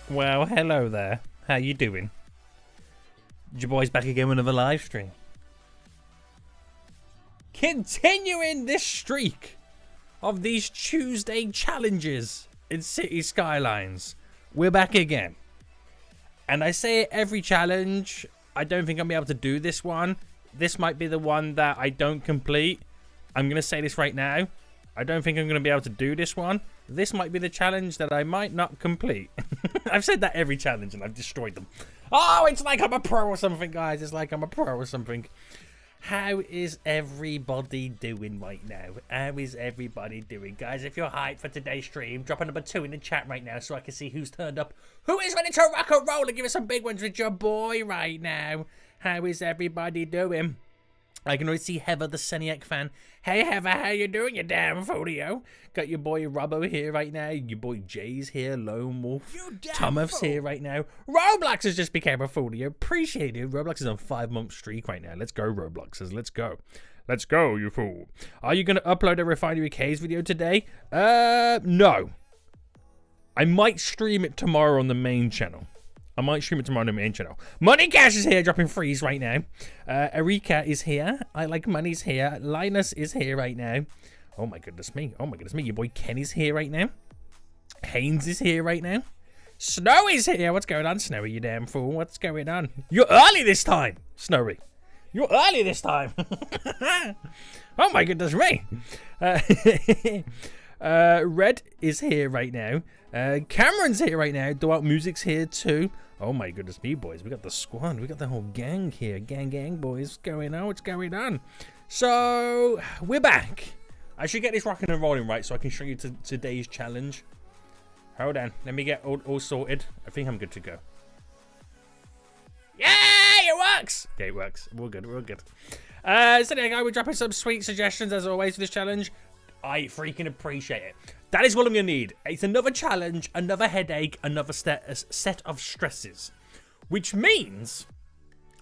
Well, hello there. How you doing? Your boy's back again with another live stream. Continuing this streak of these Tuesday challenges in City Skylines. We're back again. And I say it every challenge. I don't think I'll be able to do this one. This might be the one that I don't complete. I'm going to say this right now. I don't think I'm going to be able to do this one. This might be the challenge that I might not complete. I've said that every challenge and I've destroyed them. Oh, it's like I'm a pro or something, guys. It's like I'm a pro or something. How is everybody doing right now? How is everybody doing? Guys, if you're hyped for today's stream, drop a number 2 in the chat right now so I can see who's turned up. Who is ready to rock and roll and give us some big ones with your boy right now? How is everybody doing? I can already see Heather, the Seniac fan. Hey, Heather, how you doing, you damn folio? Got your boy Robbo here right now. Your boy Jay's here. Lone Wolf. Thomas here right now. Roblox has just became a folio. Appreciate it. Roblox is on 5-month streak right now. Let's go, Robloxers. Let's go. Let's go, you fool. Are you going to upload a Refinery Caves video today? No. I might stream it tomorrow on the main channel. Money Cash is here, dropping threes right now. Erika is here. I Like Money's here. Linus is here right now. Oh my goodness me. Oh my goodness me. Your boy Kenny's here right now. Haynes is here right now. Snowy's here. What's going on, Snowy, you damn fool? What's going on? You're early this time, Snowy. You're early this time. Oh my goodness me. Red is here right now. Cameron's here right now. Dwight Music's here too. Oh my goodness me, boys. We got the squad. We got the whole gang here. Gang, boys. What's going on? What's going on? So, we're back. I should get this rocking and rolling right so I can show you today's challenge. Hold on. Let me get all sorted. I think I'm good to go. Yay! It works! Okay, it works. We're good. We're good. So there you go. We're dropping some sweet suggestions as always for this challenge. I freaking appreciate it. That is what I'm going to need. It's another challenge, another headache, another set of stresses. Which means,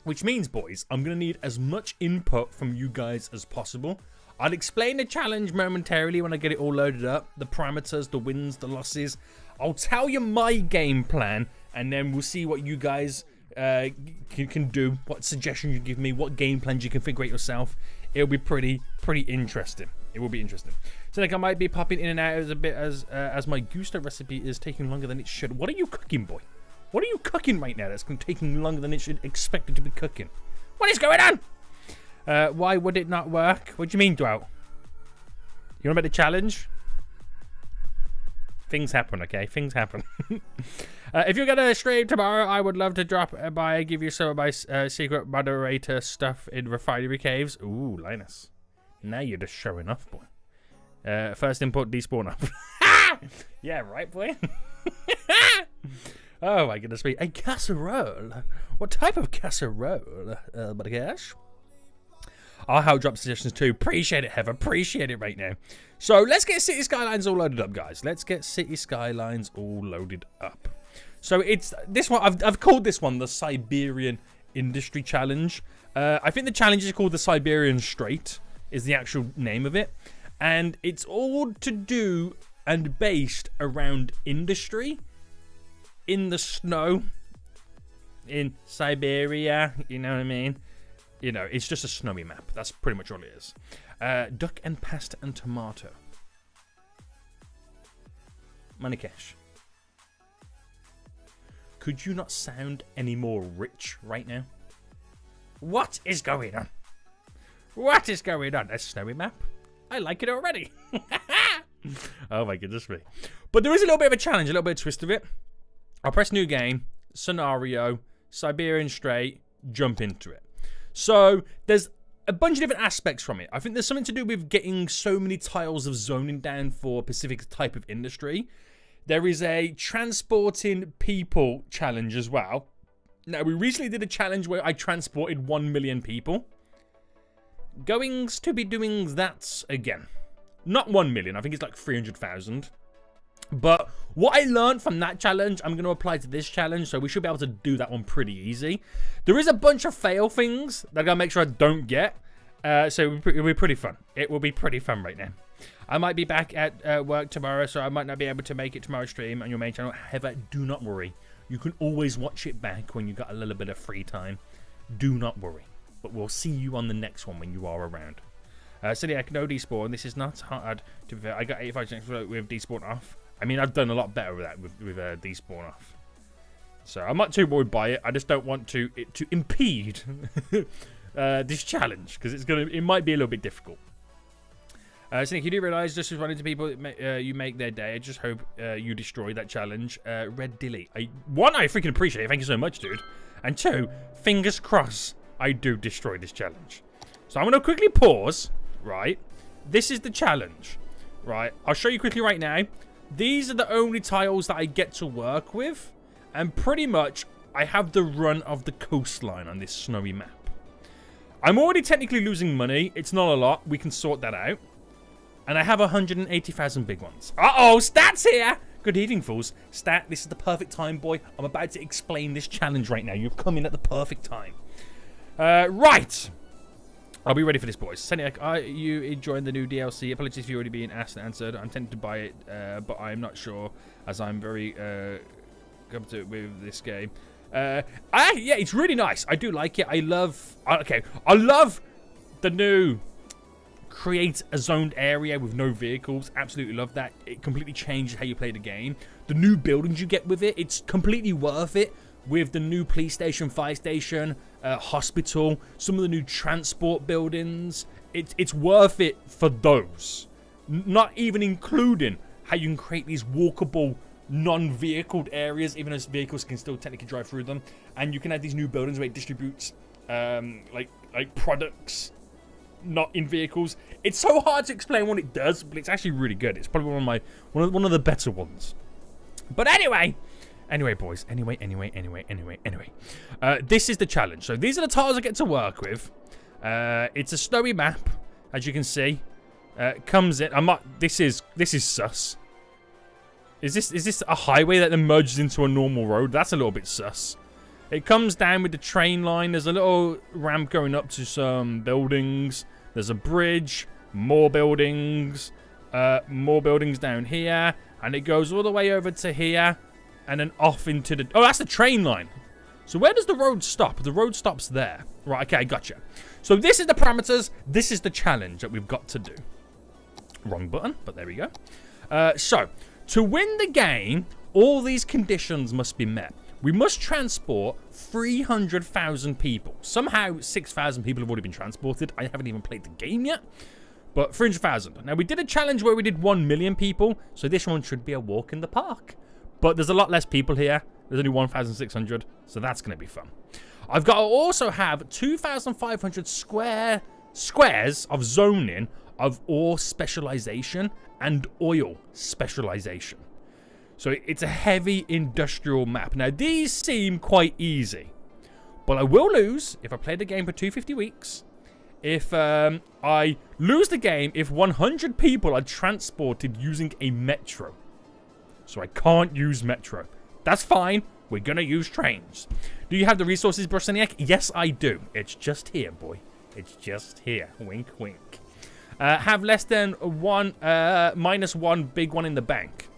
boys, I'm going to need as much input from you guys as possible. I'll explain the challenge momentarily when I get it all loaded up. The parameters, the wins, the losses. I'll tell you my game plan, and then we'll see what you guys can do, what suggestions you give me, what game plans you can figure out yourself. It'll be pretty interesting. It will be interesting. So like I might be popping in and out as a bit as my Gusto recipe is taking longer than it should. What are you cooking, boy? What are you cooking right now that's taking longer than it should expect it to be cooking? What is going on? Why would it not work? What do you mean, Dwout? You want to make the challenge? Things happen, okay? Things happen. If you're going to stream tomorrow, I would love to drop by, give you some of my secret moderator stuff in Refinery Caves. Ooh, Linus. Now you're just showing off, boy. First input, despawn up. Yeah, right, boy? Oh, my goodness me. A casserole? What type of casserole? But gosh. I'll help drop suggestions too. Appreciate it, Heather. Appreciate it right now. So let's get City Skylines all loaded up, guys. Let's get City Skylines all loaded up. So it's this one. I've called this one the Siberian Industry Challenge. I think the challenge is called the Siberian Strait, is the actual name of it. And it's all to do and based around industry in the snow in Siberia. You know what I mean? You know, it's just a snowy map. That's pretty much all it is. Duck and pasta and tomato. Money Cash. Could you not sound any more rich right now? What is going on? What is going on? A snowy map? I like it already. Oh my goodness me. But there is a little bit of a challenge, a little bit of a twist of it. I'll press new game, scenario, Siberian Strait, jump into it. So there's a bunch of different aspects from it. I think there's something to do with getting so many tiles of zoning down for a specific type of industry. There is a transporting people challenge as well. Now, we recently did a challenge where I transported 1 million people. Goings to be doing that again. Not 1 million, I think it's like 300,000. But what I learned from that challenge, I'm going to apply to this challenge, so we should be able to do that one pretty easy. There is a bunch of fail things that I'm going to make sure I don't get, so it'll be pretty fun. It will be pretty fun right now. I might be back at work tomorrow, so I might not be able to make it tomorrow's stream on your main channel. However, do not worry. You can always watch it back when you got a little bit of free time. Do not worry. But we'll see you on the next one when you are around. Celiac, no despawn. This is not hard to be fair. I got 85 chance with despawn off. I mean, I've done a lot better with that with despawn off. So I'm not too worried by it. I just don't want it to impede this challenge because it might be a little bit difficult. So Nick, you do realise just responding to people, you make their day. I just hope you destroy that challenge. Red Dilly. One, I freaking appreciate it. Thank you so much, dude. And two, fingers crossed, I do destroy this challenge. So I'm going to quickly pause, right? This is the challenge, right? I'll show you quickly right now. These are the only tiles that I get to work with. And pretty much, I have the run of the coastline on this snowy map. I'm already technically losing money. It's not a lot. We can sort that out. And I have 180,000 big ones. Uh-oh, Stat's here! Good evening, fools. Stat, this is the perfect time, boy. I'm about to explain this challenge right now. You've come in at the perfect time. Right. I'll be ready for this, boys. Seniac, are you enjoying the new DLC? Apologies if you've already been asked and answered. I'm tempted to buy it, but I'm not sure, as I'm very comfortable with this game. Yeah, it's really nice. I do like it. I love the new create a zoned area with no vehicles. Absolutely love that. It completely changes how you play the game. The new buildings you get with it, it's completely worth it. With the new police station, fire station, hospital, some of the new transport buildings, it's worth it for those. Not even including how you can create these walkable, non-vehicled areas, even as vehicles can still technically drive through them. And you can have these new buildings where it distributes like products, not in vehicles. It's so hard to explain what it does, but it's actually really good. It's probably one of the better ones. But anyway, boys. Anyway. This is the challenge. So these are the tiles I get to work with. It's a snowy map, as you can see. Comes in. This is sus. Is this a highway that then merges into a normal road? That's a little bit sus. It comes down with the train line. There's a little ramp going up to some buildings. There's a bridge. More buildings. More buildings down here. And it goes all the way over to here. And then off into the... Oh, that's the train line. So where does the road stop? The road stops there. Right, okay, gotcha. So this is the parameters. This is the challenge that we've got to do. Wrong button, but there we go. So, to win the game, all these conditions must be met. We must transport 300,000 people. Somehow, 6,000 people have already been transported. I haven't even played the game yet. But 300,000. Now, we did a challenge where we did 1 million people. So this one should be a walk in the park. But there's a lot less people here. There's only 1,600. So that's going to be fun. I've got to also have 2,500 squares of zoning of ore specialization and oil specialization. So it's a heavy industrial map. Now, these seem quite easy. But I will lose if I play the game for 250 weeks. If I lose the game if 100 people are transported using a metro. So I can't use metro. That's fine. We're going to use trains. Do you have the resources, Broseniak? Yes, I do. It's just here, boy. It's just here. Wink, wink. Have less than minus one big one in the bank.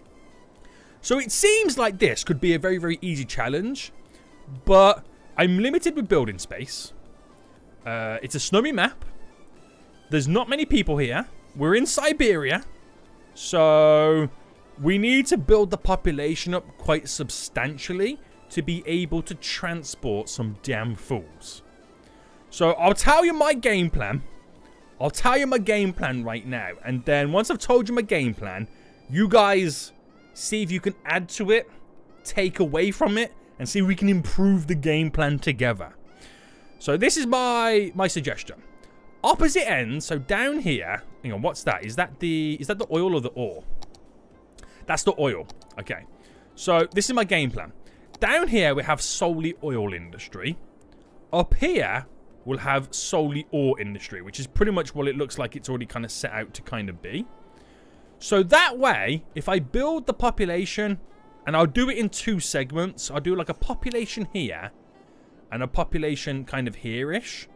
So it seems like this could be a very, very easy challenge. But I'm limited with building space. It's a snowy map. There's not many people here. We're in Siberia. So we need to build the population up quite substantially to be able to transport some damn fools. So I'll tell you my game plan. I'll tell you my game plan right now. And then once I've told you my game plan, you guys see if you can add to it, take away from it, and see if we can improve the game plan together. So this is my suggestion. Opposite ends, so down here, hang on, what's that? Is that the oil or the ore? That's the oil. Okay. So this is my game plan. Down here we have solely oil industry. Up here we'll have solely ore industry, which is pretty much what it looks like it's already kind of set out to kind of be. So that way, if I build the population, and I'll do it in 2 segments. I'll do like a population here and a population kind of here-ish.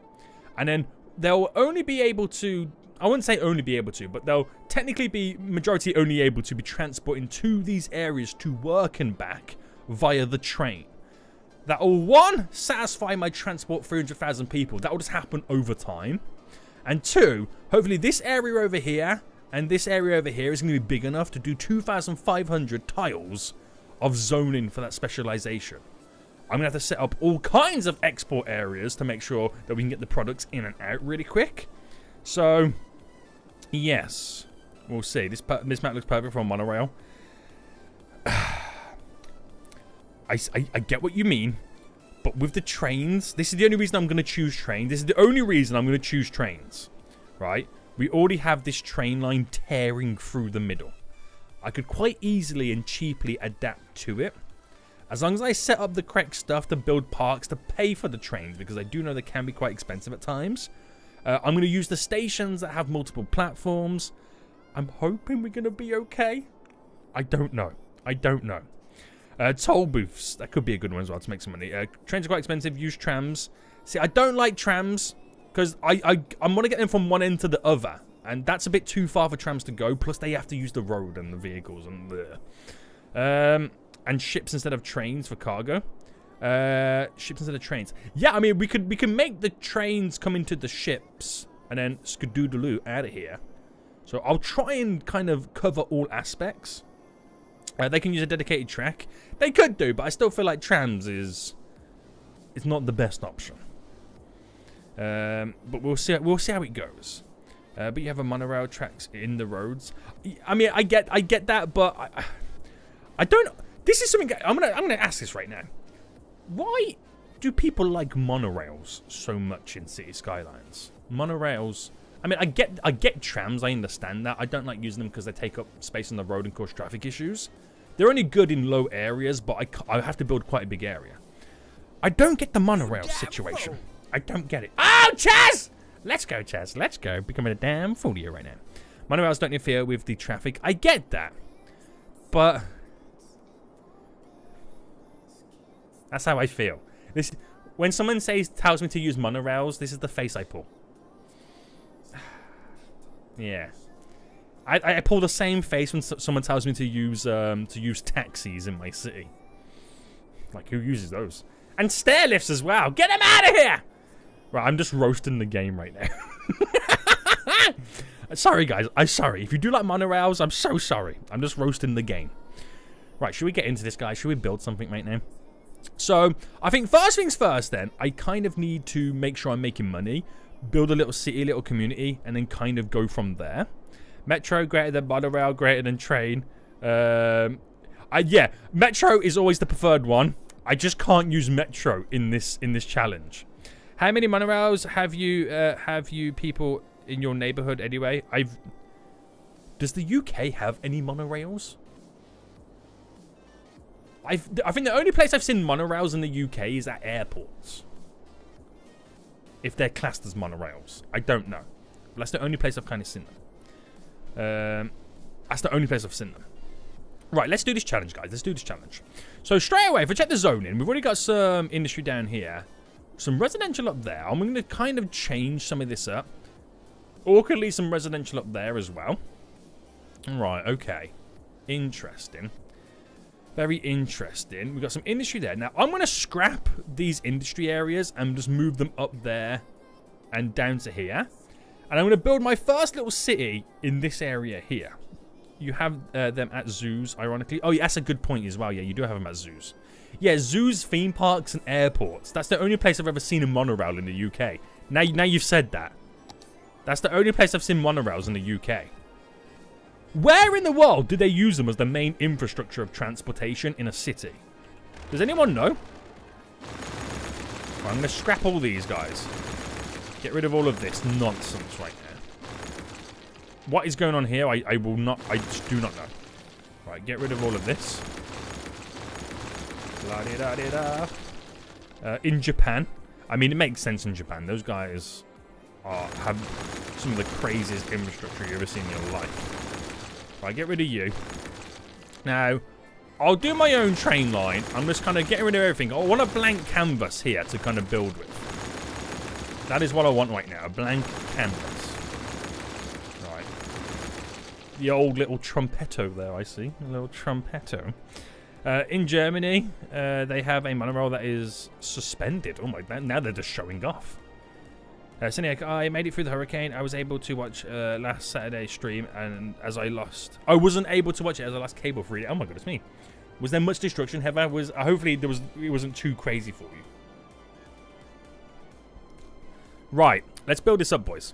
And then they'll only be able to, I wouldn't say only be able to, but they'll technically be majority only able to be transporting to these areas to work and back via the train. That will, one, satisfy my transport 300,000 people. That will just happen over time. And two, hopefully this area over here and this area over here is going to be big enough to do 2,500 tiles of zoning for that specialization. I'm going to have to set up all kinds of export areas to make sure that we can get the products in and out really quick. So, yes. We'll see. This map looks perfect for a monorail. I get what you mean. But with the trains, this is the only reason I'm going to choose trains. This is the only reason I'm going to choose trains. Right? We already have this train line tearing through the middle. I could quite easily and cheaply adapt to it. As long as I set up the correct stuff to build parks to pay for the trains, because I do know they can be quite expensive at times. I'm going to use the stations that have multiple platforms. I'm hoping we're going to be okay. I don't know. I don't know. Toll booths. That could be a good one as well to make some money. Trains are quite expensive. Use trams. See, I don't like trams because I want to get them from one end to the other. And that's a bit too far for trams to go. Plus, they have to use the road and the vehicles and ships instead of trains for cargo. Ships instead of trains. Yeah, I mean, we can make the trains come into the ships and then skadoodaloo out of here. So I'll try and kind of cover all aspects. They can use a dedicated track. They could do, but I still feel like trams is not the best option. But we'll see how it goes. But you have a monorail tracks in the roads. I mean, I get that, but I don't. This is something I'm gonna ask this right now. Why do people like monorails so much in City Skylines? Monorails. I mean, I get trams. I understand that. I don't like using them because they take up space on the road and cause traffic issues. They're only good in low areas, but I have to build quite a big area. I don't get the monorail situation. I don't get it. Oh, Chaz! Let's go, Chaz. Let's go. Becoming a damn fool here right now. Monorails don't interfere with the traffic. I get that. But that's how I feel. When someone tells me to use monorails, this is the face I pull. Yeah. I pull the same face when someone tells me to use taxis in my city. Like, who uses those? And stair lifts as well. Get them out of here! Right, I'm just roasting the game right now. Sorry, guys. I'm sorry. If you do like monorails, I'm so sorry. I'm just roasting the game. Right, should we get into this, guys? Should we build something right now? So, I think first things first, then, I kind of need to make sure I'm making money. Build a little city, a little community, and then kind of go from there. Metro greater than monorail, greater than train. Yeah, Metro is always the preferred one. I just can't use Metro in this challenge. How many monorails have you people in your neighborhood anyway? Does the UK have any monorails? I think the only place I've seen monorails in the UK is at airports. If they're classed as monorails. I don't know. But that's the only place I've kind of seen them. That's the only place I've seen them. Right, let's do this challenge, guys. Let's do this challenge. So straight away, if we check the zoning, we've already got some industry down here. Some residential up there. I'm going to kind of change some of this up. Awkwardly, some residential up there as well. Right, okay. Interesting. Very interesting. We've got some industry there. Now, I'm going to scrap these industry areas and just move them up there and down to here. And I'm going to build my first little city in this area here. You have them at zoos, ironically. Oh, yeah, that's a good point as well. Yeah, you do have them at zoos. Yeah, zoos, theme parks, and airports. That's the only place I've ever seen a monorail in the UK. Now you've said that. That's the only place I've seen monorails in the UK. Where in the world do they use them as the main infrastructure of transportation in a city? Does anyone know? Right, I'm going to scrap all these guys. Get rid of all of this nonsense right now. What is going on here? I just do not know. Right, get rid of all of this. La-di-da-di-da. In Japan. I mean, it makes sense in Japan. Those guys have some of the craziest infrastructure you've ever seen in your life. Right, get rid of you. Now, I'll do my own train line. I'm just kind of getting rid of everything. I want a blank canvas here to kind of build with. That is what I want right now. A blank canvas. The old little trumpetto there, I see. A little trumpetto. In Germany, they have a monorail that is suspended. Oh my god, now they're just showing off. Cynic, I made it through the hurricane. I was able to watch last Saturday's stream, and as I wasn't able to watch it as I lost cable for it. Oh my goodness me. Was there much destruction, Heather? Hopefully it wasn't too crazy for you. Right, let's build this up, boys.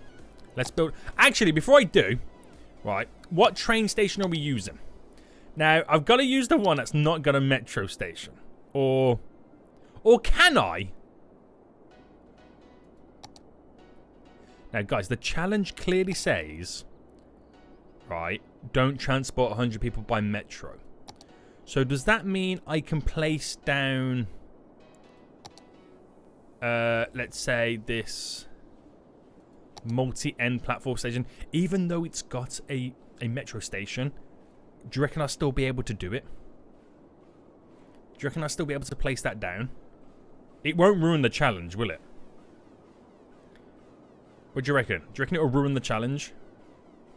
Let's build. Actually, before I do, right, what train station are we using? Now, I've got to use the one that's not got a metro station, or can I? Now, guys, the challenge clearly says, right, don't transport 100 people by metro. So does that mean I can place down, let's say, this multi-end platform station, even though it's got a metro station? Do you reckon I'll still be able to do it? Do you reckon I'll still be able to place that down? It won't ruin the challenge, will it? What do you reckon? Do you reckon it will ruin the challenge?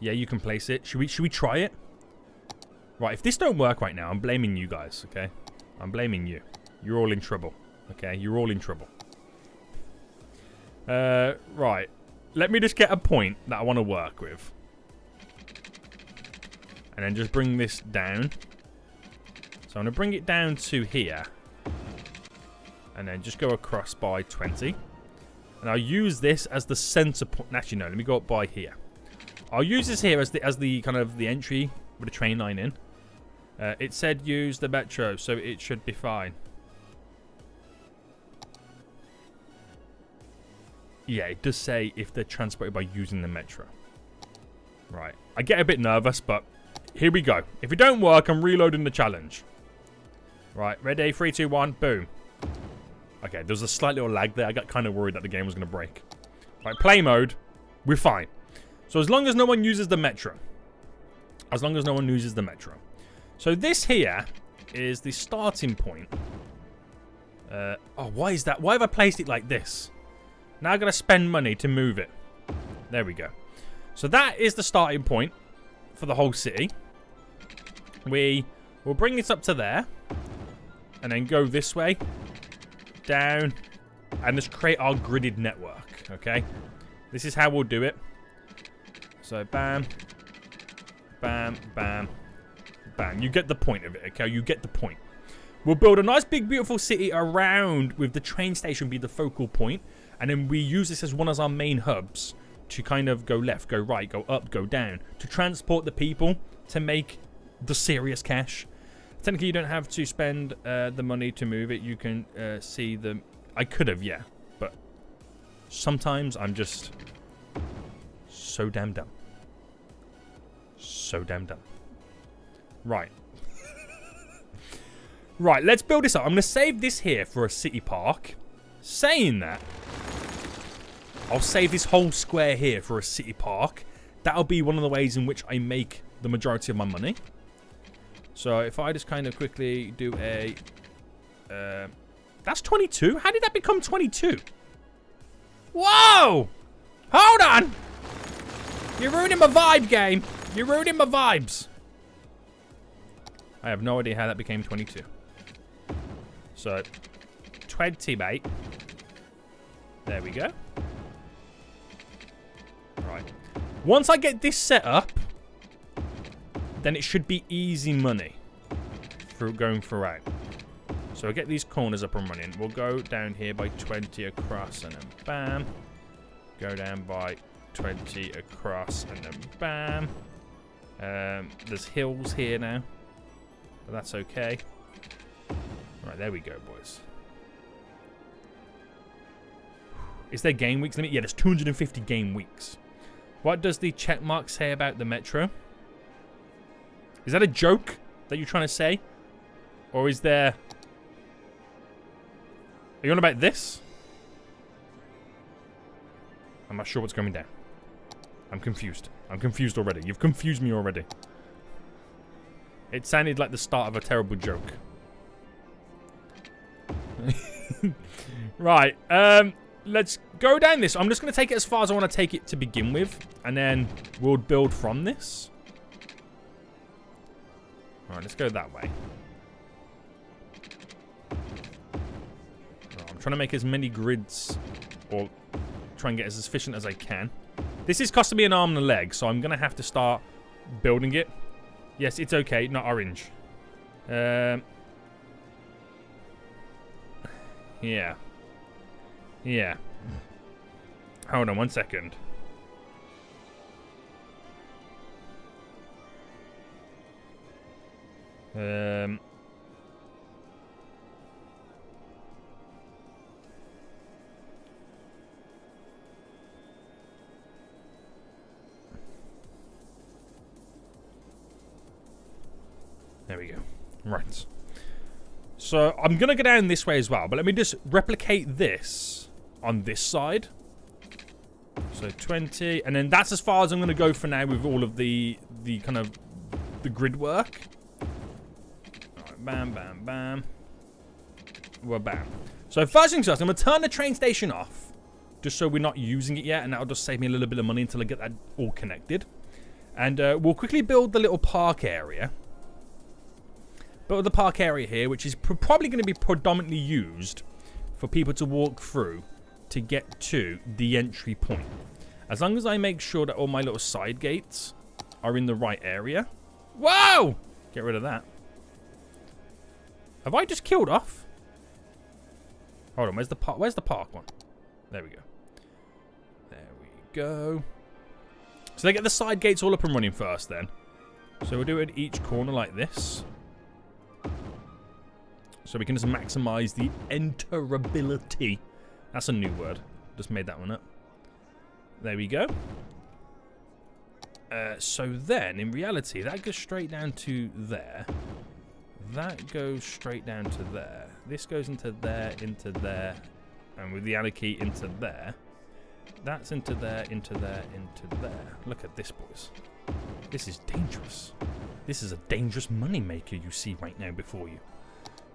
Yeah, you can place it. Should we try it? Right, if this don't work right now, I'm blaming you guys, okay? I'm blaming you. You're all in trouble, okay? You're all in trouble. Right. Let me just get a point that I want to work with. And then just bring this down. So I'm going to bring it down to here. And then just go across by 20. And I'll use this as the center point. Actually, no, let me go up by here. I'll use this here as the kind of the entry with a train line in. It said use the metro, so it should be fine. Yeah, it does say if they're transported by using the metro. Right. I get a bit nervous, but here we go. If it don't work, I'm reloading the challenge. Right, ready? 3, 2, 1, boom. Okay, there was a slight little lag there. I got kind of worried that the game was going to break. Right, play mode. We're fine. So as long as no one uses the metro. As long as no one uses the metro. So this here is the starting point. Oh, why is that? Why have I placed it like this? Now I've got to spend money to move it. There we go. So that is the starting point for the whole city. We will bring this up to there. And then go this way. Down. And just create our gridded network. Okay. This is how we'll do it. So bam. Bam. Bam. Bam. You get the point of it. Okay. You get the point. We'll build a nice big beautiful city around with the train station be the focal point. And then we use this as one of our main hubs to kind of go left, go right, go up, go down. To transport the people to make the serious cash. Technically, you don't have to spend the money to move it. You can see the... I could have, yeah. But sometimes I'm just so damn dumb. So damn dumb. Right. Right, let's build this up. I'm going to save this here for a city park. Saying that, I'll save this whole square here for a city park. That'll be one of the ways in which I make the majority of my money. So if I just kind of quickly do a... that's 22? How did that become 22? Whoa! Hold on! You're ruining my vibe, game. You're ruining my vibes. I have no idea how that became 22. So, 20, mate. There we go. Right. Once I get this set up, then it should be easy money through going throughout. So I'll get these corners up and running. We'll go down here by 20 across and then bam. Go down by 20 across and then bam. There's hills here now. But that's okay. Right, there we go, boys. Is there game weeks limit? Yeah, there's 250 game weeks. What does the check mark say about the metro? Is that a joke that you're trying to say? Or is there... Are you on about this? I'm not sure what's going down. I'm confused. I'm confused already. You've confused me already. It sounded like the start of a terrible joke. Right. Let's go down this. I'm just going to take it as far as I want to take it to begin with. And then we'll build from this. Alright, let's go that way. trying to make as many grids, or try and get as efficient as I can. This is costing me an arm and a leg, so I'm going to have to start building it. Yes, it's okay, not orange. Yeah. Yeah. Hold on 1 second. There we go. Right. So I'm going to go down this way as well, but let me just replicate this on this side. So 20, and then that's as far as I'm going to go for now with all of the kind of the grid work. All right, bam, bam, bam. Well, bam. So first things first, I'm going to turn the train station off, just so we're not using it yet, and that'll just save me a little bit of money until I get that all connected. And we'll quickly build the little park area. Build the park area here, which is probably going to be predominantly used for people to walk through to get to the entry point. As long as I make sure that all my little side gates are in the right area. Whoa! Get rid of that. Have I just killed off? Hold on, where's the park one? There we go. There we go. So they get the side gates all up and running first then. So we'll do it at each corner like this. So we can just maximize the enterability. That's a new word. Just made that one up. There we go. So then, in reality, that goes straight down to there. That goes straight down to there. This goes into there, and with the arrow key into there. That's into there, into there, into there. Look at this, boys. This is dangerous. This is a dangerous moneymaker you see right now before you.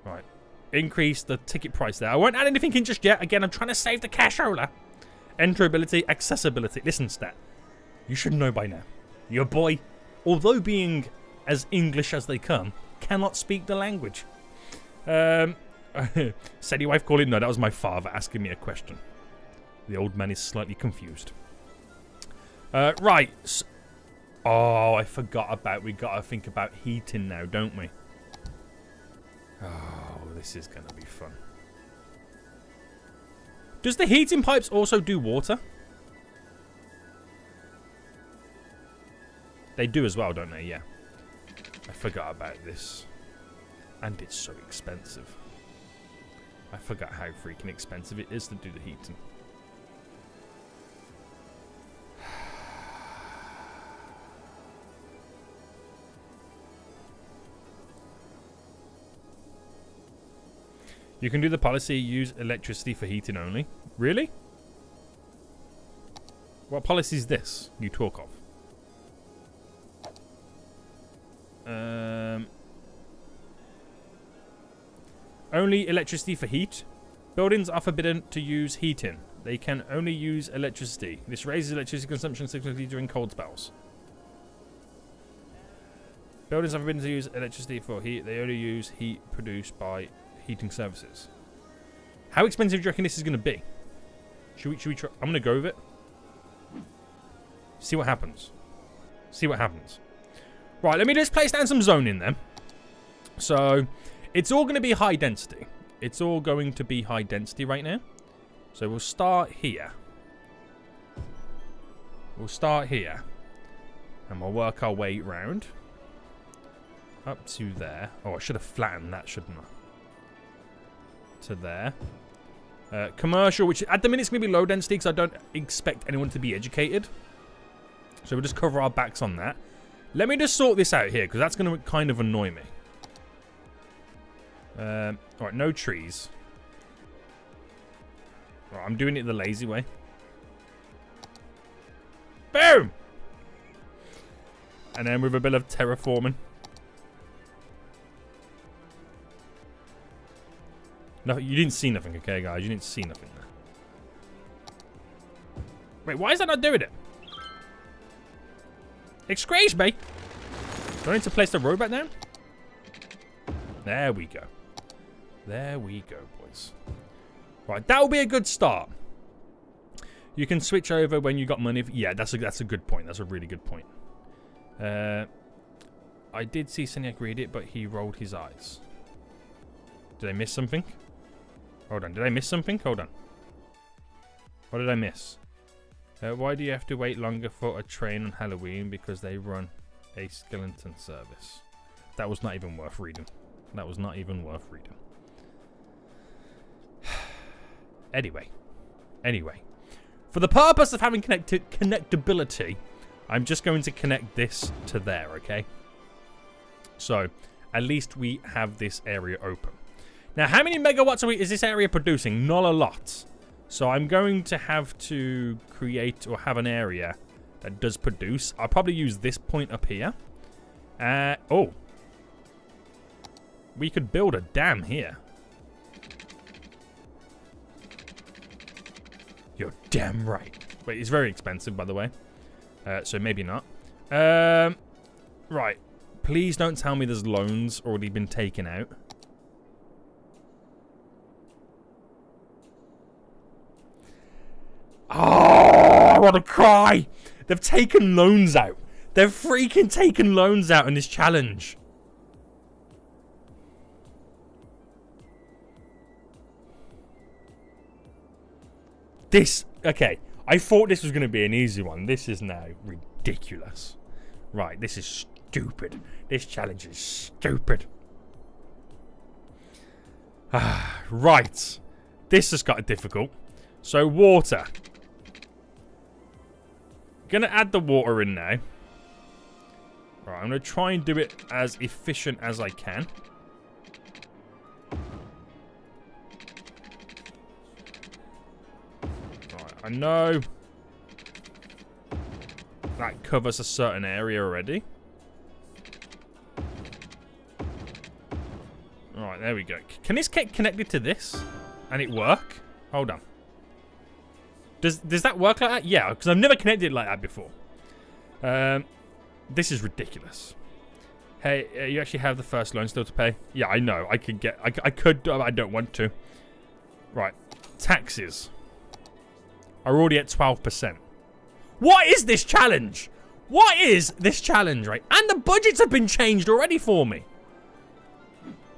Right. Increase the ticket price there. I won't add anything in just yet. Again, I'm trying to save the cashola. Enterability, accessibility. Listen, Stat. You should know by now. Your boy, although being as English as they come, cannot speak the language. Said your wife calling? No, that was my father asking me a question. The old man is slightly confused. Right. Oh, I forgot about... We got to think about heating now, don't we? Oh, this is going to be fun. Does the heating pipes also do water? They do as well, don't they? Yeah. I forgot about this. And it's so expensive. I forgot how freaking expensive it is to do the heating. You can do the policy, use electricity for heating only. Really? What policy is this you talk of? Only electricity for heat. Buildings are forbidden to use heating. They can only use electricity. This raises electricity consumption significantly during cold spells. Buildings are forbidden to use electricity for heat. They only use heat produced by heating services. How expensive do you reckon this is going to be? Should we try? I'm going to go with it. See what happens. See what happens. Right, let me just place down some zoning then. So, it's all going to be high density. It's all going to be high density right now. So, we'll start here. We'll start here. And we'll work our way round. Up to there. Oh, I should have flattened that, shouldn't I? To there. Commercial, which at the minute is going to be low density because I don't expect anyone to be educated. So we'll just cover our backs on that. Let me just sort this out here because that's going to kind of annoy me. Alright, no trees. Right, I'm doing it the lazy way. Boom! And then with a bit of terraforming. No, you didn't see nothing, okay, guys? You didn't see nothing there. Wait, why is that not doing it? Excuse me. Do I need to place the road back down? There we go. There we go, boys. Right, that will be a good start. You can switch over when you got money. Yeah, that's a good point. That's a really good point. I did see Seniac read it, but he rolled his eyes. Did I miss something? Hold on. Did I miss something? Hold on. What did I miss? Why do you have to wait longer for a train on Halloween? Because they run a skeleton service. That was not even worth reading. That was not even worth reading. Anyway. For the purpose of having connectability, I'm just going to connect this to there, okay? So, at least we have this area open. Now, how many megawatts is this area producing? Not a lot. So, I'm going to have to create or have an area that does produce. I'll probably use this point up here. Oh. We could build a dam here. You're damn right. Wait, it's very expensive, by the way. So maybe not. Right. Please don't tell me there's loans already been taken out. Oh, I want to cry. They've taken loans out. They've freaking taken loans out in this challenge. Okay, I thought this was going to be an easy one. This is now ridiculous. Right, this is stupid. This challenge is stupid. Right. This has got difficult. So, water. Gonna add the water in now. Right, I'm gonna try and do it as efficient as I can. I know that covers a certain area already. Alright, there we go. Can this get connected to this? And it work? Hold on. Does that work like that? Yeah, because I've never connected it like that before. This is ridiculous. Hey, you actually have the first loan still to pay? Yeah, I know. I could, but I don't want to. Right. Taxes are already at 12%. What is this challenge? What is this challenge, right? And the budgets have been changed already for me.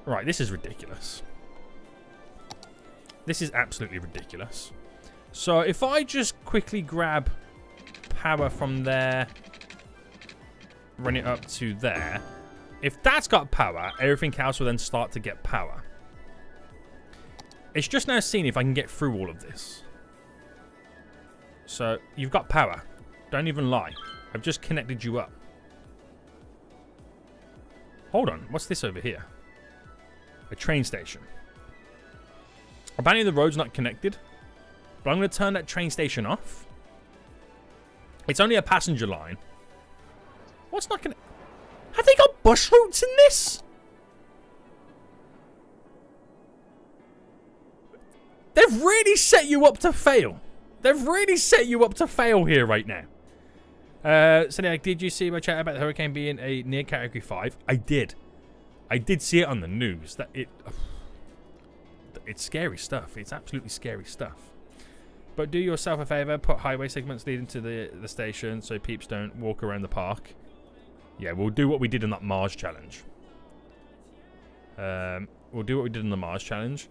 Right, this is ridiculous. This is absolutely ridiculous. So if I just quickly grab power from there, run it up to there. If that's got power, everything else will then start to get power. It's just now seeing if I can get through all of this. So, you've got power. Don't even lie. I've just connected you up. Hold on. What's this over here? A train station. Apparently the road's not connected. But I'm going to turn that train station off. It's only a passenger line. What's not connected? Have they got bus routes in this? They've really set you up to fail. They've really set you up to fail here right now. So like, did you see my chat about the hurricane being a near category 5? I did. I did see it on the news. That it's scary stuff. It's absolutely scary stuff. But do yourself a favor, put highway segments leading to the station so peeps don't walk around the park. Yeah, we'll do what we did in that Mars challenge. We'll do what we did in the Mars challenge.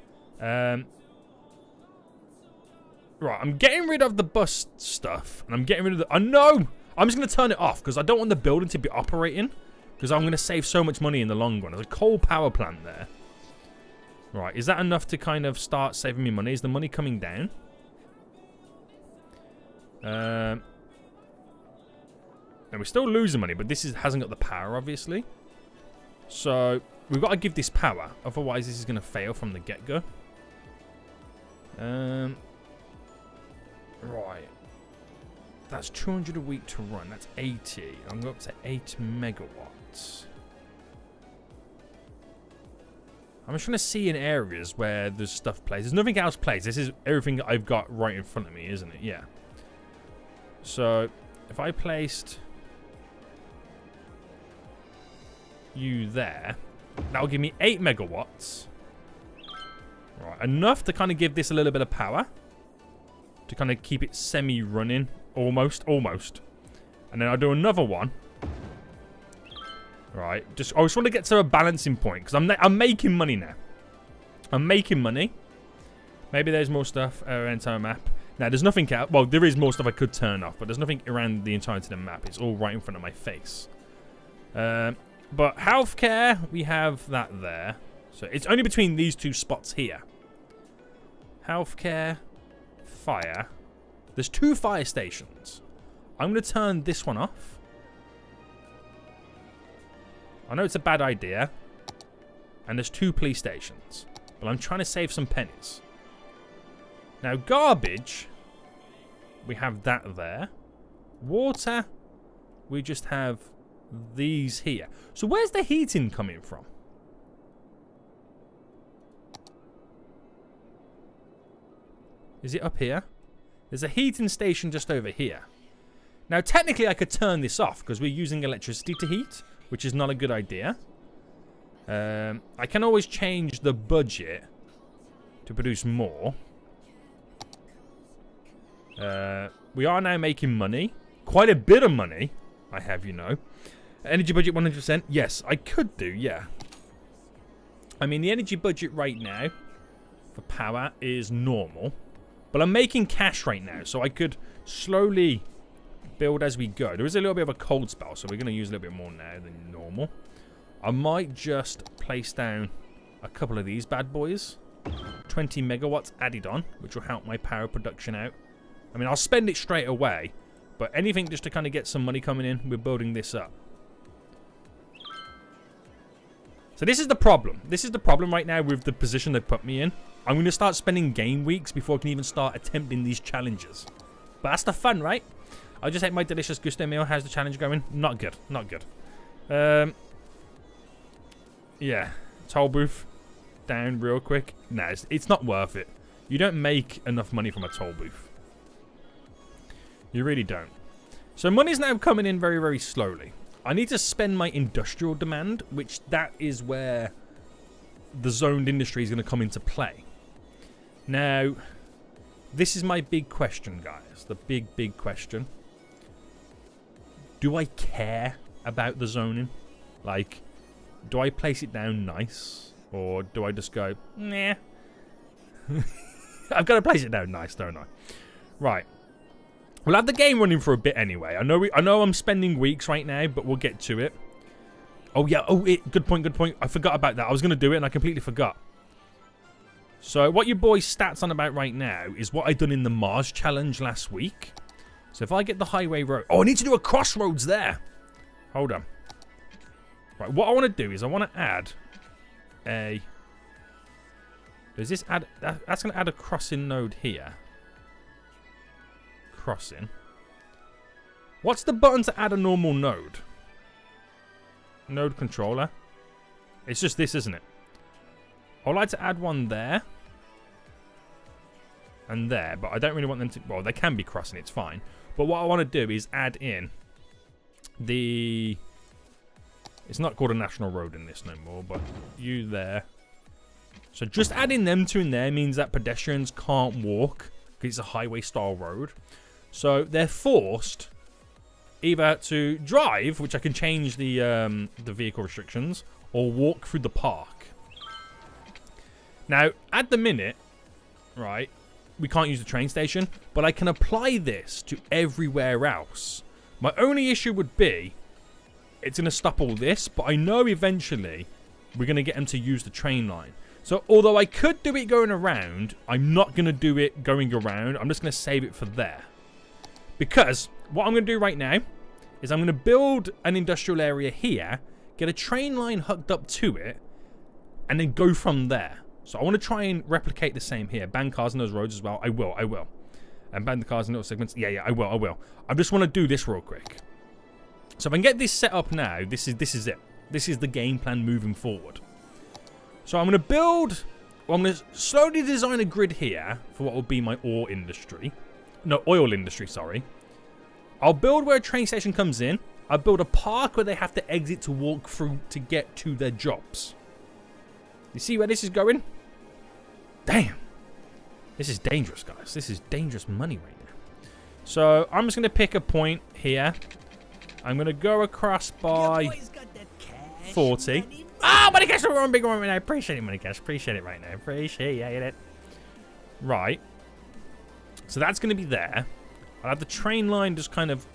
Right, I'm getting rid of the bus stuff. And I'm getting rid of the... no! I'm just going to turn it off because I don't want the building to be operating. Because I'm going to save so much money in the long run. There's a coal power plant there. Right, is that enough to kind of start saving me money? Is the money coming down? And we're still losing money, but this hasn't got the power, obviously. So, we've got to give this power. Otherwise, this is going to fail from the get-go. Right. That's 200 a week to run. That's 80. I'm going up to 8 megawatts. I'm just trying to see in areas where there's stuff placed. There's nothing else placed. This is everything that I've got right in front of me, isn't it? Yeah. So, if I placed you there, that will give me 8 megawatts. Right, enough to kind of give this a little bit of power. To kind of keep it semi-running. Almost. And then I'll do another one. Right, I just want to get to a balancing point. Because I'm making money now. I'm making money. Maybe there's more stuff around the entire map. Now, there's nothing out. Well, there is more stuff I could turn off. But there's nothing around the entirety of the map. It's all right in front of my face. But healthcare, we have that there. So it's only between these two spots here. Healthcare, fire. There's 2 fire stations. I'm going to turn this one off. I know it's a bad idea. And there's 2 police stations. But I'm trying to save some pennies. Now, garbage. We have that there. Water. We just have these here. So where's the heating coming from? Is it up here? There's a heating station just over here. Now, technically, I could turn this off because we're using electricity to heat, which is not a good idea. I can always change the budget to produce more. We are now making money. Quite a bit of money, I have, you know. Energy budget 100%. Yes, I could do, yeah. I mean, the energy budget right now for power is normal. But I'm making cash right now, so I could slowly build as we go. There is a little bit of a cold spell, so we're going to use a little bit more now than normal. I might just place down a couple of these bad boys. 20 megawatts added on, which will help my power production out. I mean, I'll spend it straight away, but anything just to kind of get some money coming in, we're building this up. So this is the problem. This is the problem right now with the position they put me in. I'm going to start spending game weeks before I can even start attempting these challenges. But that's the fun, right? I just ate my delicious gusto meal. How's the challenge going? Not good. Not good. Yeah. Toll booth. Down real quick. Nah, it's not worth it. You don't make enough money from a toll booth. You really don't. So money's now coming in very, very slowly. I need to spend my industrial demand, which that is where the zoned industry is going to come into play. Now, this is my big question, guys. The big question. Do I care about the zoning? Like, do I place it down nice? Or do I just go, nah? I've got to place it down nice, don't I? Right. We'll have the game running for a bit anyway. I know I'm spending weeks right now, but we'll get to it. Oh, yeah. Oh, good point. I forgot about that. I was going to do it, and I completely forgot. So, what your boy's stats on about right now is what I done in the Mars challenge last week. So, if I get the highway road... Oh, I need to do a crossroads there. Hold on. Right, what I want to do is I want to add a... Does this add... That's going to add a crossing node here. Crossing. What's the button to add a normal node? Node controller. It's just this, isn't it? I'd like to add one there. And there, but I don't really want them to... Well, they can be crossing, it's fine. But what I want to do is add in the... It's not called a national road in this no more, but you there. So just adding them two in there means that pedestrians can't walk because it's a highway-style road. So they're forced either to drive, which I can change the vehicle restrictions, or walk through the park. Now, at the minute, right, we can't use the train station, but I can apply this to everywhere else. My only issue would be, it's going to stop all this, but I know eventually we're going to get them to use the train line. So, although I could do it going around, I'm not going to do it going around. I'm just going to save it for there. Because what I'm going to do right now is I'm going to build an industrial area here, get a train line hooked up to it, and then go from there. So I want to try and replicate the same here. Ban cars in those roads as well. I will. And ban the cars in those segments. Yeah, I will. I just want to do this real quick. So if I can get this set up now, this is it. This is the game plan moving forward. So I'm going to build... Well, I'm going to slowly design a grid here for what will be my oil industry, sorry. I'll build where a train station comes in. I'll build a park where they have to exit to walk through to get to their jobs. You see where this is going? Damn. This is dangerous, guys. This is dangerous money right now. So I'm just going to pick a point here. I'm going to go across by 40. Ah, money cash. We're on big one right now. I appreciate it, money cash. Appreciate it right now. Appreciate it. Right. So that's going to be there. I'll have the train line just kind of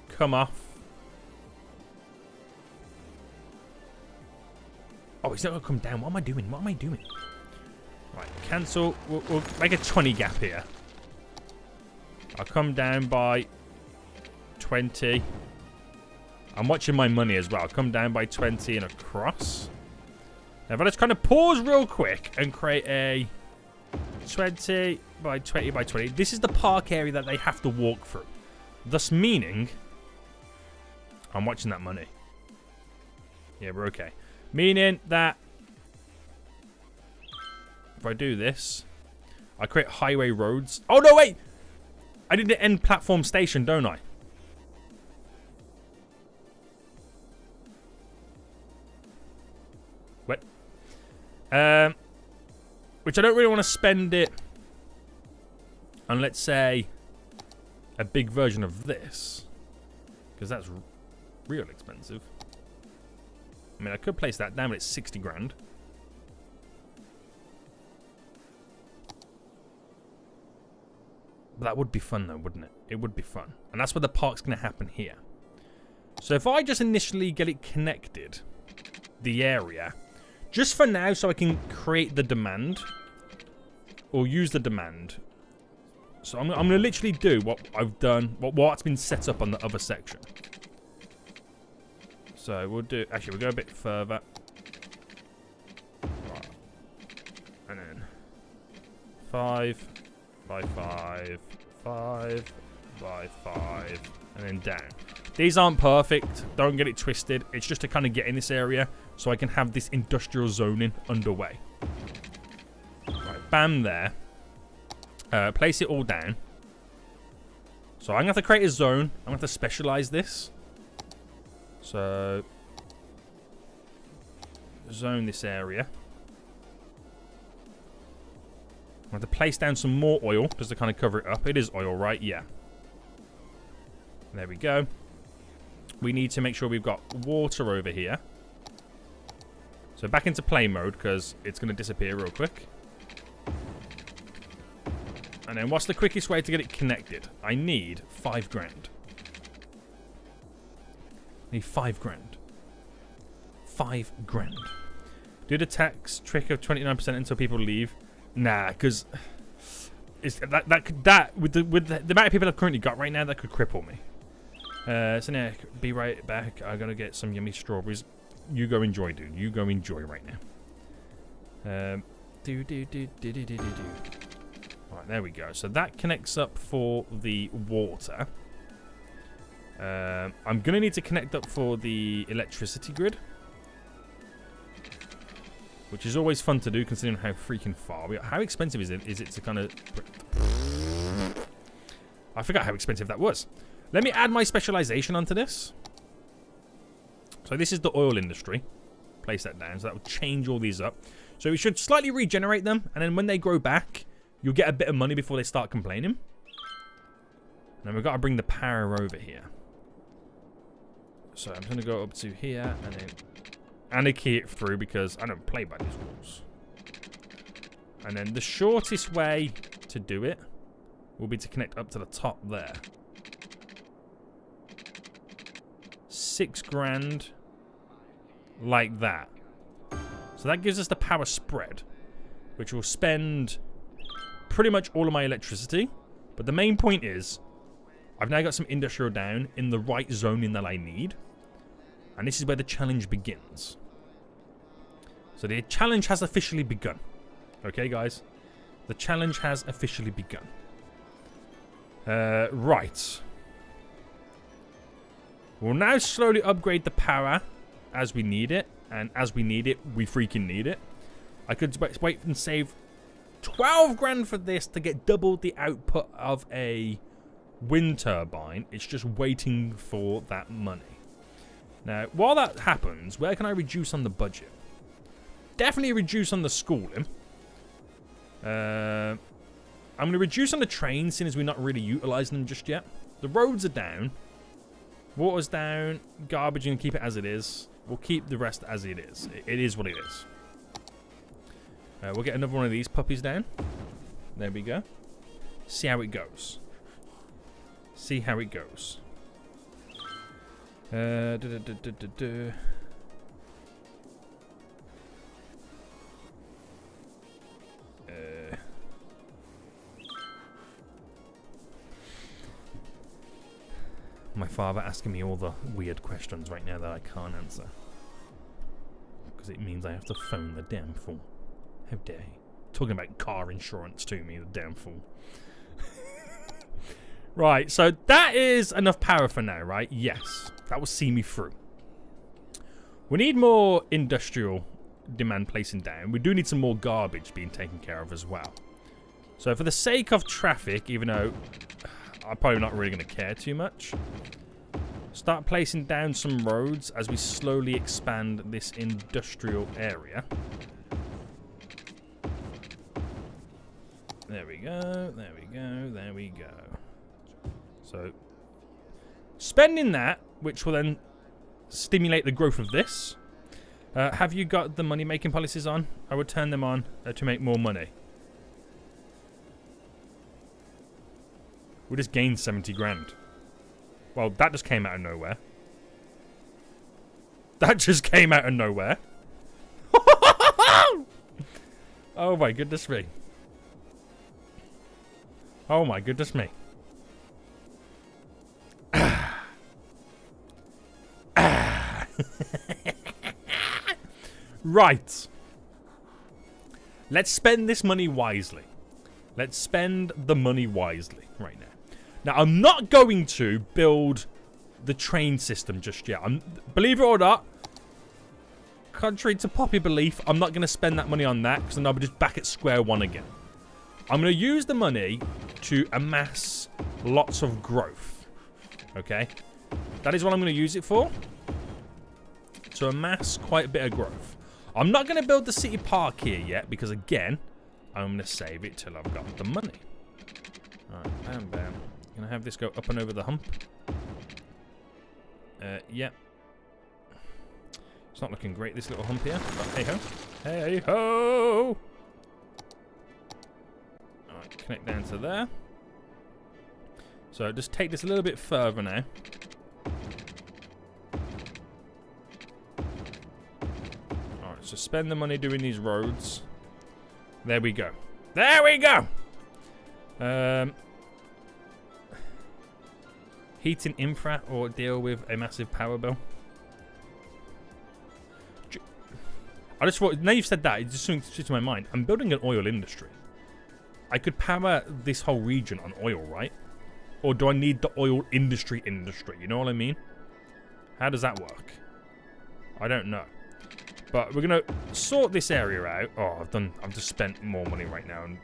come off. Oh, it's not going to come down. What am I doing? What am I doing? Right, cancel. We'll make a 20 gap here. I'll come down by 20. I'm watching my money as well. I'll come down by 20 and across. Now, if I just kind of pause real quick and create a 20 by 20 by 20. This is the park area that they have to walk through. Thus meaning... I'm watching that money. Yeah, we're okay. Meaning that... if I do this... I create highway roads. Oh, no, wait! I need to end platform station, don't I? What? Which I don't really want to spend it on, let's say, a big version of this. Because that's real expensive. I mean, I could place that down, but it's 60 grand. But that would be fun, though, wouldn't it? It would be fun. And that's where the park's going to happen here. So if I just initially get it connected, the area, just for now, so I can create the demand, or use the demand. So I'm going to literally do what I've done, what's been set up on the other section. So we'll do, actually, we'll go a bit further. Right. And then 5 by 5, 5 by 5, and then down. These aren't perfect. Don't get it twisted. It's just to kind of get in this area so I can have this industrial zoning underway. Right, bam there. Place it all down. So I'm going to have to create a zone. I'm going to have to specialize this. So, zone this area. I have to place down some more oil just to kind of cover it up. It is oil, right? Yeah. There we go. We need to make sure we've got water over here. So back into play mode because it's going to disappear real quick. And then what's the quickest way to get it connected? I need 5 grand. I need 5 grand. 5 grand. Do the tax trick of 29% until people leave. Nah, because that with the amount of people I've currently got right now, that could cripple me. So now, be right back. I gotta get some yummy strawberries. You go enjoy, dude. You go enjoy right now. Right, there we go. So that connects up for the water. I'm gonna need to connect up for the electricity grid, which is always fun to do considering how freaking far we are. How expensive is it to kind of... I forgot how expensive that was. Let me add my specialization onto this. So this is the oil industry. Place that down. So that will change all these up. So we should slightly regenerate them. And then when they grow back, you'll get a bit of money before they start complaining. And then we've got to bring the power over here. So I'm going to go up to here and then... and a key it through because I don't play by these rules. And then the shortest way to do it will be to connect up to the top there. 6 grand like that. So that gives us the power spread, which will spend pretty much all of my electricity. But the main point is I've now got some industrial down in the right zoning that I need. And this is where the challenge begins. So the challenge has officially begun. Okay, guys? The challenge has officially begun. Right. We'll now slowly upgrade the power as we need it. And as we need it, we freaking need it. I could wait and save 12 grand for this to get double the output of a wind turbine. It's just waiting for that money. Now, while that happens, where can I reduce on the budget? definitely reduce on the schooling. I'm going to reduce on the trains, since we're not really utilising them just yet. The roads are down. Water's down. Garbage, and keep it as it is. We'll keep the rest as it is. It is what it is. We'll get another one of these puppies down. There we go. See how it goes. See how it goes. My father asking me all the weird questions right now that I can't answer. Because it means I have to phone the damn fool. How dare he? Talking about car insurance to me, the damn fool. Right, so that is enough power for now, right? Yes, that will see me through. We need more industrial demand placing down. We do need some more garbage being taken care of as well. So for the sake of traffic, even though I'm probably not really going to care too much, start placing down some roads as we slowly expand this industrial area. There we go, there we go, there we go. So, spending that, which will then stimulate the growth of this. Have you got the money-making policies on? I would turn them on to make more money. We just gained 70 grand. Well, that just came out of nowhere. That just came out of nowhere. Oh my goodness me. Oh my goodness me. Right. Let's spend this money wisely. Let's spend the money wisely right now. Now, I'm not going to build the train system just yet. Believe it or not, contrary to popular belief, I'm not going to spend that money on that because then I'll be just back at square one again. I'm going to use the money to amass lots of growth. Okay? That is what I'm going to use it for. To amass quite a bit of growth. I'm not going to build the city park here yet because, again, I'm going to save it till I've got the money. Alright, bam, bam. Going to have this go up and over the hump. Yep. It's not looking great, this little hump here. But hey-ho. Hey-ho! Alright, connect down to there. So just take this a little bit further now. Alright, so spend the money doing these roads. There we go. There we go! Heating infra or deal with a massive power bill. I just thought, now you've said that, it just something to my mind. I'm building an oil industry. I could power this whole region on oil, right? Or do I need the oil industry? You know what I mean? How does that work? I don't know. But we're gonna sort this area out. Oh, I've just spent more money right now and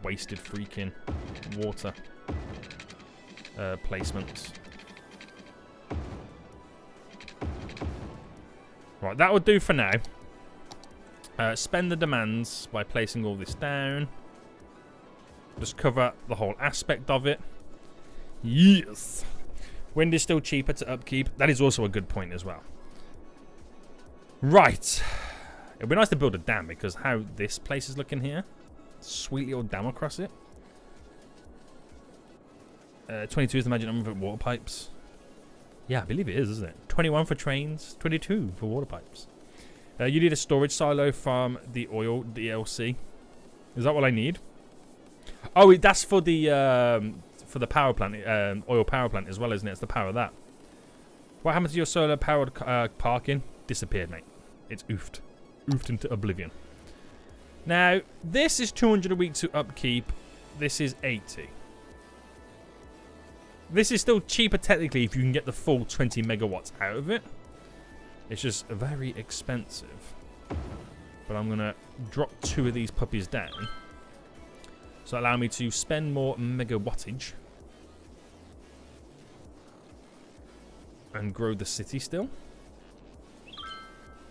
wasted freaking water placements. Right, that would do for now. Spend the demands by placing all this down. Just cover the whole aspect of it. Yes. Wind is still cheaper to upkeep. That is also a good point as well. Right. It'd be nice to build a dam because how this place is looking here. Sweet little dam across it. 22 is the magic number for water pipes. Yeah, I believe it is, isn't it? 21 for trains, 22 for water pipes. You need a storage silo from the oil DLC. Is that what I need? Oh, that's for the power plant, oil power plant as well, isn't it? It's the power of that. What happened to your solar powered parking? Disappeared, mate. It's oofed. Oofed into oblivion. Now, this is 200 a week to upkeep. This is 80. This is still cheaper technically if you can get the full 20 megawatts out of it. It's just very expensive. But I'm going to drop 2 of these puppies down. So allow me to spend more megawattage. And grow the city still.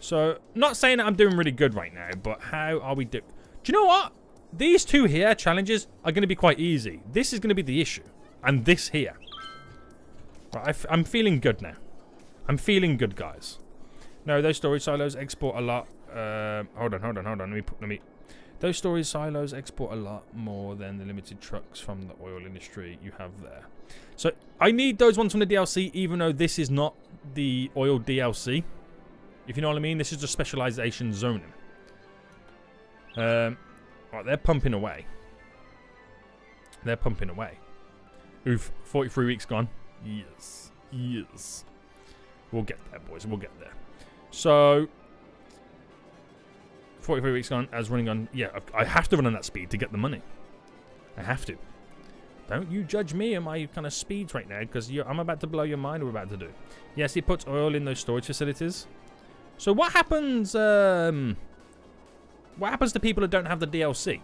So, not saying that I'm doing really good right now, but how are we doing? Do you know what? These two here, challenges, are going to be quite easy. This is going to be the issue. And this here. Right, I'm feeling good now. I'm feeling good, guys. No, those storage silos export a lot. Hold on. Let me. Those storage silos export a lot more than the limited trucks from the oil industry you have there. So, I need those ones from the DLC, even though this is not the oil DLC. If you know what I mean, this is just specialization zoning. Right, they're pumping away. They're pumping away. Oof, 43 weeks gone. Yes, yes. We'll get there, boys. We'll get there. So, 43 weeks gone. As running on. Yeah, I have to run on that speed to get the money. I have to. Don't you judge me and my kind of speeds right now, because I'm about to blow your mind. We're about to do. Yes, he puts oil in those storage facilities. So what happens? What happens to people who don't have the DLC?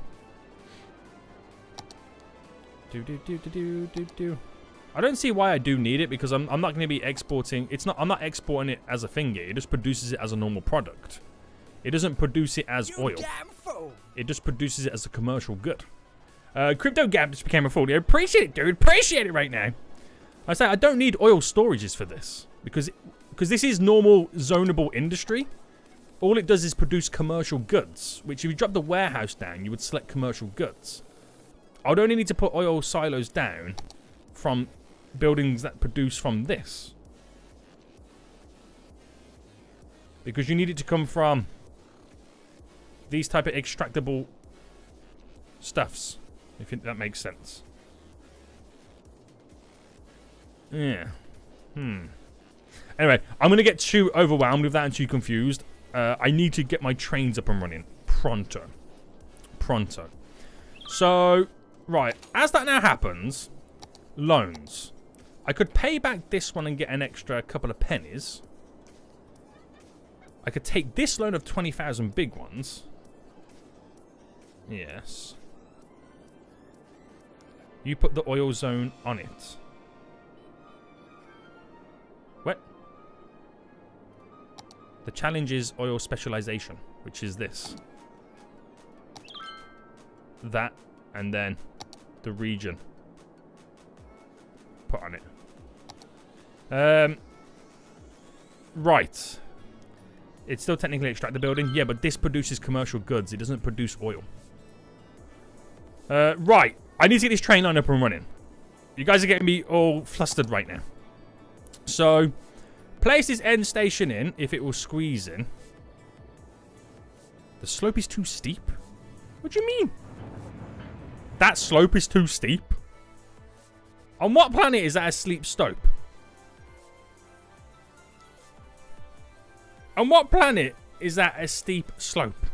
I don't see why I do need it, because I'm not going to be exporting. I'm not exporting it as a thingy. It just produces it as a normal product. It doesn't produce it as oil. It just produces it as a commercial good. Crypto Gap just became a fool. I appreciate it, dude. Appreciate it right now. I say I don't need oil storages for this, because this is normal zonable industry. All it does is produce commercial goods, which if you drop the warehouse down, you would select commercial goods. I would only need to put oil silos down from buildings that produce from this. Because you need it to come from these type of extractable stuffs, if that makes sense. Yeah. Anyway, I'm going to get too overwhelmed with that and too confused. I need to get my trains up and running. Pronto. So, right. As that now happens, loans. I could pay back this one and get an extra couple of pennies. I could take this loan of 20,000 big ones. Yes. You put the oil zone on it. What? The challenge is oil specialization, which is this. That, and then the region. Put on it. Right. It's still technically extract the building. Yeah, but this produces commercial goods. It doesn't produce oil. Right. I need to get this train line up and running. You guys are getting me all flustered right now. So, place this end station in if it will squeeze in. The slope is too steep? What do you mean? That slope is too steep? On what planet is that a steep slope? On what planet is that a steep slope?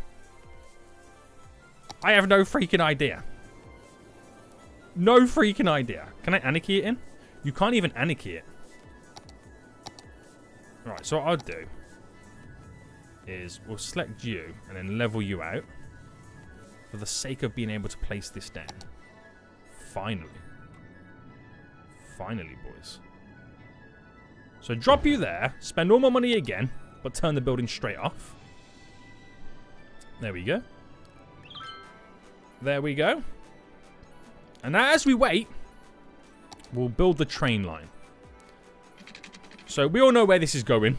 I have no freaking idea. No freaking idea. Can I anarchy it in? You can't even anarchy it. Right, so what I'll do is we'll select you and then level you out for the sake of being able to place this down. Finally. Finally, boys. So drop you there, spend all my money again, but turn the building straight off. There we go. There we go. And now as we wait, we'll build the train line. So we all know where this is going.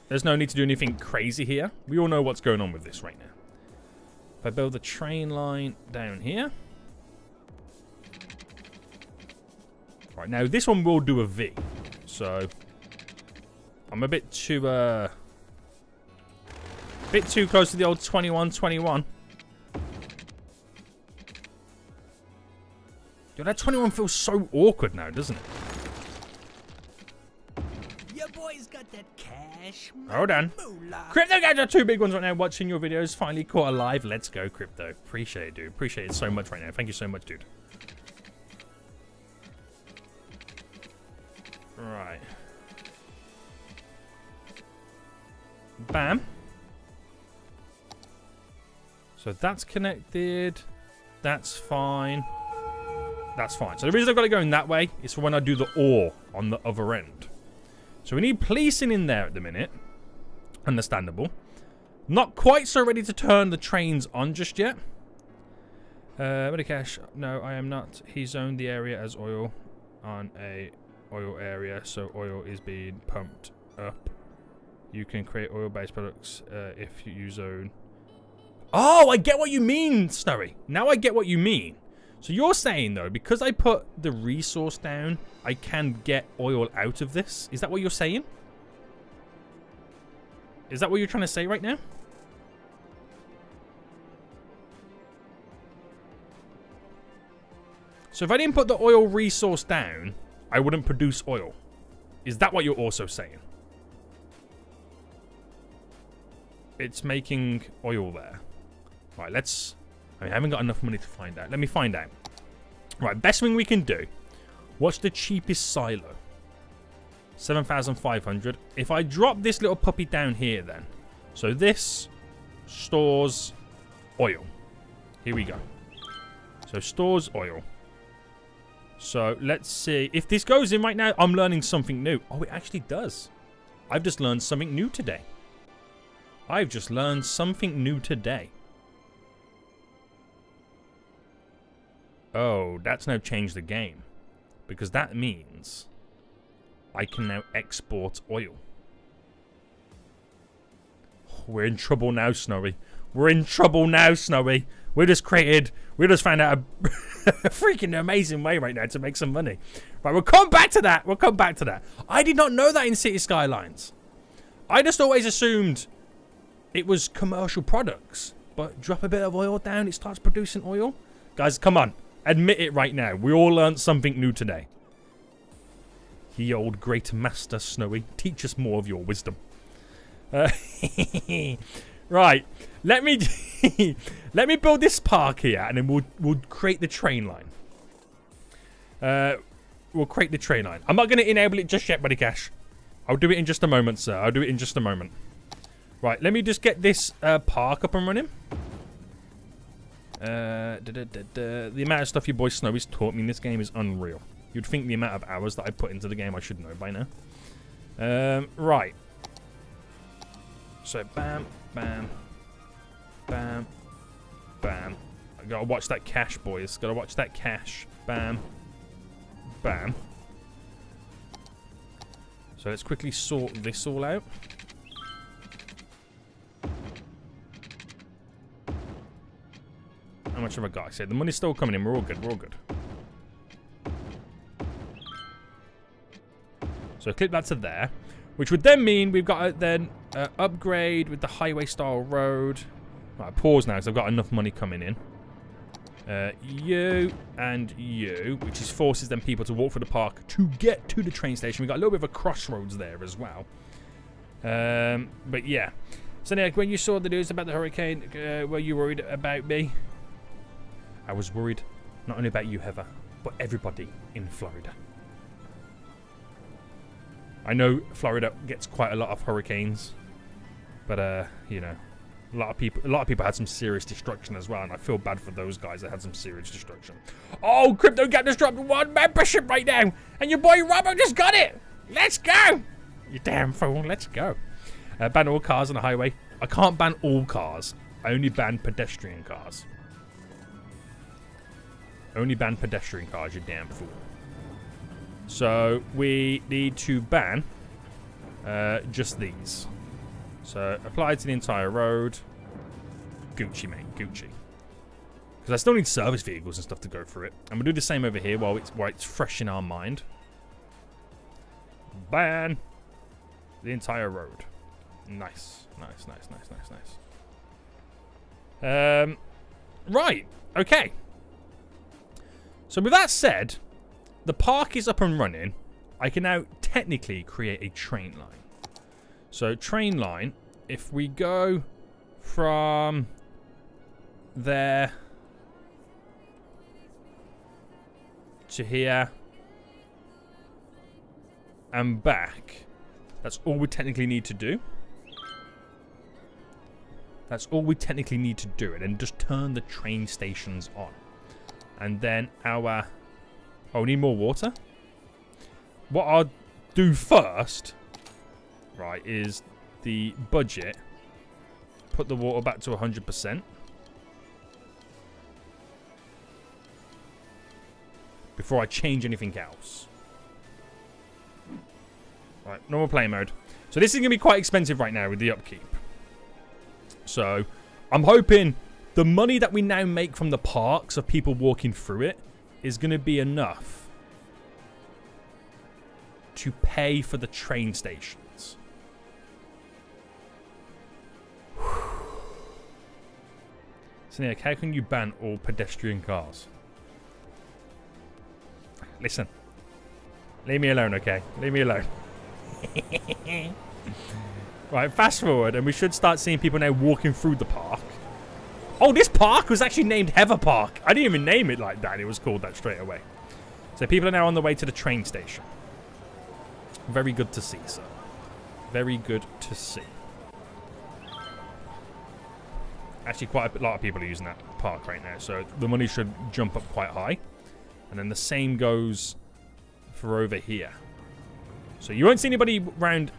There's no need to do anything crazy here. We all know what's going on with this right now. If I build the train line down here. Right, now this one will do a V. So I'm a bit too close to the old 21-21. Yo, that 21 feels so awkward now, doesn't it? Your boy's got that cash. Hold on. Crypto guys are two big ones right now watching your videos. Finally caught alive. Let's go, Crypto. Appreciate it, dude. Appreciate it so much right now. Thank you so much, dude. Right. Bam. So that's connected. That's fine. That's fine. So the reason I've got it going that way is for when I do the ore on the other end. So we need policing in there at the minute. Understandable. Not quite so ready to turn the trains on just yet. Medicash. No, I am not. He zoned the area as oil on a oil area, so oil is being pumped up. You can create oil-based products if you zone. Oh, I get what you mean, Snowy. Now I get what you mean. So you're saying, though, because I put the resource down, I can get oil out of this? Is that what you're saying? Is that what you're trying to say right now? So if I didn't put the oil resource down, I wouldn't produce oil. Is that what you're also saying? It's making oil there. Right, let's... I haven't got enough money to find out. Let me find out. Right, best thing we can do. What's the cheapest silo? 7,500. If I drop this little puppy down here then. So this stores oil. Here we go. So stores oil. So let's see. If this goes in right now, I'm learning something new. Oh, it actually does. I've just learned something new today. I've just learned something new today. Oh, that's now changed the game. Because that means I can now export oil. We're in trouble now, Snowy. We're in trouble now, Snowy. We just found out a freaking amazing way right now to make some money. Right, we'll come back to that. We'll come back to that. I did not know that in City Skylines. I just always assumed it was commercial products. But drop a bit of oil down, it starts producing oil. Guys, come on. Admit it right now. We all learned something new today. Ye old great master Snowy, teach us more of your wisdom. Right, let me let me build this park here, and then we'll create the train line. We'll create the train line. I'm not going to enable it just yet, Buddy Cash. I'll do it in just a moment, sir. I'll do it in just a moment. Right, let me just get this park up and running. The amount of stuff your boy Snowy's taught me in this game is unreal. You'd think the amount of hours that I put into the game I should know by now. Right. So bam, bam, bam, bam. I gotta watch that cash, boys. Gotta watch that cash. Bam, bam. So let's quickly sort this all out. How much have I got? I said the money's still coming in. We're all good. We're all good. So clip that to there, which would then mean we've got to then upgrade with the highway style road. Right, pause now because I've got enough money coming in. You and you, which is forces them people to walk through the park to get to the train station. We've got a little bit of a crossroads there as well. But yeah. So Nick, when you saw the news about the hurricane, were you worried about me? I was worried not only about you, Heather, but everybody in Florida. I know Florida gets quite a lot of hurricanes, but you know, a lot of people had some serious destruction as well, and I feel bad for those guys that had some serious destruction. Oh, Crypto Cat just dropped 1 membership right now, and your boy Robbo just got it. Let's go, you damn fool. Let's go. Ban all cars on the highway. I can't ban all cars. I only ban pedestrian cars. Only ban pedestrian cars, you damn fool. So we need to ban just these. So apply to the entire road. Gucci, mate, Gucci. Because I still need service vehicles and stuff to go through it. And we'll do the same over here while it's fresh in our mind. Ban the entire road. Nice, nice, nice, nice, nice, nice. Right, okay. So with that said, the park is up and running. I can now technically create a train line. So train line, if we go from there to here and back, that's all we technically need to do. That's all we technically need to do, and then just turn the train stations on. And then our... Oh, we need more water? What I'll do first, right, is the budget, put the water back to 100%. Before I change anything else. Right, normal play mode. So this is going to be quite expensive right now with the upkeep. So I'm hoping the money that we now make from the parks of people walking through it is going to be enough to pay for the train stations. So Nick, how can you ban all pedestrian cars? Listen. Leave me alone, okay? Leave me alone. Right, fast forward, and we should start seeing people now walking through the park. Oh, this park was actually named Heather Park. I didn't even name it like that. It was called that straight away. So people are now on the way to the train station. Very good to see, sir. Very good to see. Actually, quite a lot of people are using that park right now, so the money should jump up quite high. And then the same goes for over here. So you won't see anybody around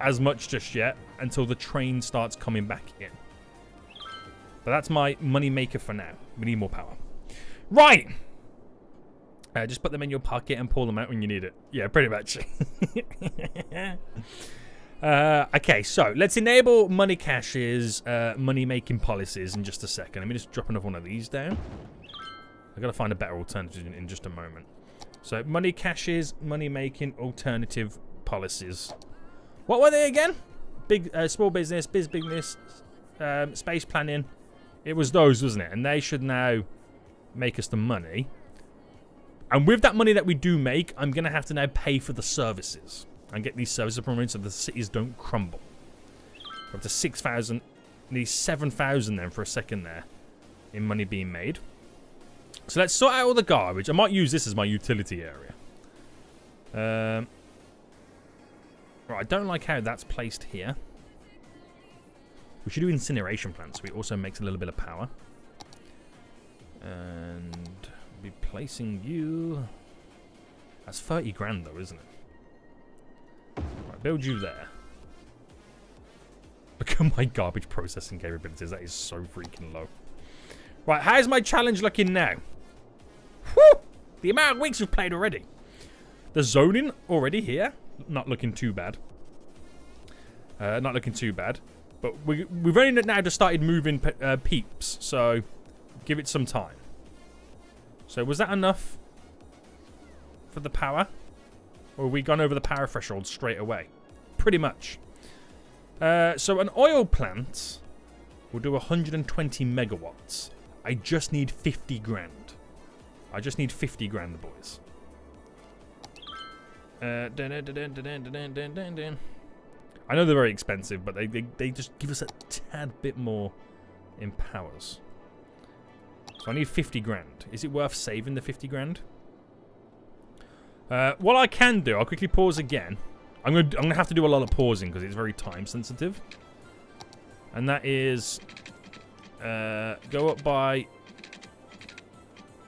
as much just yet until the train starts coming back in. But that's my money maker for now. We need more power. Right! Just put them in your pocket and pull them out when you need it. Yeah, pretty much. Okay, so let's enable money caches, money making policies in just a second. Let me just drop another one of these down. I've got to find a better alternative in just a moment. So, money caches, money-making, alternative policies. What were they again? Big, small business, business, space planning. It was those, wasn't it? And they should now make us the money. And with that money that we do make, I'm going to have to now pay for the services. And get these services promoted so the cities don't crumble. We're up to 6,000. Need 7,000 then for a second there. In money being made. So let's sort out all the garbage. I might use this as my utility area. Right, I don't like how that's placed here. We should do incineration plants, so it also makes a little bit of power. And be placing you... That's 30 grand though, isn't it? Right, build you there. Look at my garbage processing capabilities. That is so freaking low. Right, how's my challenge looking now? Whew! The amount of weeks we've played already. The zoning already here. Not looking too bad. Not looking too bad. But we've only now just started moving peeps. So, give it some time. So, was that enough for the power? Or have we gone over the power threshold straight away? Pretty much. So, an oil plant will do 120 megawatts. I just need 50 grand. I just need 50 grand, boys. I know they're very expensive, but they just give us a tad bit more in powers. So I need 50 grand. Is it worth saving the 50 grand? What I can do, I'll quickly pause again. I'm gonna have to do a lot of pausing because it's very time sensitive. And that is go up by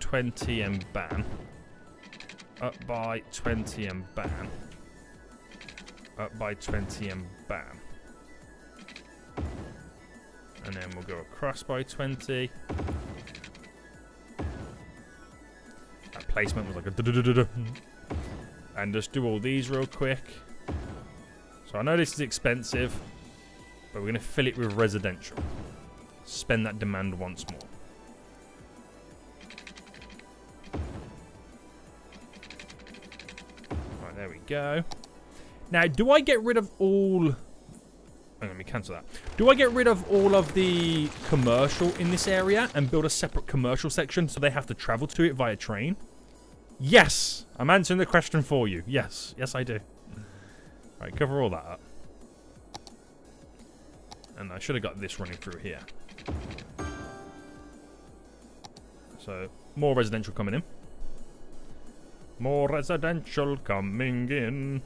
20 and ban. Up by 20 and ban. Up by 20 and ban. And then we'll go across by 20. That placement was like a da-da-da-da-da. And just do all these real quick. So I know this is expensive, but we're going to fill it with residential. Spend that demand once more. Right, there we go. Now, do I get rid of all... Oh, let me cancel that. Do I get rid of all of the commercial in this area and build a separate commercial section so they have to travel to it via train? Yes! I'm answering the question for you. Yes. Yes, I do. Right, cover all that up. And I should have got this running through here. So, more residential coming in. More residential coming in.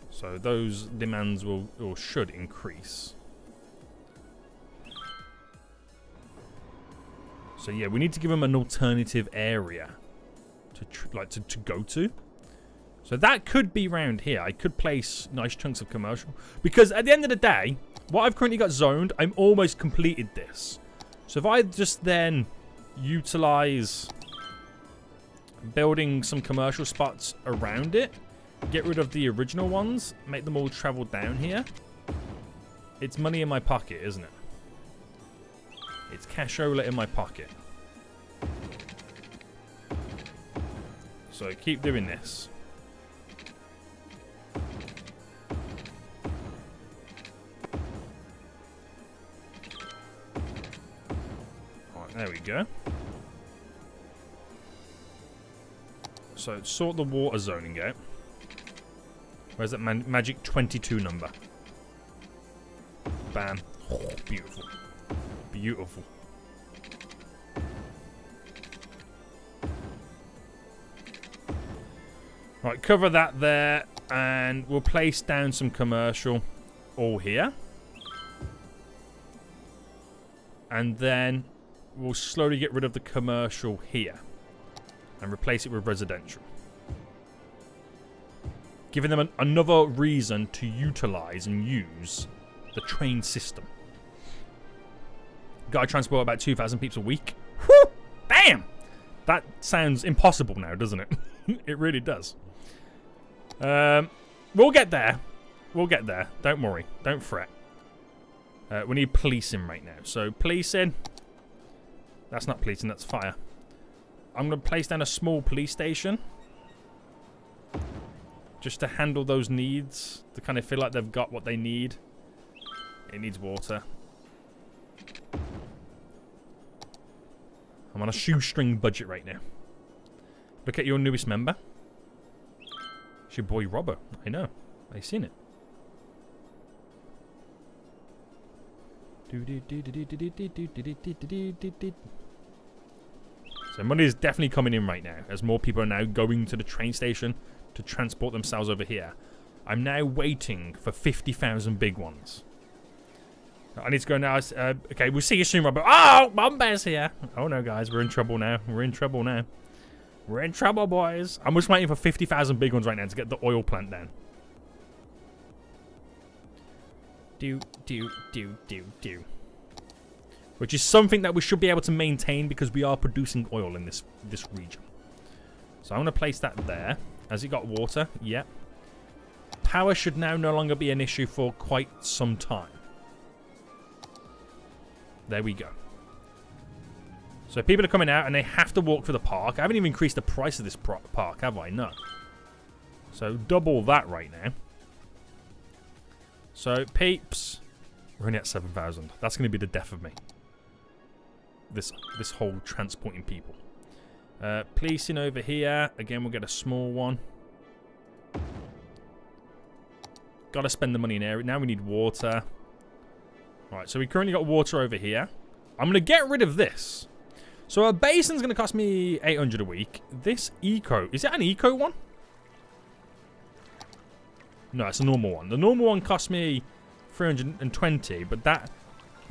So those demands will or should increase. So yeah, we need to give them an alternative area to go to. So that could be round here. I could place nice chunks of commercial. Because at the end of the day, what I've currently got zoned, I'm almost completed this. So if I just then utilize building some commercial spots around it, get rid of the original ones, make them all travel down here, it's money in my pocket, isn't it? It's cashola in my pocket. So keep doing this. Alright, there we go. So sort the water zoning out. Where's that magic 22 number? Bam. Oh, beautiful. Beautiful. Right, cover that there, and we'll place down some commercial all here. And then we'll slowly get rid of the commercial here and replace it with residential. Giving them another reason to utilize and use the train system. Gotta transport about 2,000 peeps a week. Whew! Damn! That sounds impossible now, doesn't it? It really does. We'll get there. We'll get there. Don't worry. Don't fret. We need policing right now. So, policing. That's not policing, that's fire. I'm going to place down a small police station. Just to handle those needs. To kind of feel like they've got what they need. It needs water. I'm on a shoestring budget right now. Look at your newest member. It's your boy Robbo. I know. I've seen it. So money is definitely coming in right now, as more people are now going to the train station to transport themselves over here. I'm now waiting for 50,000 big ones. I need to go now. Okay, we'll see you soon, Robert. Oh, Bombear's here. Oh no, guys, we're in trouble now. We're in trouble now. We're in trouble, boys. I'm just waiting for 50,000 big ones right now to get the oil plant down. Do. Which is something that we should be able to maintain because we are producing oil in this region. So I'm going to place that there. Has it got water? Yep. Power should now no longer be an issue for quite some time. There we go. So people are coming out and they have to walk through the park. I haven't even increased the price of this park, have I? No. So double that right now. So peeps, we're only at 7,000. That's going to be the death of me. This whole transporting people. Policing over here. Again, we'll get a small one. Got to spend the money in area. Now we need water. Right, so we currently got water over here. I'm going to get rid of this. So a basin's going to cost me 800 a week. This eco, is it an eco one? No, it's a normal one. The normal one cost me 320, but the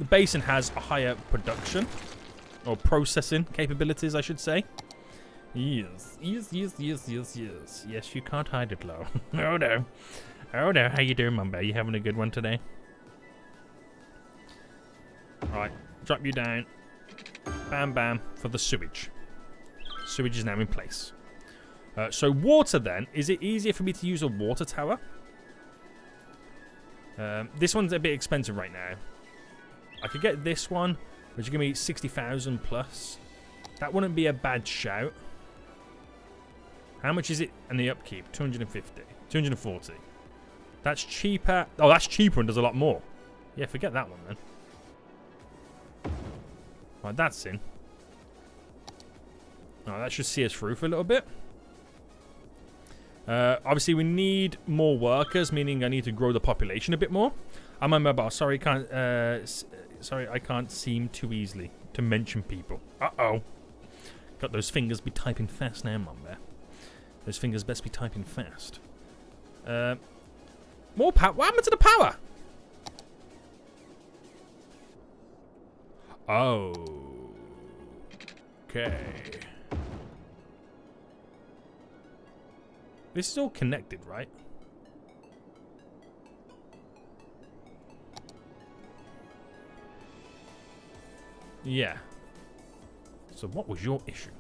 basin has a higher production or processing capabilities, I should say. Yes, yes, you can't hide it, low. Oh no. Oh no, how you doing, Mumbo? You having a good one today? Right, drop you down. Bam, bam, for the sewage. Sewage is now in place. So water then, is it easier for me to use a water tower? This one's a bit expensive right now. I could get this one, which is going to be 60,000 plus. That wouldn't be a bad shout. How much is it in the upkeep? 250. 240. That's cheaper. Oh, that's cheaper and does a lot more. Yeah, forget that one then. Right, that's in. Oh, that should see us through for a little bit. Obviously, we need more workers, meaning I need to grow the population a bit more. I'm on mobile. Sorry, sorry, I can't seem too easily to mention people. Uh-oh. Got those fingers be typing fast now, Mum, there. Those fingers best be typing fast. More power. What happened to the power? Oh. Okay. This is all connected, right? Yeah. So what was your issue?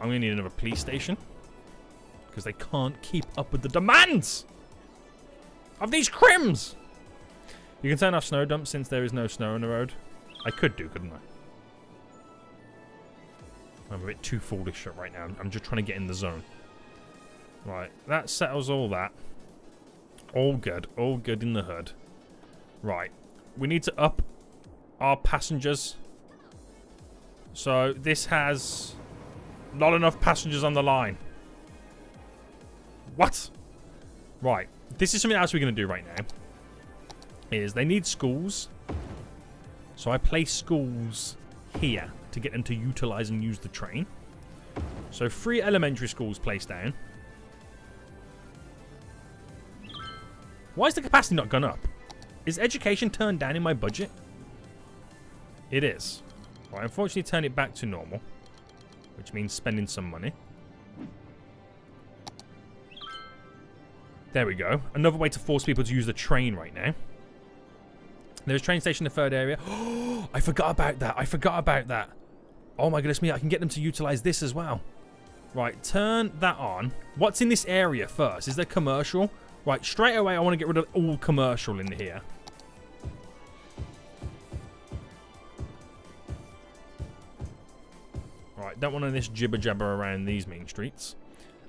I'm going to need another police station. Because they can't keep up with the demands of these crims. You can turn off snow dumps since there is no snow on the road. I could do, couldn't I? I'm a bit too foolish right now. I'm just trying to get in the zone. Right, that settles all that. All good in the hood. Right, we need to up our passengers. So this has not enough passengers on the line. What? Right, this is something else we're going to do right now. Is they need schools. So I place schools here to get them to utilize and use the train. So 3 elementary schools placed down. Why is the capacity not gone up? Is education turned down in my budget? It is. Well, I unfortunately turn it back to normal, which means spending some money. There we go. Another way to force people to use the train right now. There's a train station in the 3rd area. Oh, I forgot about that. Oh my goodness me, I can get them to utilize this as well. Right, turn that on. What's in this area first? Is there commercial? Right, straight away I want to get rid of all commercial in here. Right, don't want any of this jibber jabber around these main streets.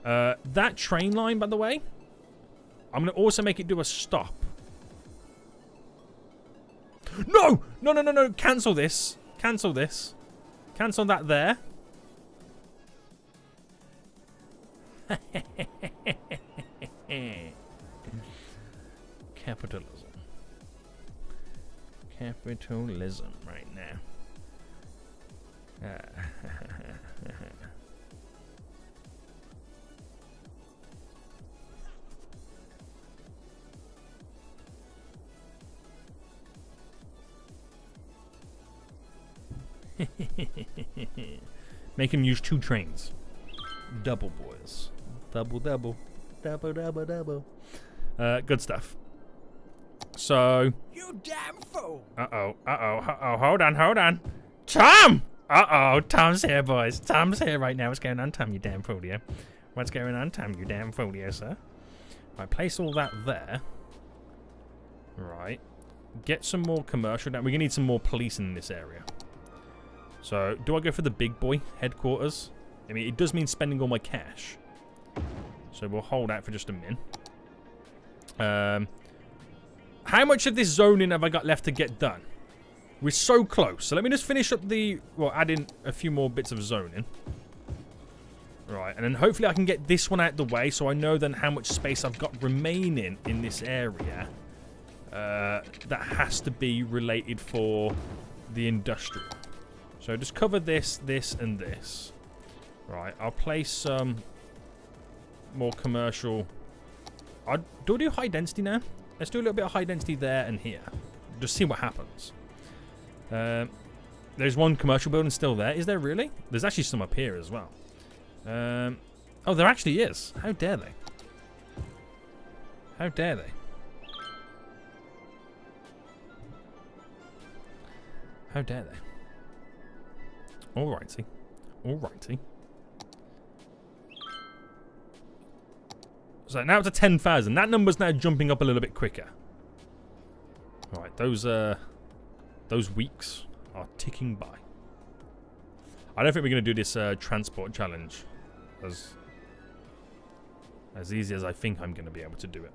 That train line, by the way, I'm going to also make it do a stop. No! No. Cancel this. Cancel that there. Capitalism. Capitalism right now. Make him use 2 trains. Double, boys. Double. Good stuff. So. You damn fool! Uh-oh. Hold on. Tom! Uh-oh. Tom's here, boys. Tom's here right now. What's going on, Tom, you damn folio? What's going on, Tom, you damn folio, sir? Right, place all that there. Right. Get some more commercial down. We're going to need some more police in this area. So, do I go for the big boy headquarters? I mean, it does mean spending all my cash. So, we'll hold out for just a min. How much of this zoning have I got left to get done? We're so close. So, let me just finish up the... Well, add in a few more bits of zoning. Right, and then hopefully I can get this one out the way so I know then how much space I've got remaining in this area. That has to be related for the industrial. So just cover this, this, and this. Right, I'll place some more commercial. Do I do high density now? Let's do a little bit of high density there and here. Just see what happens. There's one commercial building still there. Is there really? There's actually some up here as well. Oh, there actually is. How dare they? How dare they? How dare they? Alrighty. So now it's a 10,000. That number's now jumping up a little bit quicker. Alright, those weeks are ticking by. I don't think we're going to do this transport challenge as easy as I think I'm going to be able to do it.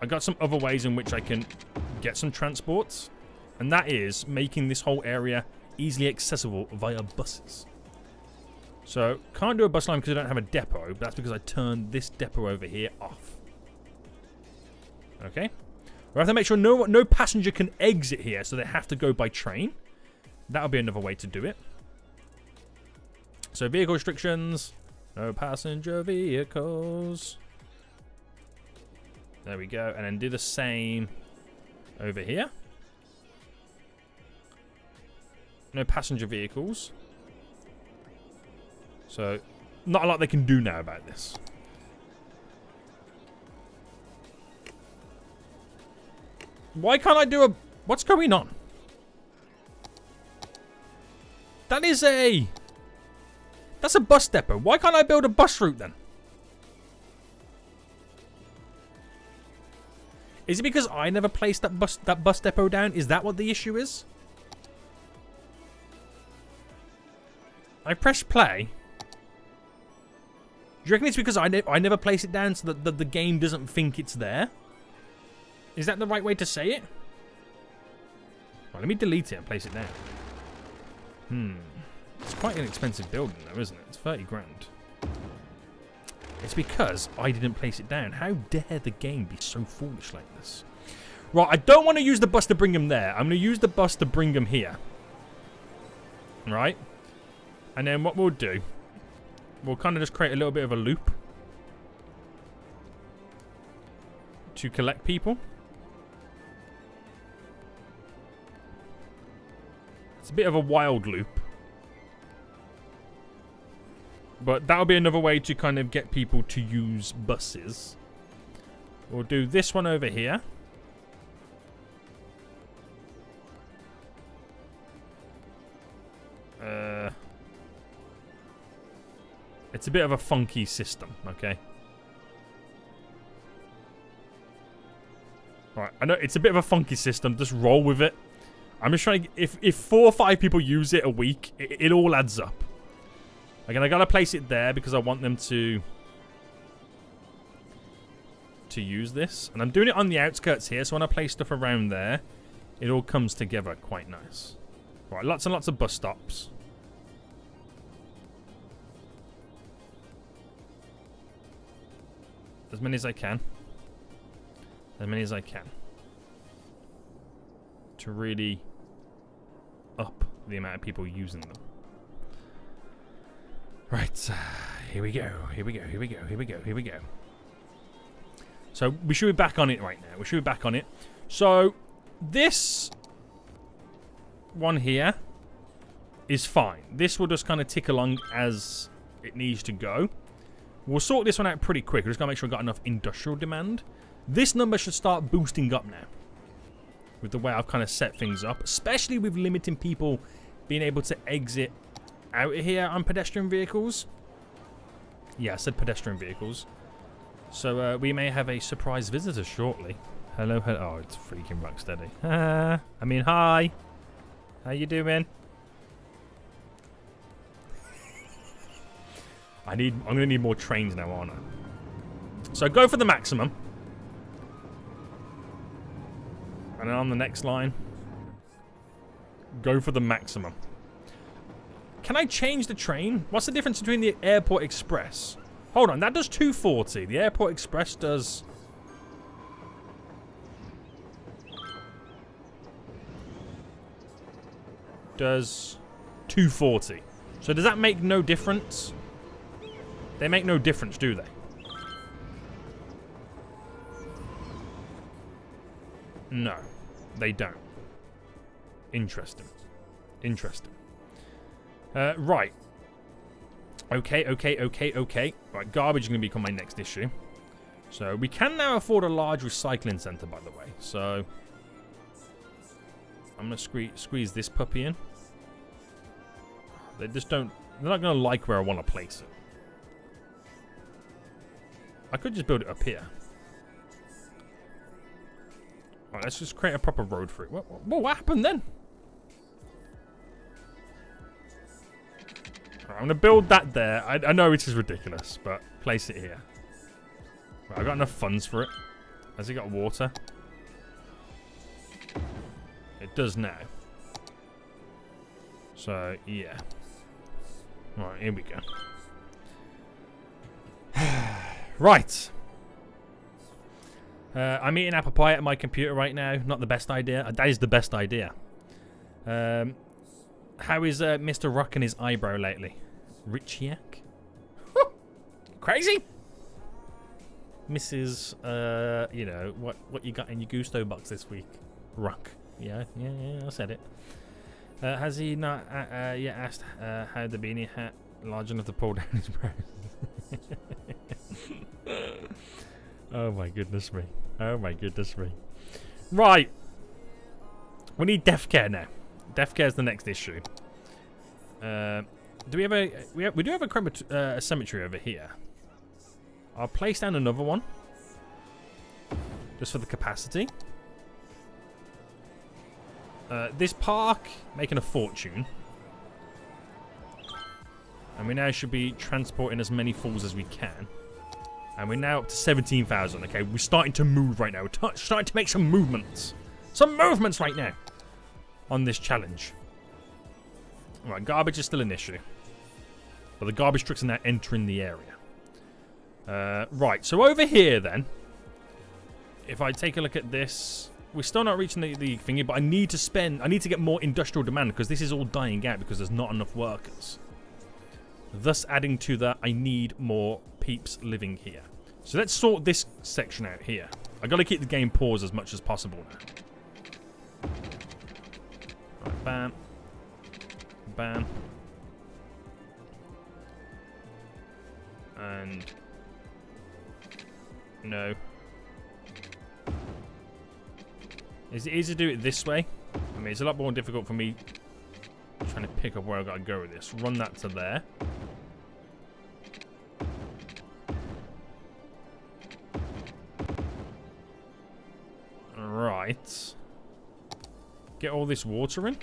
I got some other ways in which I can get some transports. And that is making this whole area easily accessible via buses. So, can't do a bus line because I don't have a depot. But that's because I turned this depot over here off. Okay. We have to make sure no passenger can exit here. So they have to go by train. That'll be another way to do it. So, vehicle restrictions. No passenger vehicles. There we go. And then do the same over here. No passenger vehicles. So, not a lot they can do now about this. Why can't I do a... What's going on? That is a... That's a bus depot. Why can't I build a bus route then? Is it because I never placed that bus depot down? Is that what the issue is? I press play. Do you reckon it's because I never place it down so that the game doesn't think it's there? Is that the right way to say it? Right, let me delete it and place it down. It's quite an expensive building though, isn't it? It's 30 grand. It's because I didn't place it down. How dare the game be so foolish like this? Right, I don't want to use the bus to bring them there. I'm going to use the bus to bring them here. Right? And then what we'll do, we'll kind of just create a little bit of a loop to collect people. It's a bit of a wild loop. But that'll be another way to kind of get people to use buses. We'll do this one over here. It's a bit of a funky system, okay? Alright, I know it's a bit of a funky system. Just roll with it. I'm just trying to... If 4 or 5 people use it a week, it all adds up. Again, I gotta place it there because I want them to use this. And I'm doing it on the outskirts here, so when I place stuff around there, it all comes together quite nice. Right, lots and lots of bus stops. As many as I can. As many as I can. To really up the amount of people using them. Right, here we go, here we go, here we go, here we go, here we go. So, we should be back on it right now. We should be back on it. So, this one here is fine. This will just kind of tick along as it needs to go. We'll sort this one out pretty quick. We're just going to make sure we've got enough industrial demand. This number should start boosting up now. With the way I've kind of set things up. Especially with limiting people being able to exit out of here on pedestrian vehicles. Yeah, I said pedestrian vehicles. So we may have a surprise visitor shortly. Hello, hello. Oh, it's freaking Rocksteady. I mean, hi. How you doing? I'm gonna need more trains now, aren't I? So go for the maximum. And then on the next line, go for the maximum. Can I change the train? What's the difference between the Airport Express? Hold on, that does 240. The Airport Express does... does 240. So does that make no difference? They make no difference, do they? No, they don't. Interesting. Interesting. Right. Okay. Right, garbage is going to become my next issue. So, we can now afford a large recycling centre, by the way. So, I'm going to squeeze this puppy in. They just don't... They're not going to like where I want to place it. I could just build it up here. Alright, let's just create a proper road for it. What happened then? Right, I'm going to build that there. I know it is ridiculous, but place it here. Right, I've got enough funds for it. Has it got water? It does now. So, yeah. Right, here we go. Right. I'm eating apple pie at my computer right now. Not the best idea. That is the best idea. How is Mr. Rock and his eyebrow lately? Richiak? Crazy? Mrs. You know, what you got in your Gusto box this week? Rock. Yeah, I said it. Has he not yet asked how the beanie hat Large enough to pull down his brows. Oh my goodness me. Oh my goodness me. Right. We need death care now. Death care is the next issue. Do we have a... We do have a cemetery over here. I'll place down another one. Just for the capacity. This park, making a fortune. And we now should be transporting as many fools as we can. And we're now up to 17,000. Okay, we're starting to move right now. We're starting to make some movements. Some movements right now on this challenge. Alright, garbage is still an issue. But the garbage trucks are now entering the area. Right, so over here then. If I take a look at this, we're still not reaching the thingy, but I need to get more industrial demand because this is all dying out because there's not enough workers. Thus adding to that, I need more peeps living here. So let's sort this section out here. I gotta keep the game paused as much as possible now. Right, bam. Bam. And... no. Is it easy to do it this way? I mean, it's a lot more difficult for me trying to pick up where I've got to go with this. Run that to there. Right. Get all this water in.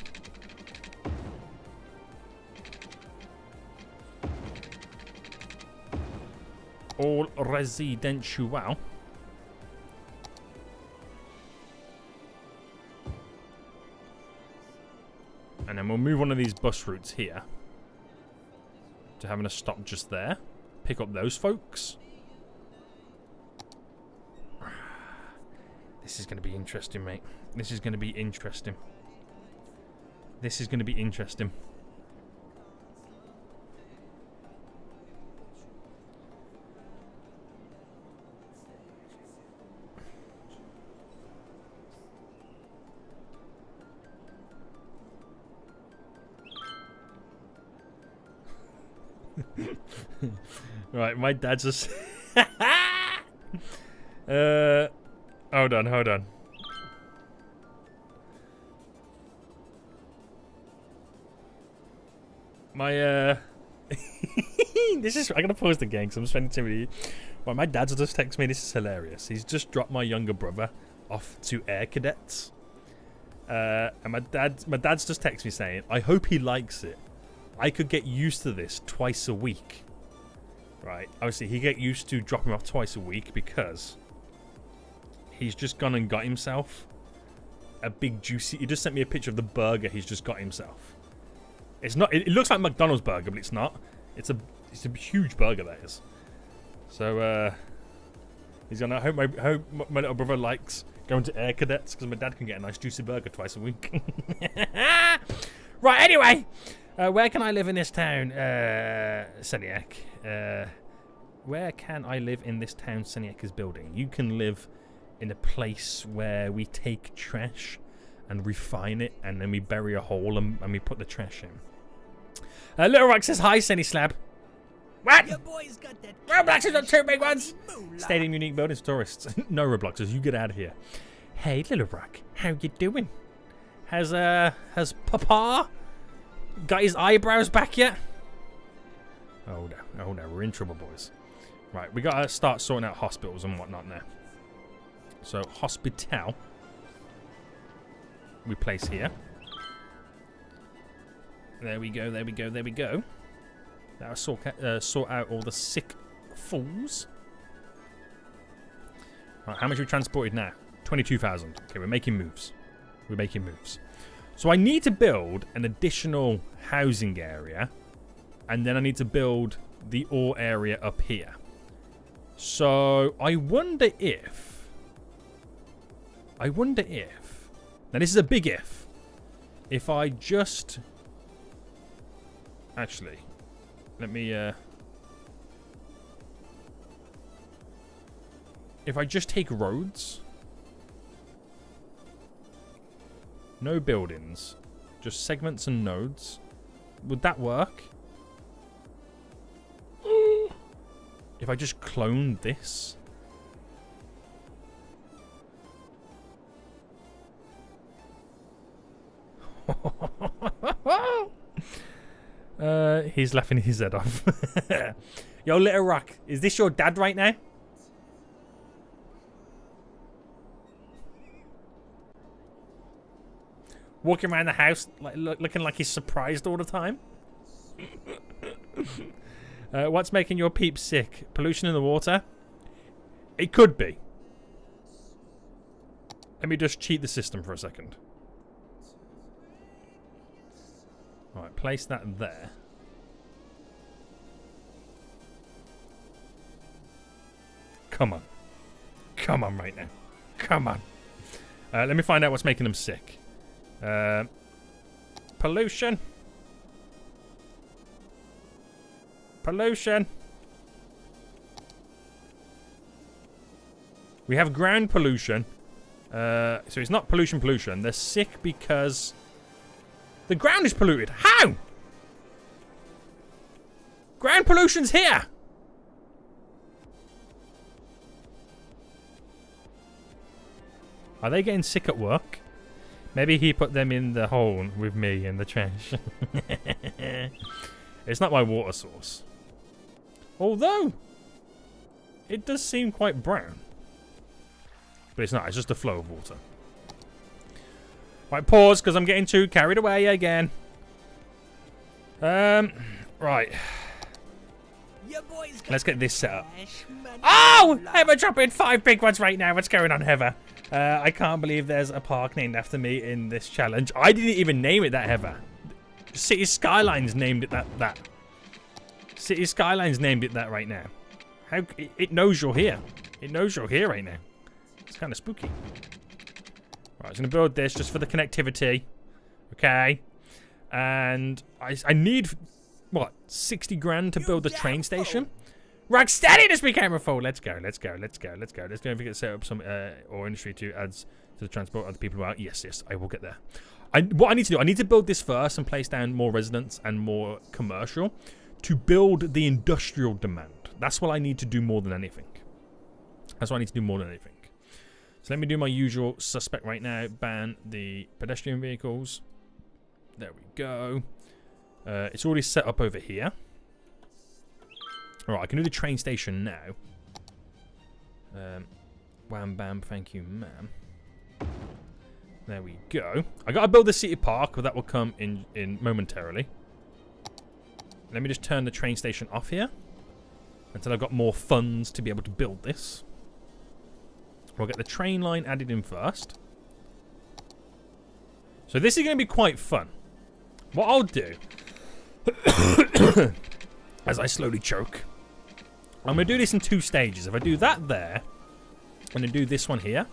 All residential. And then we'll move one of these bus routes here to having a stop just there. Pick up those folks. This is going to be interesting, mate. This is going to be interesting. This is going to be interesting. Right, my dad's just... hold on. My, this is... I'm gonna pause the game because I'm spending too many... Well, my dad's just texted me. This is hilarious. He's just dropped my younger brother off to air cadets. And my dad's just texted me saying, I hope he likes it. I could get used to this twice a week. Right, obviously he get used to dropping off twice a week because he's just gone and got himself a big juicy... He just sent me a picture of the burger he's just got himself. It's not... It looks like McDonald's burger, but it's not. It's a huge burger, that is. So, he's gonna... I hope my little brother likes going to air cadets because my dad can get a nice juicy burger twice a week. Right, anyway... where can I live in this town, Seniac? Where can I live in this town Seniac is building? You can live in a place where we take trash and refine it, and then we bury a hole and we put the trash in. Little Rock says, hi, Senny Slab. What? Your boy's got that Roblox is on two big ones. moolah. Stadium unique buildings, tourists. No Robloxers, you get out of here. Hey, Little Rock, how you doing? Has Papa got his eyebrows back yet? Oh no, we're in trouble, boys. Right, we gotta start sorting out hospitals and whatnot now. So, hospital we place here. There we go. That'll sort out all the sick fools. Right, how much have we transported now? 22,000. Okay, we're making moves. So I need to build an additional housing area, and then I need to build the ore area up here. So I wonder if... Now this is a big if I just... Actually, let me... If I just take roads... No buildings. Just segments and nodes. Would that work? if I just cloned this. He's laughing his head off. Yo, little rock, is this your dad right now? Walking around the house like looking like he's surprised all the time. What's making your peeps sick? Pollution in the water? It could be. Let me just cheat the system for a second. Alright, place that there. Come on. Come on right now. Come on. Let me find out what's making them sick. Pollution. Pollution. We have ground pollution. So it's not pollution. They're sick because the ground is polluted. How? Ground pollution's here. Are they getting sick at work? Maybe he put them in the hole with me in the trash. It's not my water source. Although, it does seem quite brown. But it's not, it's just a flow of water. Right, pause, because I'm getting too carried away again. Right. Let's get this set up. Oh! Heather dropping 5 big ones right now. What's going on, Heather? I can't believe there's a park named after me in this challenge. I didn't even name it that, Heather. City Skylines named it that. City Skylines named it that right now. How it knows you're here. It knows you're here right now. It's kind of spooky. Right, I'm going to build this just for the connectivity. Okay. And I need, what, 60 grand to build the train station? Rock steady, just be camera full. Let's go. Let's go if we can set up some ore industry to add to the transport other people out. Yes, I will get there. What I need to do, I need to build this first and place down more residents and more commercial to build the industrial demand. That's what I need to do more than anything. So let me do my usual suspect right now. Ban the pedestrian vehicles. There we go. It's already set up over here. Alright, I can do the train station now. Wham bam, thank you, ma'am. There we go. I gotta build the city park, but that will come in momentarily. Let me just turn the train station off here until I've got more funds to be able to build this. We'll get the train line added in first. So this is going to be quite fun. What I'll do, as I slowly choke, I'm going to do this in 2 stages. If I do that there, I'm going to do this one here.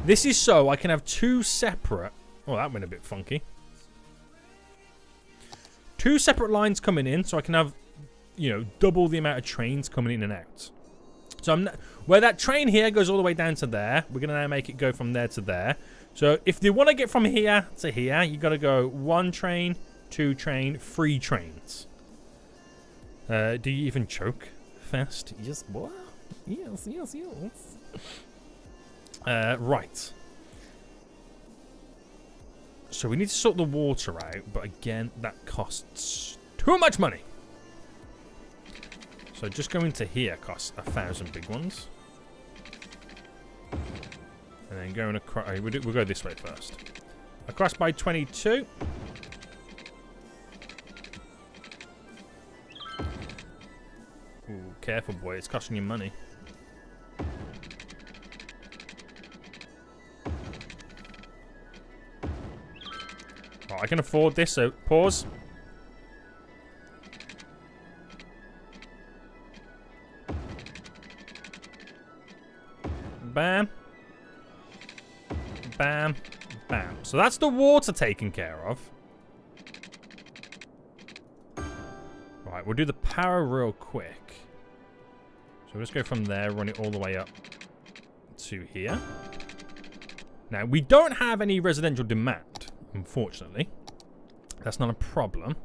This is so I can have 2 separate... Oh, that went a bit funky. 2 separate lines coming in, so I can have, you know, double the amount of trains coming in and out. So where that train here goes all the way down to there, we're going to now make it go from there to there. So if they want to get from here to here, you got to go 1 train, 2 train, 3 trains. Do you even choke fast? Yes, boy. Yes. Right. So we need to sort the water out, but again, that costs too much money. So just going to here costs 1,000 big ones. And then going across... We'll go this way first. Across by 22. Ooh, careful, boy. It's costing you money. Oh, I can afford this, so pause. Bam. Bam. Bam. So that's the water taken care of. Right, we'll do the power real quick. So we'll just go from there, run it all the way up to here. Now, we don't have any residential demand, unfortunately. That's not a problem.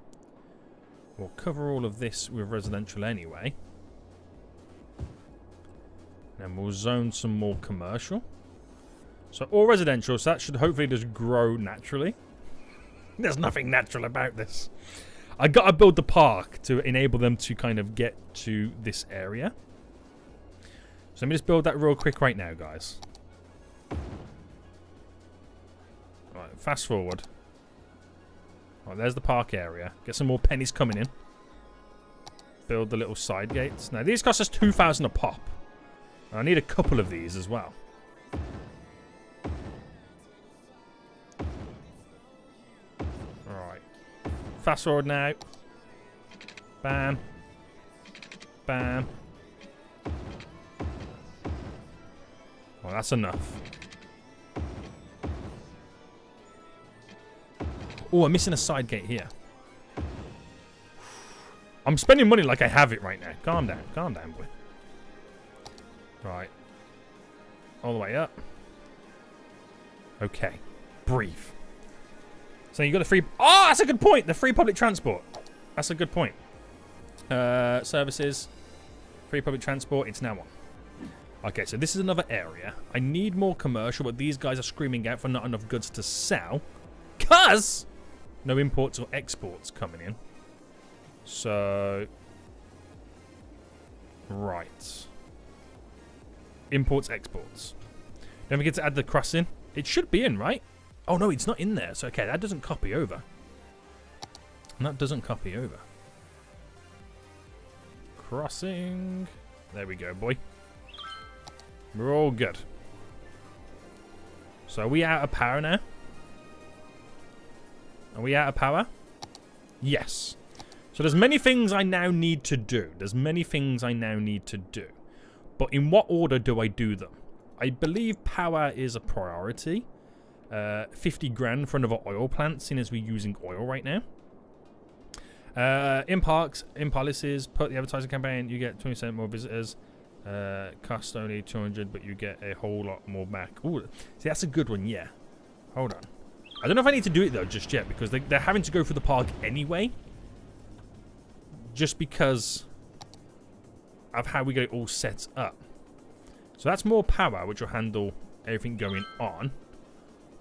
We'll cover all of this with residential anyway. Then we'll zone some more commercial. So all residential, so that should hopefully just grow naturally. There's nothing natural about this. I gotta build the park to enable them to kind of get to this area. So let me just build that real quick right now, guys. Alright, fast forward. Alright, there's the park area. Get some more pennies coming in. Build the little side gates. Now, these cost us 2,000 a pop. I need a couple of these as well. Alright. Fast forward now. Bam. Bam. Well, that's enough. Oh, I'm missing a side gate here. I'm spending money like I have it right now. Calm down. Calm down, boy. Right. All the way up. Okay. Breathe. So you got the free... Oh, that's a good point. The free public transport. That's a good point. Services. Free public transport. It's now on. Okay, so this is another area. I need more commercial, but these guys are screaming out for not enough goods to sell. Because no imports or exports coming in. So... Right. Imports, exports. Don't forget to add the crossing. It should be in, right? Oh, no, it's not in there. So, okay, that doesn't copy over. And that doesn't copy over. Crossing. There we go, boy. We're all good. So, are we out of power now? Are we out of power? Yes. So, there's many things I now need to do. There's many things I now need to do. But in what order do I do them? I believe power is a priority. 50 grand for another oil plant, seeing as we're using oil right now. In parks, in policies, put the advertising campaign, you get 20% more visitors. Cost only 200, but you get a whole lot more back. Ooh, see, that's a good one, yeah. Hold on. I don't know if I need to do it, though, just yet, because they're having to go through the park anyway. Just because of how we get it all set up. So that's more power, which will handle everything going on.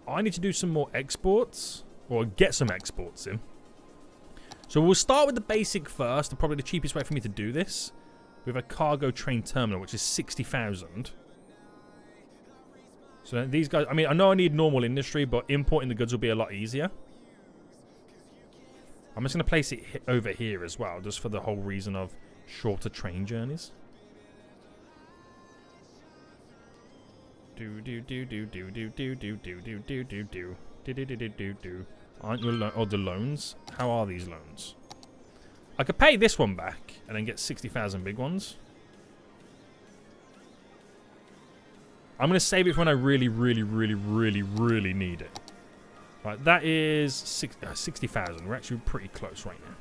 I need to do some more exports, or get some exports in. So we'll start with the basic first, probably the cheapest way for me to do this. We have a cargo train terminal, which is 60,000. So these guys, I mean, I know I need normal industry, but importing the goods will be a lot easier. I'm just going to place it over here as well, just for the whole reason of shorter train journeys. Aren't your the loans? How are these loans? I could pay this one back and then get 60,000 big ones. I'm going to save it for when I really need it. Right, that is 60,000. We're actually pretty close right now.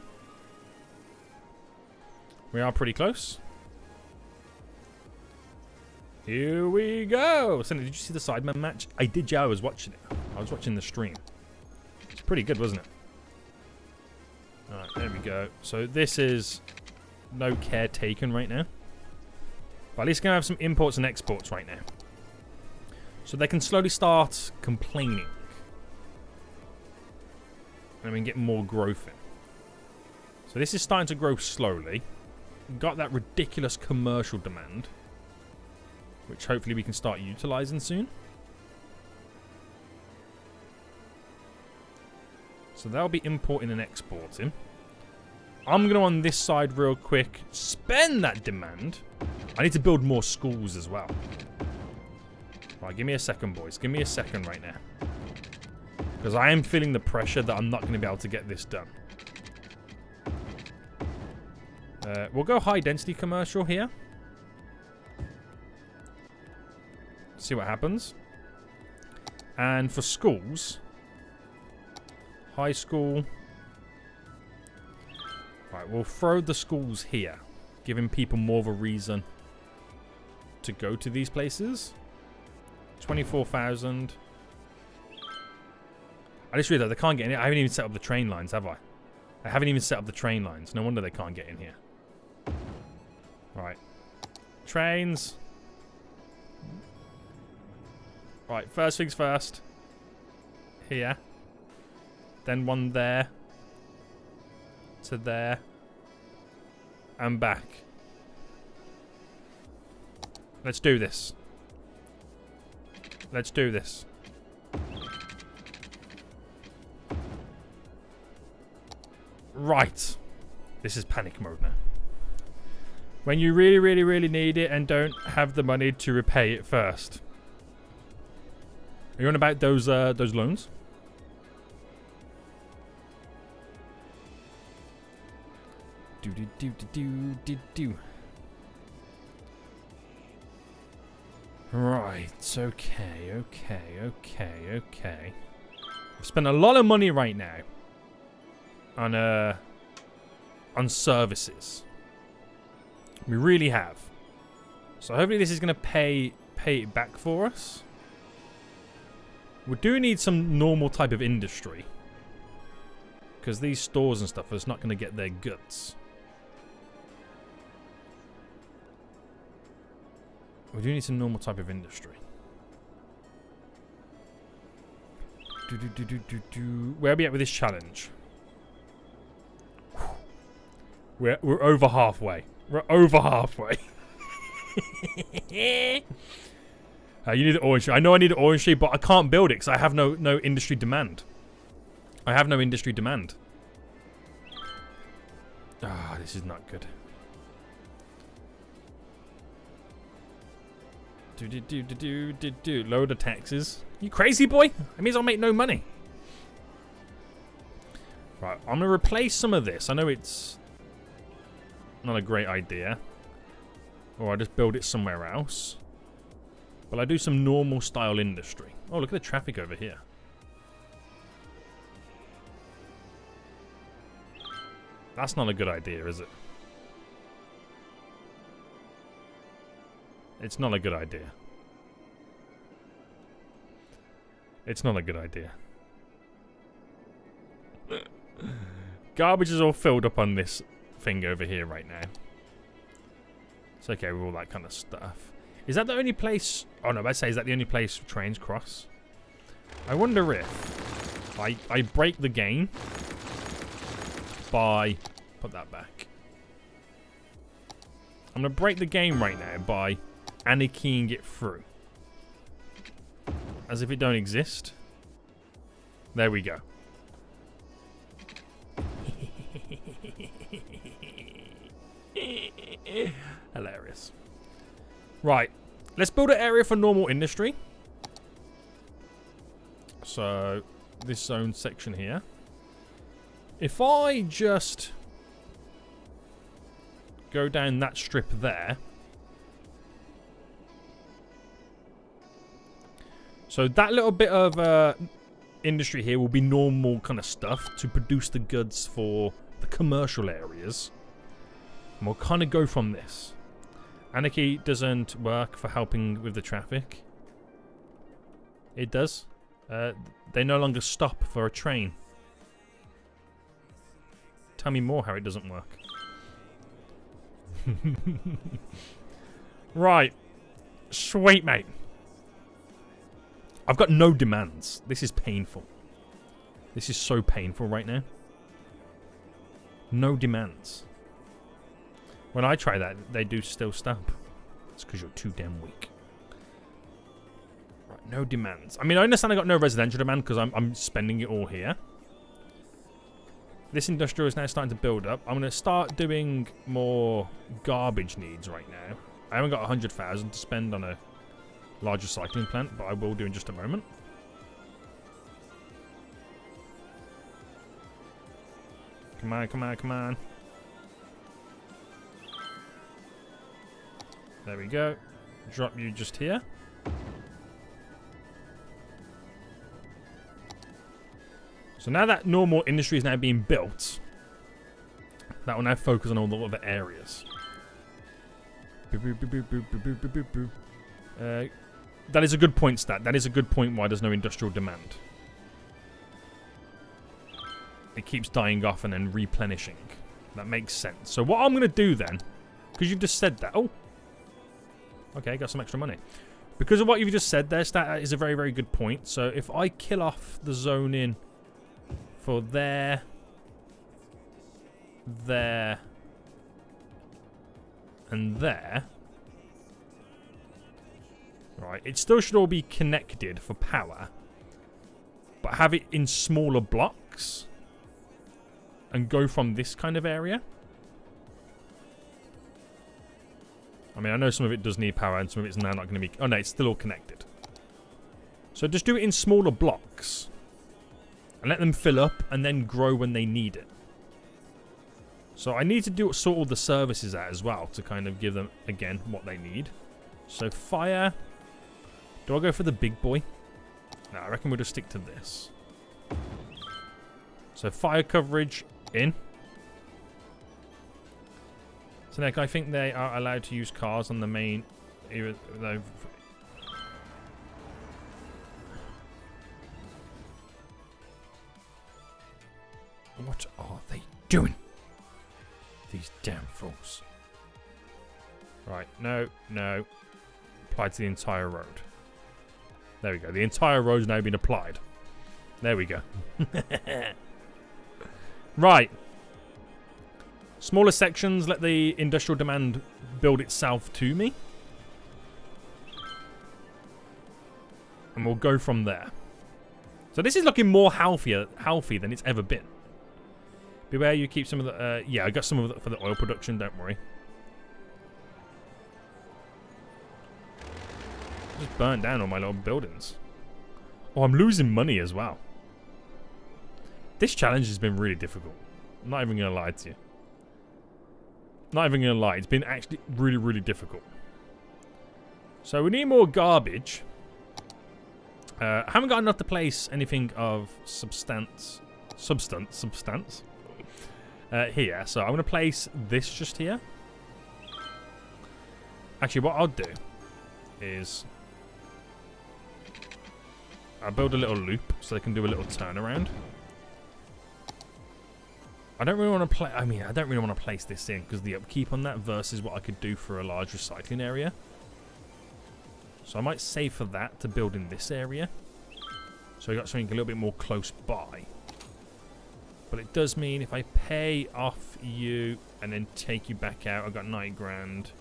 We are pretty close. Here we go. So, did you see the Sidemen match? I did, yeah. I was watching it. I was watching the stream. It's pretty good, wasn't it? Alright, there we go. So this is no care taken right now. But at least going to have some imports and exports right now. So they can slowly start complaining. And we can get more growth in. So this is starting to grow slowly. Got that ridiculous commercial demand. Which hopefully we can start utilizing soon. So they'll be importing and exporting. I'm going to, on this side real quick, spend that demand. I need to build more schools as well. Right, give me a second, boys. Give me a second right now. Because I am feeling the pressure that I'm not going to be able to get this done. We'll go high density commercial here. See what happens. And for schools, high school. Right, we'll throw the schools here, giving people more of a reason to go to these places. 24,000. I just realized they can't get in here. I haven't even set up the train lines, have I? I haven't even set up the train lines. No wonder they can't get in here. Right. Trains. Right, first things first. Here. Then one there. To there. And back. Let's do this. Let's do this. Right. This is panic mode now. When you really, really, really need it and don't have the money to repay it first. Are you on about those loans? Do. Right, okay. I've spent a lot of money right now on services. We really have. So hopefully this is going to pay it back for us. We do need some normal type of industry. Because these stores and stuff are just not going to get their goods. We do need some normal type of industry. Where are we at with this challenge? We're over halfway. We're over halfway. You need the orange tree. I know I need the orange tree, but I can't build it because I have no industry demand. I have no industry demand. Ah, this is not good. Lower the taxes. You crazy boy? That means I'll make no money. Right, I'm gonna replace some of this. I know it's not a great idea. Or I just build it somewhere else. But I do some normal style industry. Oh, look at the traffic over here. That's not a good idea, is it? It's not a good idea. It's not a good idea. Garbage is all filled up on this thing over here right now. It's okay with all that kind of stuff. Is that the only place... Oh no, I'd say, is that the only place trains cross? I wonder if I break the game by... Put that back. I'm going to break the game right now by anarchying it through. As if it don't exist. There we go. Hilarious. Right. Let's build an area for normal industry. So, this zone section here. If I just go down that strip there. So that little bit of industry here will be normal kind of stuff to produce the goods for the commercial areas. And we'll kind of go from this. Anarchy doesn't work for helping with the traffic. It does. They no longer stop for a train. Tell me more how it doesn't work. Right. Sweet, mate. I've got no demands. This is painful. This is so painful right now. No demands. When I try that, they do still stop. It's because you're too damn weak. Right, no demands. I mean, I understand I got no residential demand because I'm spending it all here. This industrial is now starting to build up. I'm going to start doing more garbage needs right now. I haven't got 100,000 to spend on a large recycling plant, but I will do in just a moment. Come on, come on, come on. There we go. Drop you just here. So now that normal industry is now being built, that will now focus on all the other areas. That is a good point, Stat. That is a good point why there's no industrial demand. It keeps dying off and then replenishing. That makes sense. So what I'm going to do then, because you've just said that. Oh. Okay, got some extra money. Because of what you've just said there, Stat, is a very, very good point. So if I kill off the zone in for there, there, and there, right, it still should all be connected for power, but have it in smaller blocks and go from this kind of area. I mean, I know some of it does need power and some of it's now not going to be... Oh, no, it's still all connected. So just do it in smaller blocks. And let them fill up and then grow when they need it. So I need to sort all the services out as well to kind of give them, again, what they need. So fire. Do I go for the big boy? No, I reckon we'll just stick to this. So fire coverage in. So Nick, I think they are allowed to use cars on the main. What are they doing? These damn fools. Right, no, no. Applied to the entire road. There we go. The entire road's now been applied. There we go. Right. Smaller sections, let the industrial demand build itself to me. And we'll go from there. So this is looking more healthy than it's ever been. Beware you keep some of the... yeah, I got some of it for the oil production, don't worry. Just burnt down all my little buildings. Oh, I'm losing money as well. This challenge has been really difficult. I'm not even going to lie to you. Not even going to lie. It's been actually really, really difficult. So we need more garbage. I haven't got enough to place anything of substance here. So I'm going to place this just here. Actually, what I'll do is I'll build a little loop so they can do a little turnaround. I don't really want to play. I mean, I don't really want to place this in because the upkeep on that versus what I could do for a large recycling area. So I might save for that to build in this area. So we got something a little bit more close by. But it does mean if I pay off you and then take you back out, I got 90 grand.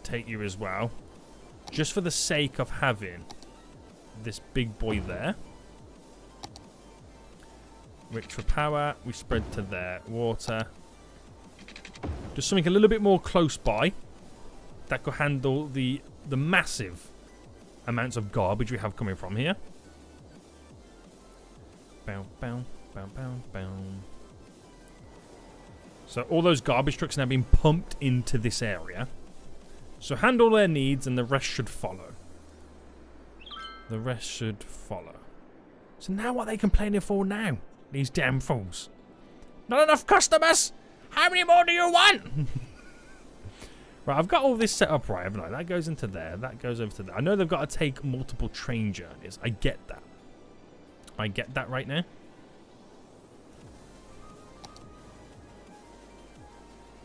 Take you as well, just for the sake of having this big boy there. Which for power, we spread to there. Water. Just something a little bit more close by that could handle the massive amounts of garbage we have coming from here. Bow, bow, bow, bow, bow. So all those garbage trucks are now being pumped into this area. So handle their needs and the rest should follow. The rest should follow. So now what are they complaining for now? These damn fools. Not enough customers? How many more do you want? Right, I've got all this set up right, haven't I? That goes into there. That goes over to there. I know they've got to take multiple train journeys. I get that. I get that right now.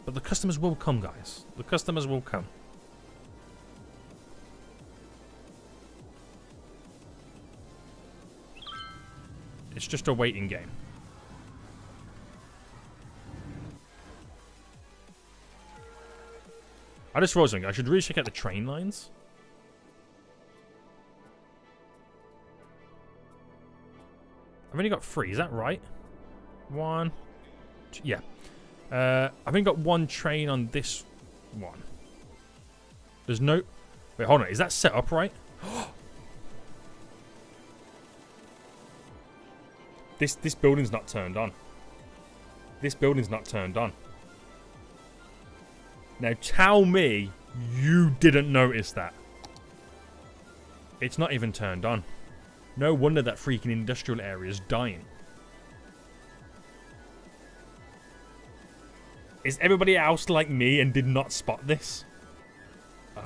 But the customers will come, guys. The customers will come. It's just a waiting game. I just realized something. I should really check out the train lines. I've only got 3. Is that right? 1. 2, yeah. I've only got 1 train on this one. There's no... Wait, hold on. Is that set up right? This building's not turned on. This building's not turned on. Now tell me you didn't notice that. It's not even turned on. No wonder that freaking industrial area is dying. Is everybody else like me and did not spot this? Oh,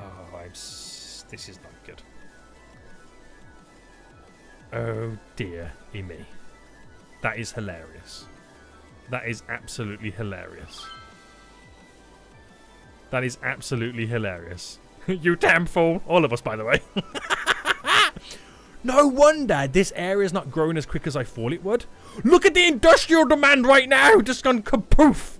this is not good. Oh dear me. That is hilarious. That is absolutely hilarious. That is absolutely hilarious. You damn fool. All of us, by the way. No wonder this area is not growing as quick as I thought it would. Look at the industrial demand right now. Just gone kapoof.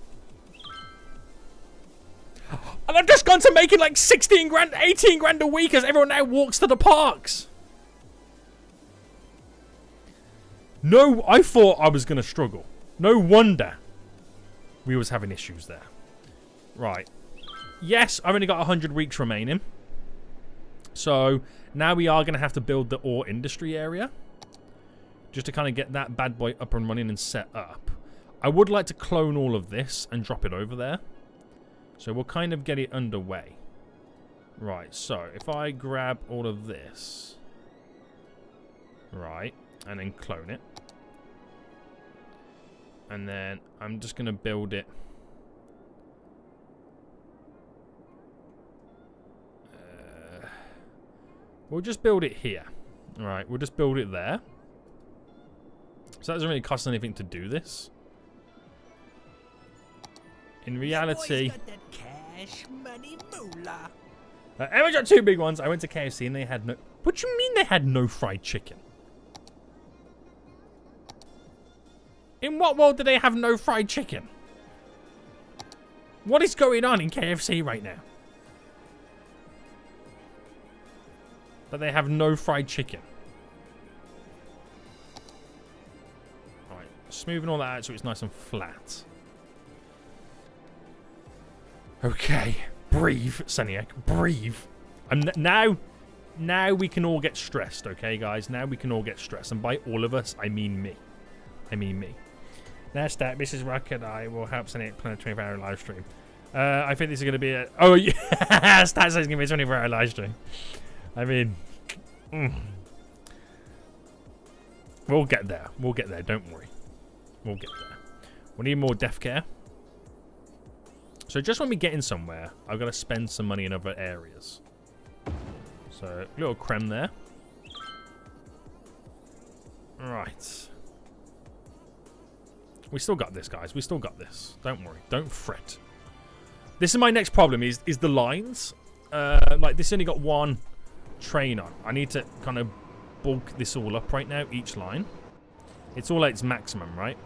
And I've just gone to making like 16 grand, 18 grand a week as everyone now walks to the parks. No, I thought I was going to struggle. No wonder we was having issues there. Right. Yes, I've only got 100 weeks remaining. So now we are going to have to build the ore industry area. Just to kind of get that bad boy up and running and set up. I would like to clone all of this and drop it over there. So we'll kind of get it underway. Right, so if I grab all of this. Right, and then clone it. And then I'm just going to build it. We'll just build it here. Alright, we'll just build it there. So that doesn't really cost anything to do this. In reality... Cash money moolah. I got two big ones. I went to KFC and they had no... What do you mean they had no fried chicken? In what world do they have no fried chicken? What is going on in KFC right now? That they have no fried chicken. Alright, smoothing all that out so it's nice and flat. Okay, breathe, Seniac, breathe. Now we can all get stressed, okay, guys? Now we can all get stressed, and by all of us, I mean me. Now, Stat, this is Rocket. I will help Seniac plan a 24-hour live stream. I think this is going to be a... Oh, yeah. Stat says it's going to be a 24-hour live stream. I mean... We'll get there. We'll get there, don't worry. We'll get there. We need more death care. So just when we get in somewhere, I've got to spend some money in other areas. So, little creme there. Right. We still got this, guys. We still got this. Don't worry. Don't fret. This is my next problem, is the lines. Like, this only got one train on. I need to kind of bulk this all up right now, each line. It's all at its maximum, right?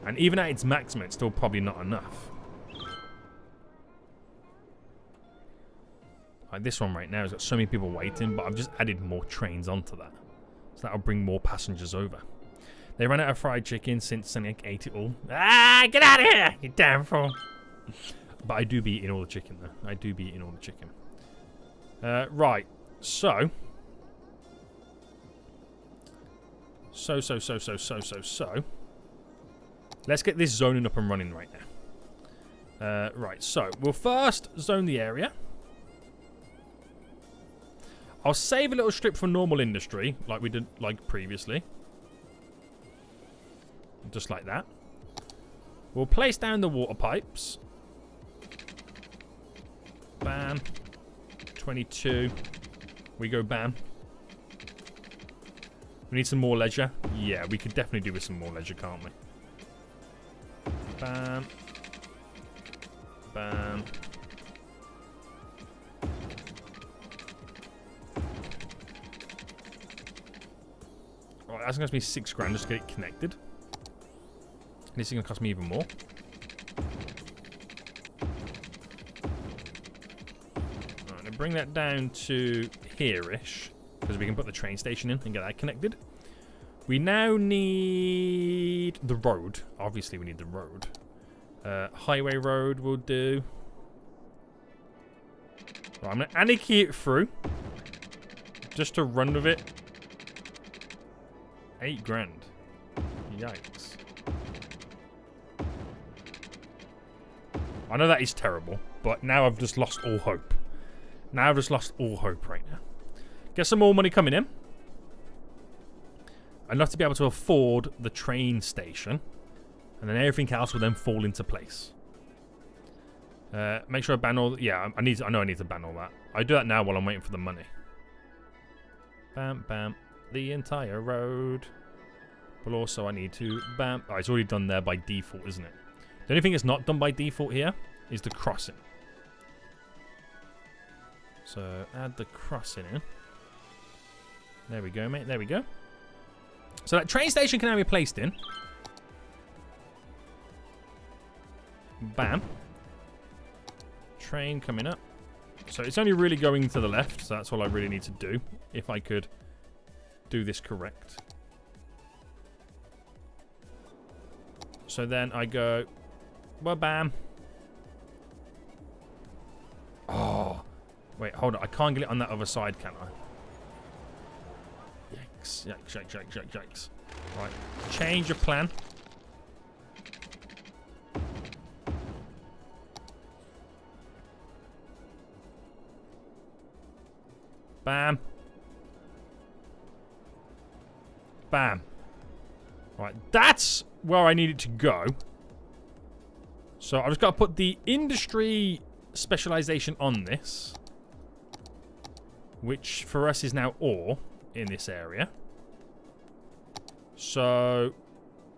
And even at its maximum, it's still probably not enough. Like this one right now has got so many people waiting, but I've just added more trains onto that. So that'll bring more passengers over. They ran out of fried chicken since Sonic ate it all. Ah, get out of here, you damn fool. But I do be eating all the chicken, though. I do be eating all the chicken. Right, so. Let's get this zoning up and running right now. Right, so we'll first zone the area. I'll save a little strip for normal industry, like we did previously. Just like that. We'll place down the water pipes. Bam. 22. We go bam. We need some more leisure. Yeah, we could definitely do with some more leisure, can't we? Bam. Bam. Right, that's going to be 6 grand just to get it connected. This is going to cost me even more. Right, now bring that down to here-ish, because we can put the train station in and get that connected. We now need the road. Obviously, we need the road. Highway road will do. Right, I'm going to anarchy it through. Just to run with it. 8 grand. Yikes. I know that is terrible, but now I've just lost all hope. Now I've just lost all hope right now. Get some more money coming in. Enough to be able to afford the train station. And then everything else will then fall into place. Make sure I ban all... Yeah, I know I need to ban all that. I do that now while I'm waiting for the money. Bam, bam. The entire road. But also I need to... Bam. Oh, it's already done there by default, isn't it? The only thing that's not done by default here is the crossing. So add the crossing in. There we go, mate. There we go. So that train station can now be placed in. Bam. Train coming up. So it's only really going to the left, so that's all I really need to do. If I could do this correct. So then I go... Well, bam. Oh. Wait, hold on. I can't get it on that other side, can I? Yikes. Yikes. Right. Change of plan. Bam. Bam. Right. That's where I need it to go. So I've just got to put the industry specialization on this. Which for us is now ore in this area. So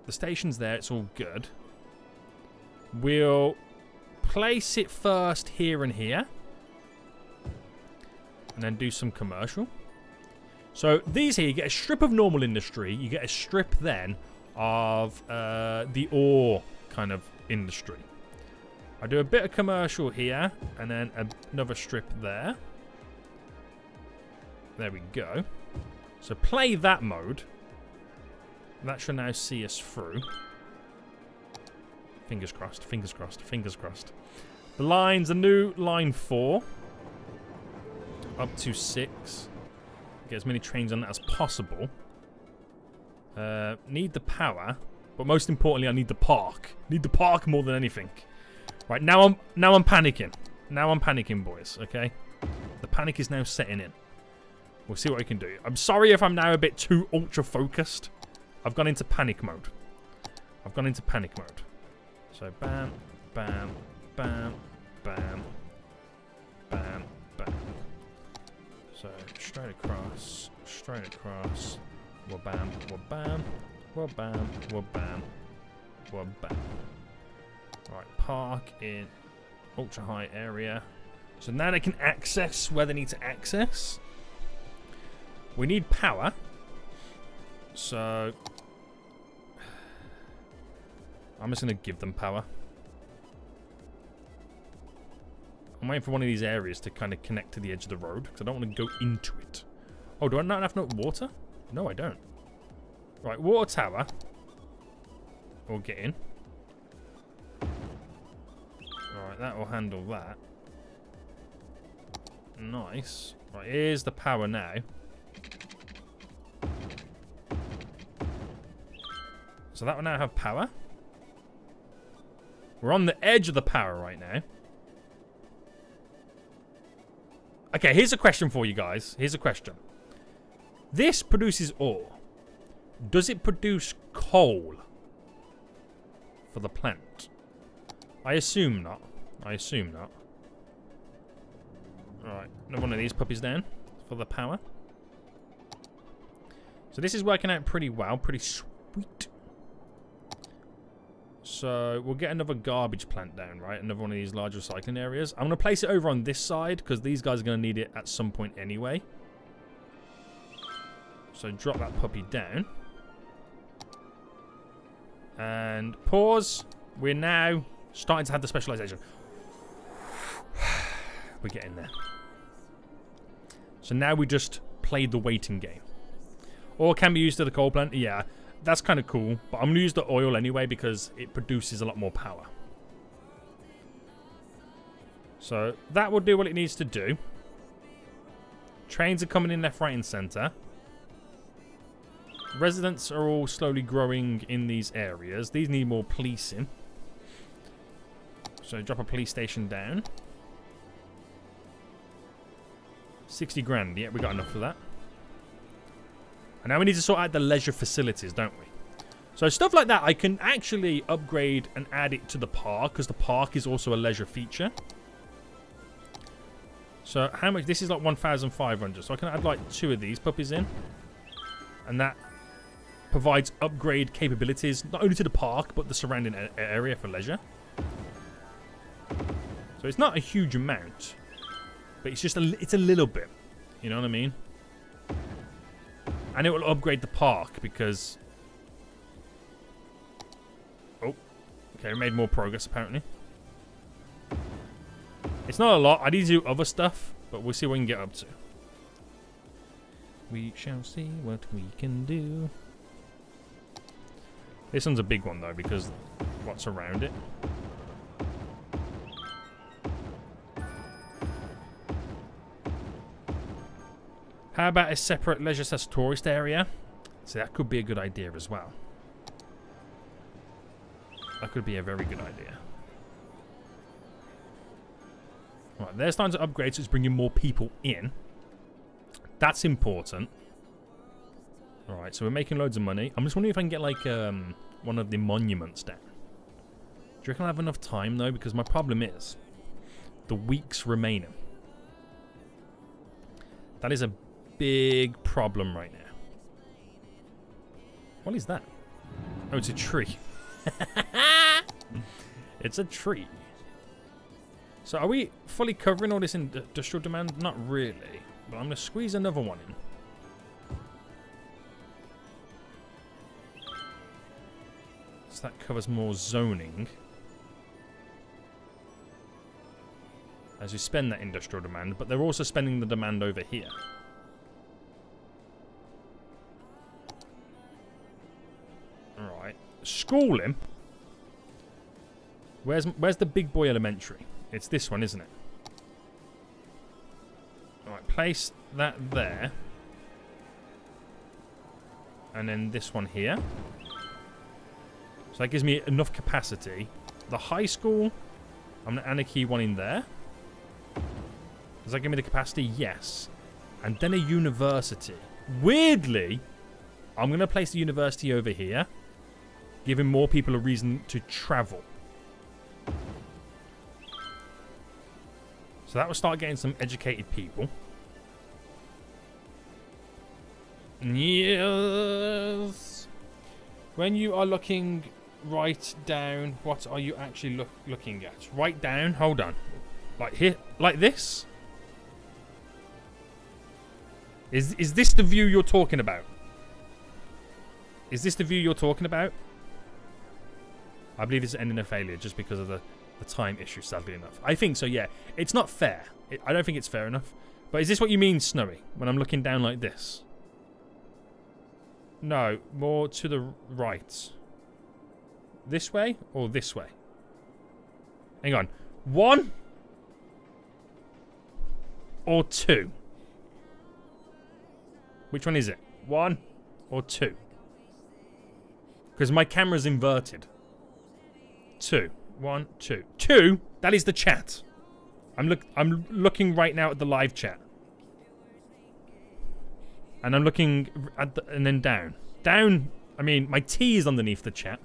the station's there, it's all good. We'll place it first here and here. And then do some commercial. So these here, you get a strip of normal industry. You get a strip then of the ore kind of industry. I do a bit of commercial here. And then another strip there. There we go. So play that mode. That should now see us through. Fingers crossed, fingers crossed, fingers crossed. The lines, the new line 4. Up to 6. Get as many trains on that as possible. Need the power. But most importantly, I need the park. Need the park more than anything. Right, now I'm panicking. Now I'm panicking, boys, okay? The panic is now setting in. We'll see what we can do. I'm sorry if I'm now a bit too ultra-focused. I've gone into panic mode. I've gone into panic mode. So, bam, bam, bam, bam, bam, bam. So, straight across, wah-bam, wah-bam, wah-bam, wah-bam, wah-bam. Right, park in ultra-high area. So now they can access where they need to access. We need power. So I'm just going to give them power. I'm waiting for one of these areas to kind of connect to the edge of the road because I don't want to go into it. Oh, do I not have enough water? No, I don't. Right, water tower. We'll get in. Alright, that will handle that. Nice. Right, here's the power now. So that will now have power. We're on the edge of the power right now. Okay, here's a question for you guys. Here's a question. This produces ore. Does it produce coal for the plant? I assume not. I assume not. Alright, another one of these puppies down for the power. So this is working out pretty well, pretty sweet. So we'll get another garbage plant down, right? Another one of these large recycling areas. I'm going to place it over on this side because these guys are going to need it at some point anyway. So drop that puppy down. And pause. We're now starting to have the specialization. We're getting there. So now we just played the waiting game. Or can be used to the coal plant. Yeah, that's kind of cool. But I'm going to use the oil anyway because it produces a lot more power. So that will do what it needs to do. Trains are coming in left, right, and center. Residents are all slowly growing in these areas. These need more policing. So drop a police station down. 60 grand. Yeah, we got enough for that. And now we need to sort out the leisure facilities, don't we? So stuff like that, I can actually upgrade and add it to the park because the park is also a leisure feature. So how much? This is like 1,500. So I can add like 2 of these puppies in. And that provides upgrade capabilities, not only to the park, but the surrounding area for leisure. So it's not a huge amount. But it's just it's a little bit. You know what I mean? And it will upgrade the park because... Oh. Okay, we made more progress apparently. It's not a lot. I need to do other stuff, but we'll see what we can get up to. We shall see what we can do. This one's a big one though because what's around it. How about a separate leisure / tourist area? So that could be a good idea as well. That could be a very good idea. Right, there's time to upgrade, so it's bringing more people in. That's important. Alright, so we're making loads of money. I'm just wondering if I can get like one of the monuments down. Do you reckon I'll have enough time though? Because my problem is the weeks remaining. That is a big problem right now. What is that? Oh, it's a tree. It's a tree. So are we fully covering all this industrial demand? Not really. But I'm going to squeeze another one in. So that covers more zoning. As we spend that industrial demand. But they're also spending the demand over here. Alright. Schooling. Where's the big boy elementary? It's this one, isn't it? Alright, place that there. And then this one here. So that gives me enough capacity. The high school, I'm going to add a key one in there. Does that give me the capacity? Yes. And then a university. Weirdly, I'm going to place the university over here. Giving more people a reason to travel. So that will start getting some educated people. Yes. When you are looking right down, what are you actually looking at? Right down? Hold on. Like here? Like this? Is this the view you're talking about? Is this the view you're talking about? I believe it's ending a failure just because of the time issue, sadly enough. I think so, yeah. It's not fair. I don't think it's fair enough. But is this what you mean, Snowy? When I'm looking down like this? No, more to the right. This way or this way? Hang on. 1 or 2? Which one is it? 1 or 2? Because my camera's inverted. 2. 1, 2. 2? That is the chat. I'm looking right now at the live chat. And I'm looking at and then down. Down, I mean, my T is underneath the chat.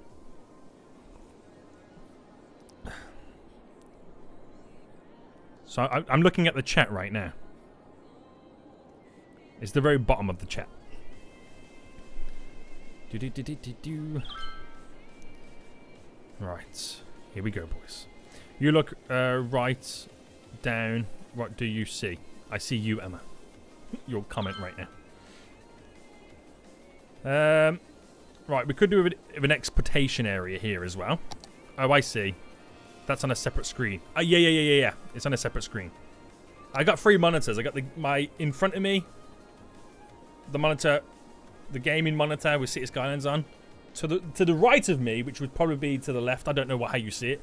So I'm looking at the chat right now. It's the very bottom of the chat. Right. Here we go, boys. You look right down. What do you see? I see you, Emma. Your comment right now. Right, we could do an exportation area here as well. Oh, I see. That's on a separate screen. Yeah. It's on a separate screen. I got 3 monitors. I got my in front of me, the monitor, the gaming monitor with City Skylines on. To the right of me, which would probably be to the left. I don't know how you see it.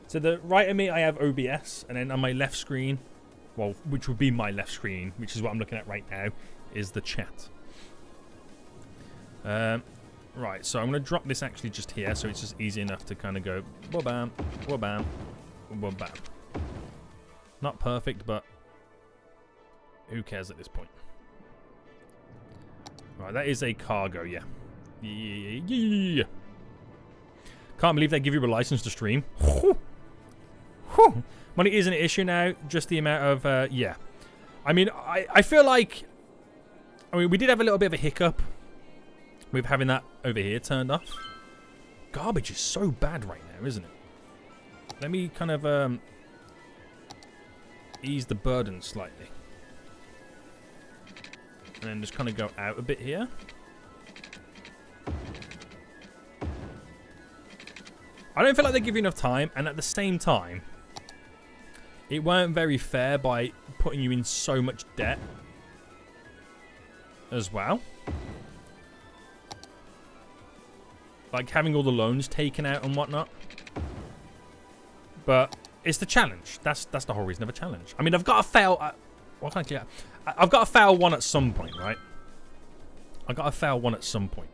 To the right of me, I have OBS, and then on my left screen, well, which would be my left screen, which is what I'm looking at right now, is the chat. Right, so I'm going to drop this actually just here, so it's just easy enough to kind of go wha-bam, wha-bam, wha-bam. Not perfect, but who cares at this point? Right, that is a cargo, yeah. Yeah. Can't believe they give you a license to stream. Money isn't an issue now, just the amount of, yeah. I mean, I feel like, we did have a little bit of a hiccup with having that over here turned off. Garbage is so bad right now, isn't it? Let me kind of, ease the burden slightly. And then just kind of go out a bit here. I don't feel like they give you enough time, and at the same time, it weren't very fair by putting you in so much debt as well. Like having all the loans taken out and whatnot. But it's the challenge. That's the whole reason of a challenge. I mean, I've got to fail. I've got to fail one at some point, right? I've got to fail one at some point.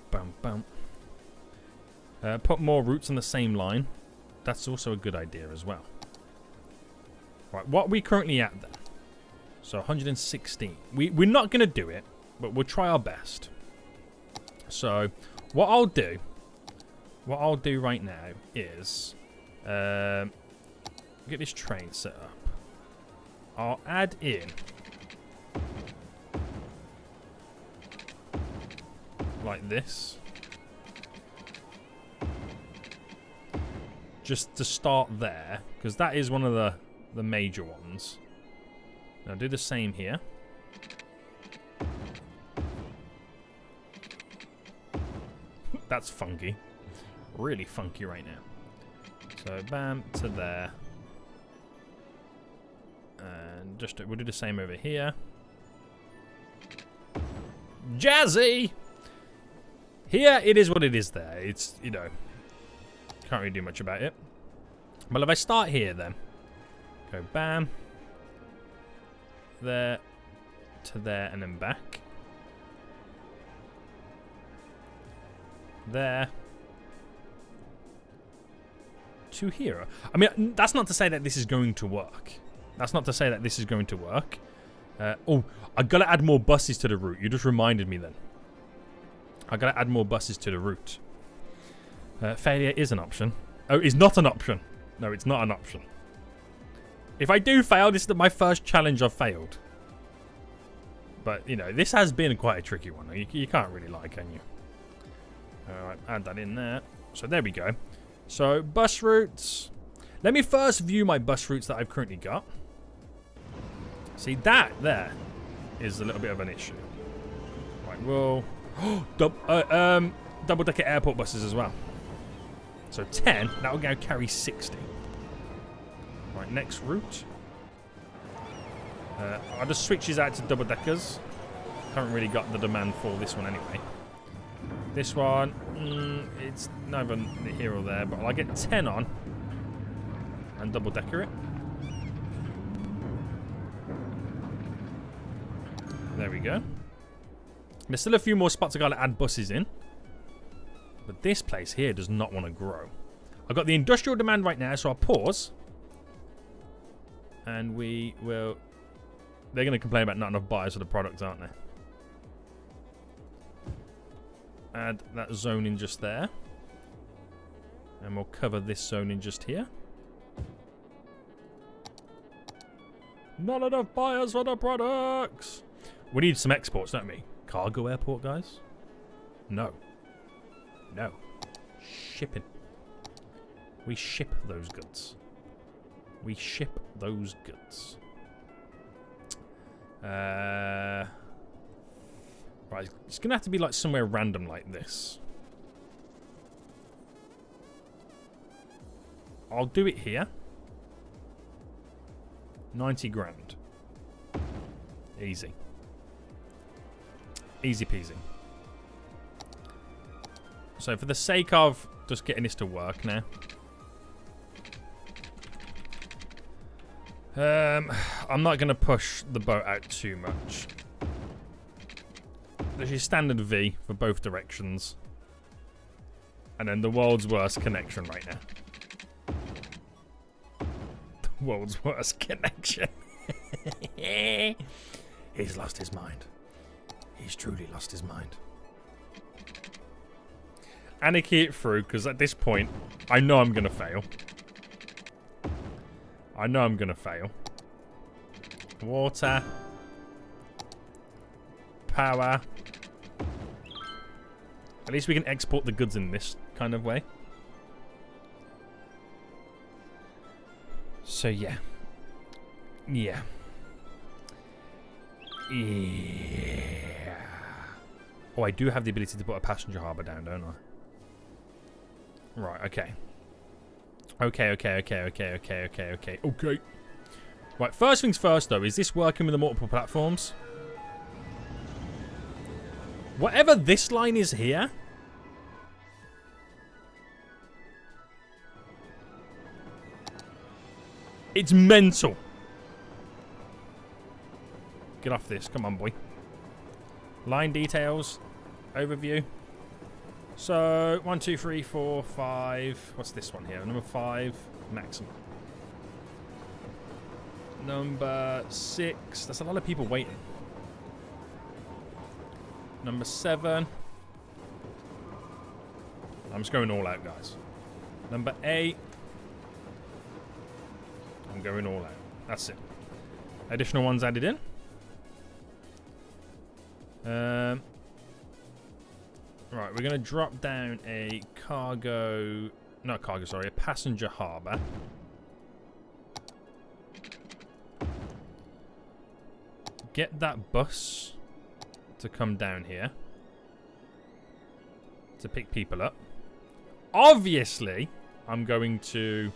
Bam, bam. Put more routes on the same line. That's also a good idea as well. Right, what are we currently at then? So 116. We're not going to do it, but we'll try our best. So what I'll do right now is get this train set up. I'll add in like this. Just to start there, because that is one of the major ones. Now do the same here. That's funky. Really funky right now. So bam to there. And just we'll do the same over here. Jazzy! Here it is what it is there. It's, you know, can't really do much about it. Well, if I start here then, go bam, there, to there, and then back. There. To here. I mean, that's not to say that this is going to work. That's not to say that this is going to work. Oh, I gotta add more buses to the route. You just reminded me then. I gotta add more buses to the route. Failure is an option. Oh, it's not an option. No, it's not an option. If I do fail, this is my first challenge I've failed. But, you know, this has been quite a tricky one. You can't really lie, can you? Alright, add that in there. So there we go. So, bus routes. Let me first view my bus routes that I've currently got. See, that there is a little bit of an issue. Right, well... double-decker airport buses as well. So 10, that will go carry 60. Right, next route. I'll just switch these out to double-deckers. Haven't really got the demand for this one anyway. This one, it's neither here or there, but I'll get 10 on and double-decker it. There we go. There's still a few more spots I gotta add buses in. But this place here does not want to grow. I've got the industrial demand right now, so I'll pause. And we will... They're going to complain about not enough buyers for the product, aren't they? Add that zone in just there. And we'll cover this zone in just here. Not enough buyers for the products! We need some exports, don't we? Cargo airport, guys? No. No. Shipping. We ship those goods. We ship those goods. Right, it's gonna have to be like somewhere random like this. I'll do it here. 90 grand. Easy. Easy peasy. So for the sake of just getting this to work now. I'm not going to push the boat out too much. There's your standard V for both directions. And then the world's worst connection right now. The world's worst connection. He's lost his mind. He's truly lost his mind. Anarchy it through, because at this point, I know I'm going to fail. I know I'm going to fail. Water. Power. At least we can export the goods in this kind of way. So yeah. Yeah. Yeah. Oh, I do have the ability to put a passenger harbour down, don't I? Right, okay. Okay. Right, first things first, though. Is this working with the multiple platforms? Whatever this line is here... It's mental. Get off this. Come on, boy. Line details. Overview. So, 1, 2, 3, 4, 5. What's this one here? Number 5. Maximum. Number 6. That's a lot of people waiting. Number 7. I'm just going all out, guys. Number 8. I'm going all out. That's it. Additional ones added in. Right, we're going to drop down a cargo... Not cargo, sorry. A passenger harbour. Get that bus to come down here. To pick people up. Obviously, I'm going to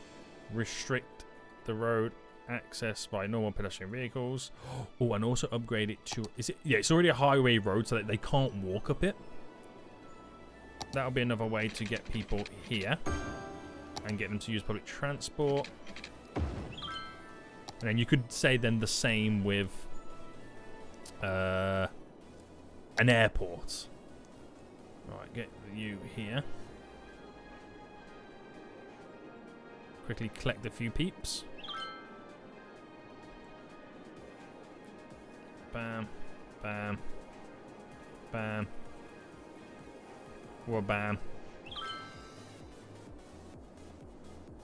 restrict the road access by normal pedestrian vehicles. Oh, and also upgrade it to... Is it? Yeah, it's already a highway road so that they can't walk up it. That'll be another way to get people here. And get them to use public transport. And then you could say then the same with... an airport. Alright, get you here. Quickly collect a few peeps. Bam. Bam. Bam. Bam.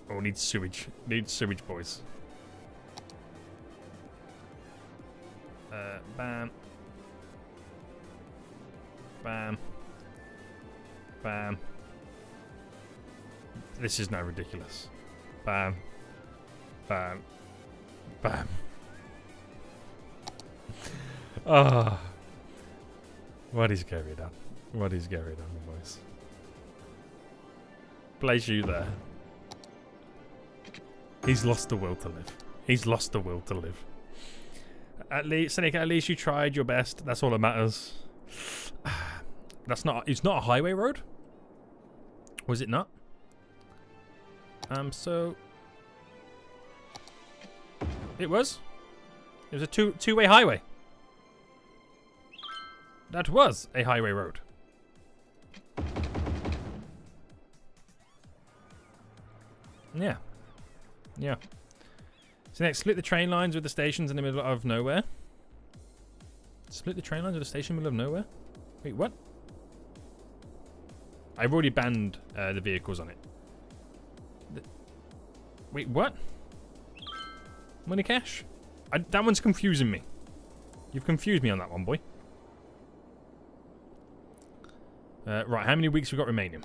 Oh, need sewage. Need sewage, boys. Bam. Bam. Bam. This is now ridiculous. Bam. Bam. Bam. Ah. What is going on? What is going on, boys? Place you there. He's lost the will to live. He's lost the will to live. At least, Seneca, at least you tried your best. That's all that matters. That's not... It's not a highway road? Was it not? So... It was? It was a two-way highway. That was a highway road. Yeah. Yeah. So next, split the train lines with the stations in the middle of nowhere. Split the train lines with the station in the middle of nowhere? Wait, what? I've already banned the vehicles on it. Wait, what? Money cash? That one's confusing me. You've confused me on that one, boy. Right, how many weeks we got remaining?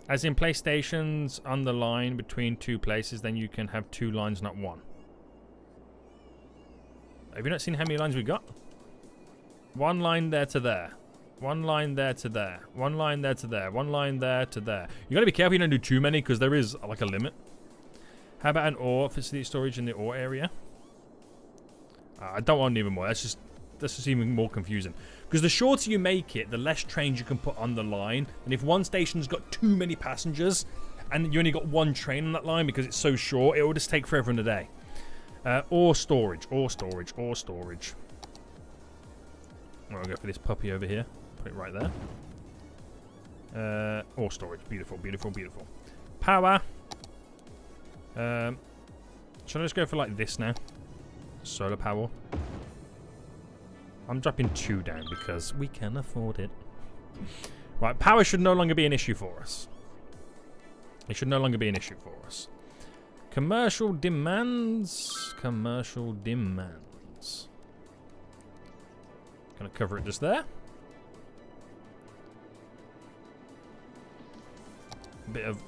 As in, place stations on the line between two places, then you can have two lines, not one. Have you not seen how many lines we got? One line there to there. One line there to there. One line there to there. One line there to there. You gotta be careful you don't do too many, because there is like a limit. How about an ore facility storage in the ore area? I don't want even more. That's just even more confusing. Because the shorter you make it, the less trains you can put on the line. And if one station's got too many passengers, and you only got one train on that line because it's so short, it will just take forever in a day. Ore storage, ore storage, ore storage. I'll go for this puppy over here. Put it right there. Ore storage. Beautiful, beautiful, beautiful. Power. Shall I just go for like this now? Solar power. I'm dropping 2 down because we can afford it. Right, power should no longer be an issue for us. It should no longer be an issue for us. Commercial demands. Commercial demands. Gonna cover it just there. Bit of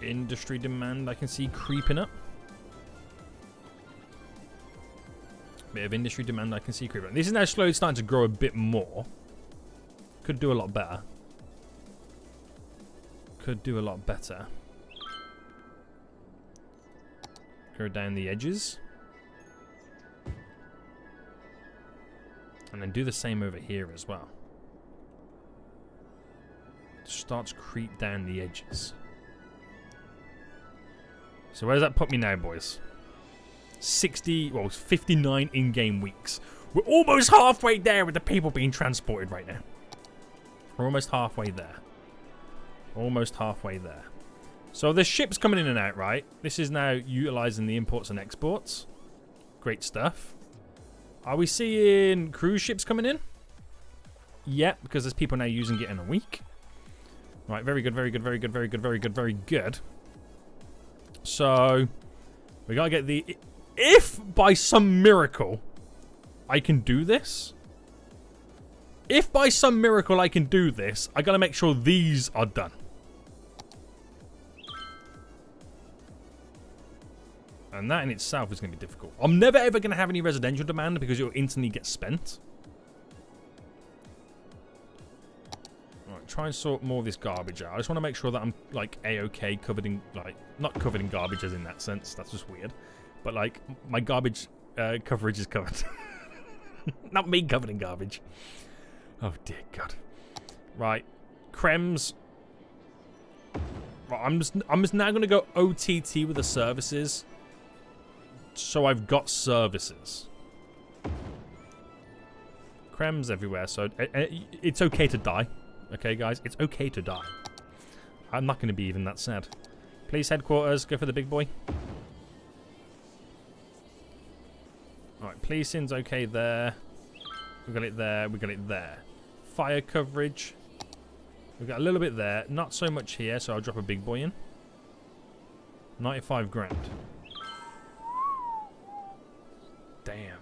industry demand I can see creeping up. Bit of industry demand I can see creeping up. This is now slowly starting to grow a bit more. Could do a lot better. Could do a lot better. Go down the edges. And then do the same over here as well. Starts to creep down the edges. So where does that put me now, boys? 59 in-game weeks. We're almost halfway there with the people being transported right now. We're almost halfway there. Almost halfway there. So the ship's coming in and out, right? This is now utilizing the imports and exports. Great stuff. Are we seeing cruise ships coming in? Yeah, because there's people now using it in a week. Right, very good, very good, very good, very good, very good, very good. So, we gotta get the... If by some miracle I can do this... If by some miracle I can do this, I gotta make sure these are done. And that in itself is going to be difficult. I'm never ever going to have any residential demand because it'll instantly get spent. Alright, try and sort more of this garbage out. I just want to make sure that I'm, like, A-okay, covered in, like, not covered in garbage as in that sense. That's just weird. But, like, my garbage coverage is covered. Not me covered in garbage. Oh, dear God. Right. Crems. Right, I'm just now going to go OTT with the services. So I've got services. Crems everywhere, so it's okay to die. Okay, guys? It's okay to die. I'm not going to be even that sad. Police headquarters, go for the big boy. Alright, policing's okay there. We got it there, we got it there. Fire coverage. We've got a little bit there. Not so much here, so I'll drop a big boy in. 95 grand. Damn.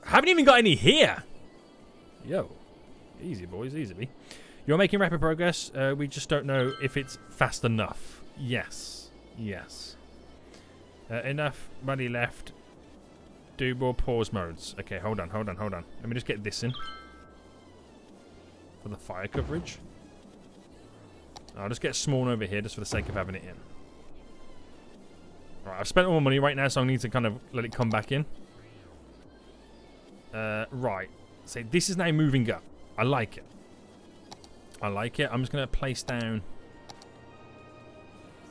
I haven't even got any here. Yo. Easy, boys. Easy. You're making rapid progress. We just don't know if it's fast enough. Yes. Yes. Enough money left. Do more pause modes. Okay, hold on. Let me just get this in. For the fire coverage. I'll just get small over here just for the sake of having it in. Alright, I've spent all my money right now, so I need to kind of let it come back in. Right. So this is now moving up. I like it. I'm just going to place down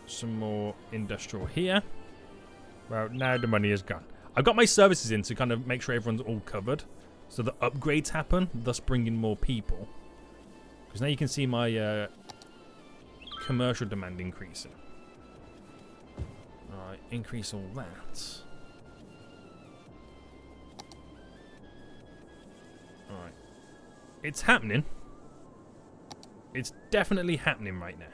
some more industrial here. Well, now the money is gone. I've got my services in to kind of make sure everyone's all covered. So the upgrades happen, thus bringing more people. Because now you can see my commercial demand increasing. Alright, increase all that. Alright. It's happening. It's definitely happening right now.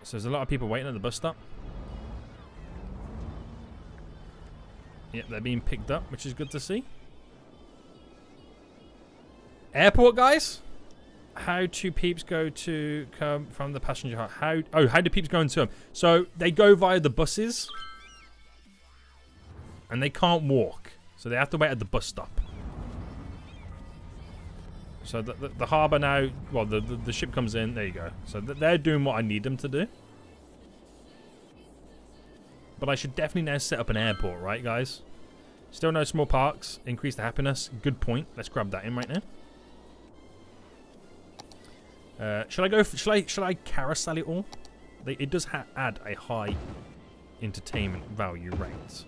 So there's a lot of people waiting at the bus stop. Yep, they're being picked up, which is good to see. Airport, guys. How do peeps go to come from the passenger car? How do peeps go into them? So they go via the buses. And they can't walk. So they have to wait at the bus stop. So the harbour now, well, the ship comes in. There you go. So they're doing what I need them to do. But I should definitely now set up an airport, right, guys? Still no small parks. Increase the happiness. Good point. Let's grab that in right now. Shall I carousel it all? It does add a high entertainment value rate.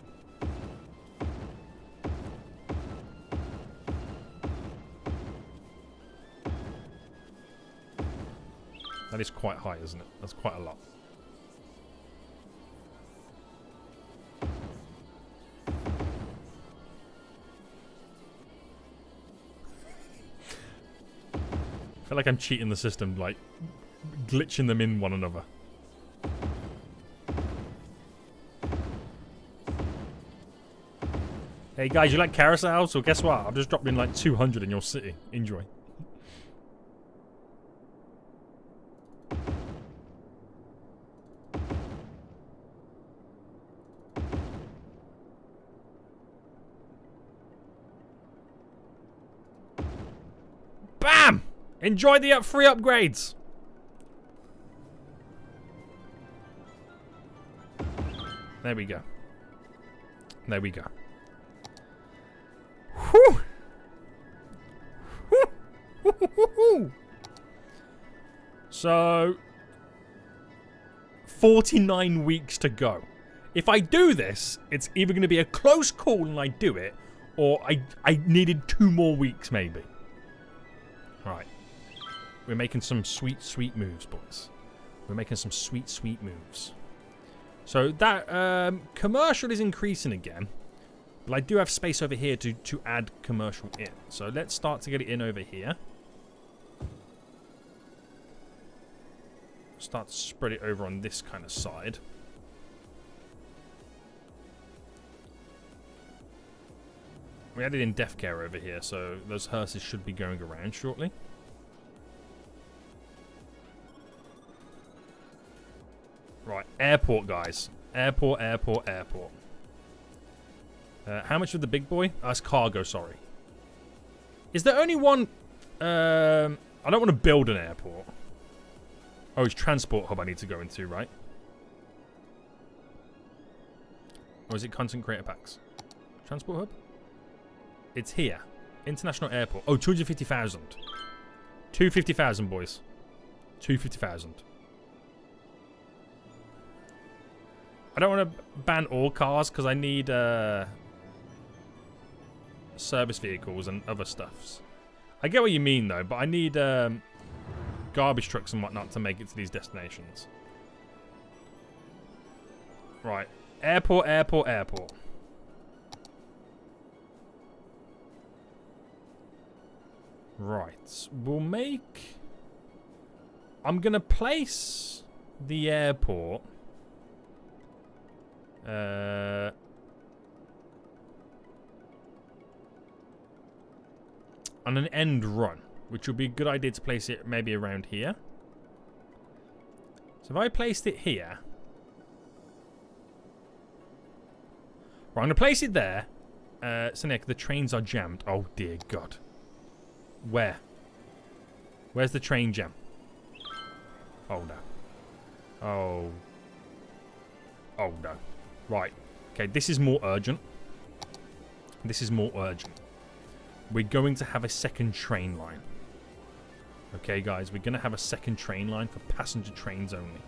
That is quite high, isn't it? That's quite a lot. I feel like I'm cheating the system, like glitching them in one another. Hey guys, you like carousels? Well, guess what? I've just dropped in like 200 in your city. Enjoy. Bam! Enjoy the free upgrades. There we go. There we go. Whew. So 49 weeks to go. If I do this, it's either going to be a close call and I do it, or I needed 2 more weeks maybe. Right. We're making some sweet, sweet moves, boys. We're making some sweet, sweet moves. So that commercial is increasing again. But I do have space over here to add commercial in. So let's start to get it in over here. Start to spread it over on this kind of side. We added in death care over here, so those hearses should be going around shortly. Right, airport, guys. Airport, airport, airport. How much of the big boy? Oh, it's cargo, sorry. Is there only one... I don't want to build an airport. Oh, it's transport hub I need to go into, right? Or is it content creator packs? Transport hub? It's here. International airport. Oh, 250,000. 250,000, boys. 250,000. I don't want to ban all cars because I need service vehicles and other stuffs. I get what you mean though, but I need garbage trucks and whatnot to make it to these destinations. Right. Airport, airport, airport. Right. We'll make... I'm going to place the airport... on an end run, which would be a good idea to place it maybe around here. So if I placed it here, right, I'm gonna place it there. So Nick, the trains are jammed. Oh dear God. Where? Where's the train jam? Oh no. Oh. Oh no. Right. Okay, this is more urgent. This is more urgent. We're going to have a second train line. Okay, guys, we're going to have a second train line for passenger trains only.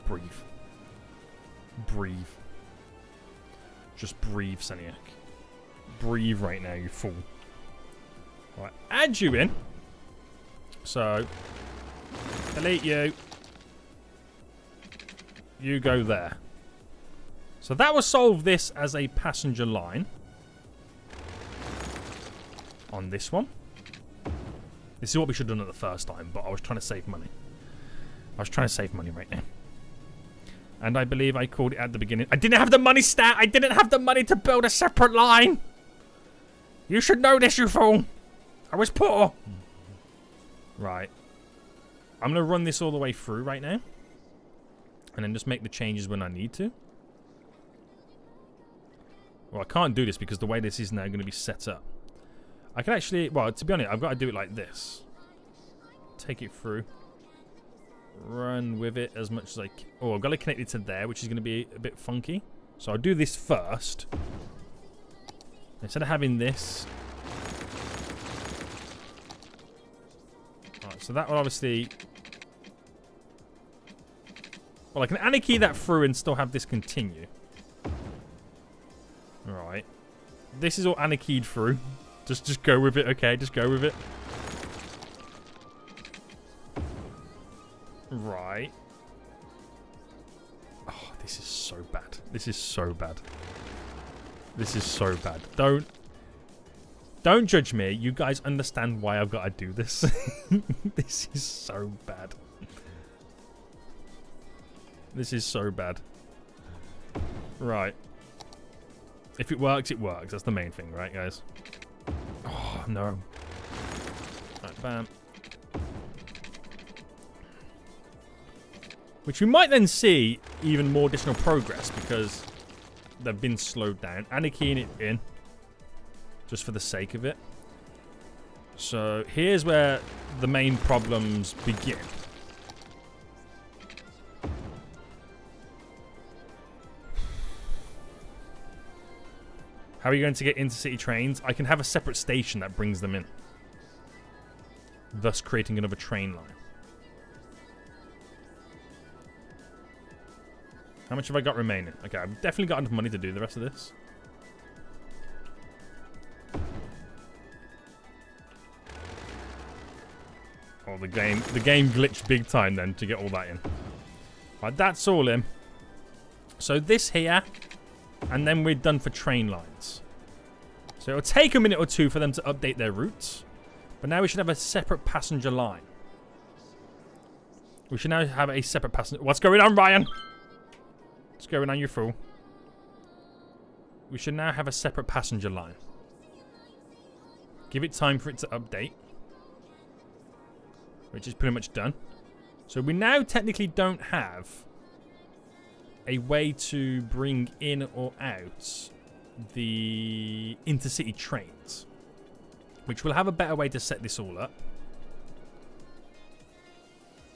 Breathe. Breathe. Just breathe, Seniac. Breathe right now, you fool. Right, add you in. So, delete you. You go there. So that will solve this as a passenger line. On this one. This is what we should have done at the first time, but I was trying to save money. I was trying to save money right now. And I believe I called it at the beginning. I didn't have the money, stat! I didn't have the money to build a separate line! You should know this, you fool! I was poor! Right. I'm going to run this all the way through right now. And then just make the changes when I need to. Well, I can't do this because the way this is now going to be set up. I can actually... Well, to be honest, I've got to do it like this. Take it through. Run with it as much as I can. Oh, I've got to connect it to there, which is going to be a bit funky. So I'll do this first. Instead of having this... Alright, so that will obviously... Well, I can anarchy that through and still have this continue. Right. This is all anarchied through. Just go with it, okay? Just go with it. Right. Oh, this is so bad. This is so bad. This is so bad. Don't judge me. You guys understand why I've got to do this. This is so bad. This is so bad. Right. If it works, it works. That's the main thing, right, guys? Oh, no. Right, bam. Which we might then see even more additional progress because they've been slowed down. And keying it in just for the sake of it. So here's where the main problems begin. How are you going to get intercity trains? I can have a separate station that brings them in, thus creating another train line. How much have I got remaining? Okay, I've definitely got enough money to do the rest of this. Oh, the game glitched big time then to get all that in. Right, that's all in. So this here, and then we're done for train lines. So it'll take a minute or two for them to update their routes. But now we should have a separate passenger line. We should now have a separate passenger... What's going on, Ryan? What's going on, you fool? We should now have a separate passenger line. Give it time for it to update. Which is pretty much done. So we now technically don't have a way to bring in or out the intercity trains. Which will have a better way to set this all up.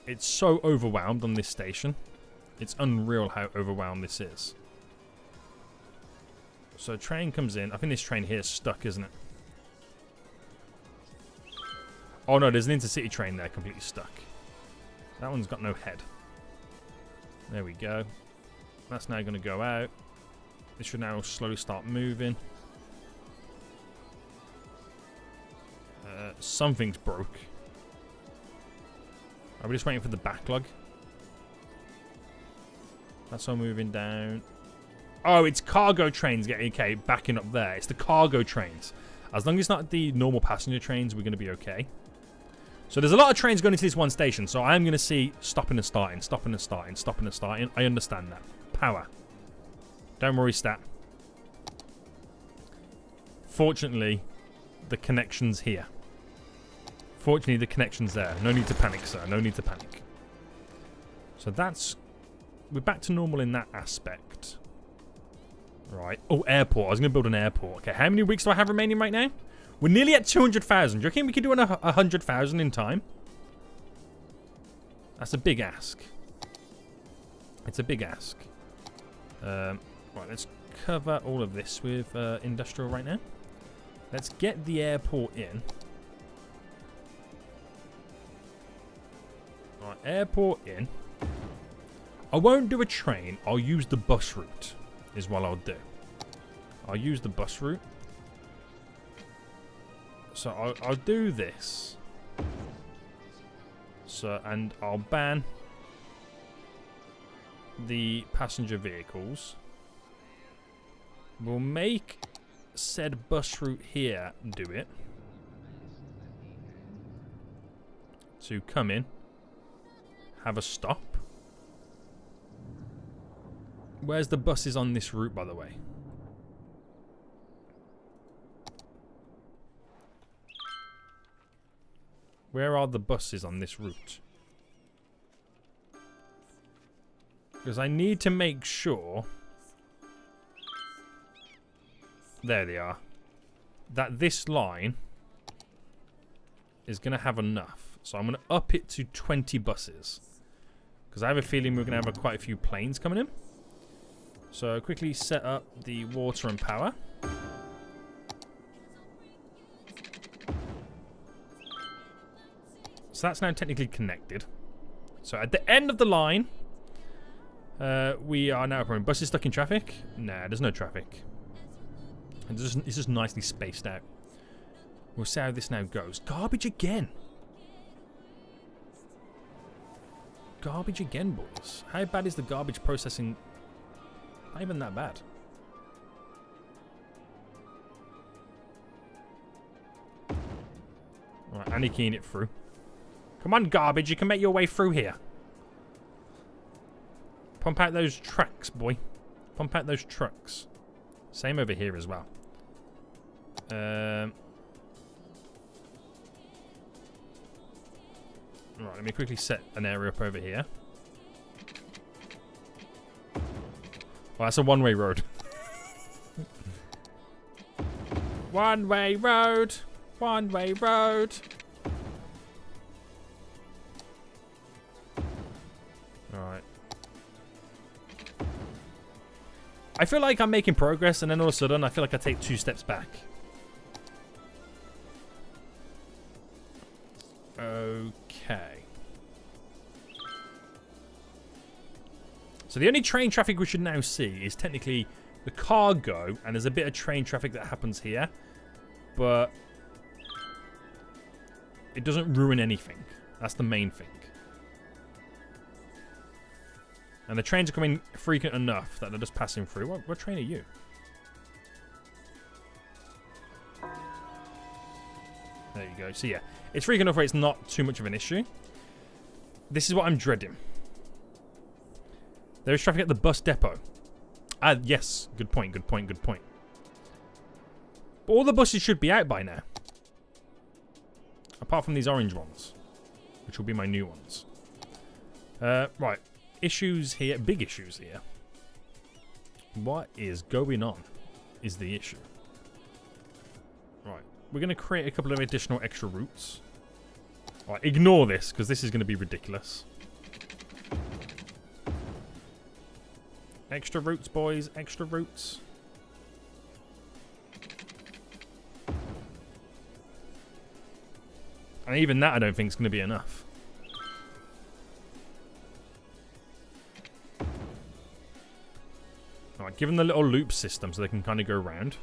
It's so overwhelmed on this station. It's unreal how overwhelmed this is. So a train comes in. I think this train here is stuck, isn't it? Oh no, there's an intercity train there completely stuck. That one's got no head. There we go. That's now going to go out. This should now slowly start moving. Something's broke. Are we just waiting for the backlog? That's all moving down. Oh, it's cargo trains getting okay, backing up there. It's the cargo trains. As long as it's not the normal passenger trains, we're going to be okay. So there's a lot of trains going into this one station. So I'm going to see stopping and starting, stopping and starting, stopping and starting. I understand that. Power. Don't worry, stat. Fortunately, the connection's here. Fortunately, the connection's there. No need to panic, sir. No need to panic. So that's... We're back to normal in that aspect. Right. Oh, airport. I was going to build an airport. Okay, how many weeks do I have remaining right now? We're nearly at 200,000. Do you reckon we could do 100,000 in time? That's a big ask. It's a big ask. Right, let's cover all of this with industrial right now. Let's get the airport in. Right, airport in. I won't do a train. I'll use the bus route is what I'll do. I'll use the bus route. So I'll do this. So, and I'll ban the passenger vehicles. We'll make said bus route here do it. So come in. Have a stop. Where's the buses on this route, by the way? Where are the buses on this route? Because I need to make sure... There they are. That this line is going to have enough. So I'm going to up it to 20 buses. Because I have a feeling we're going to have quite a few planes coming in. So quickly set up the water and power. So that's now technically connected. So at the end of the line, we are now approaching. Buses stuck in traffic? Nah, there's no traffic. It's just nicely spaced out. We'll see how this now goes. Garbage again. Garbage again, boys. How bad is the garbage processing? Not even that bad. Alright, Annie keying it through. Come on, garbage. You can make your way through here. Pump out those tracks, boy. Pump out those trucks. Same over here as well. Right, let me quickly set an area up over here. Well, that's a one-way road. One-way road. One-way road. Alright. I feel like I'm making progress, and then all of a sudden, I feel like I take 2 steps back. Okay. So the only train traffic we should now see is technically the cargo, and there's a bit of train traffic that happens here, but it doesn't ruin anything. That's the main thing. And the trains are coming frequent enough that they're just passing through. What train are you? There you go. So yeah, it's frequent enough where it's not too much of an issue. This is what I'm dreading. There is traffic at the bus depot. Ah, yes. Good point, good point, good point. But all the buses should be out by now. Apart from these orange ones, which will be my new ones. Right. Issues here. Big issues here. What is going on is the issue. Right. We're going to create a couple of additional extra routes. Right. Ignore this, because this is going to be ridiculous. Extra routes, boys. Extra routes. And even that I don't think is going to be enough. Alright, give them the little loop system so they can kind of go around. Do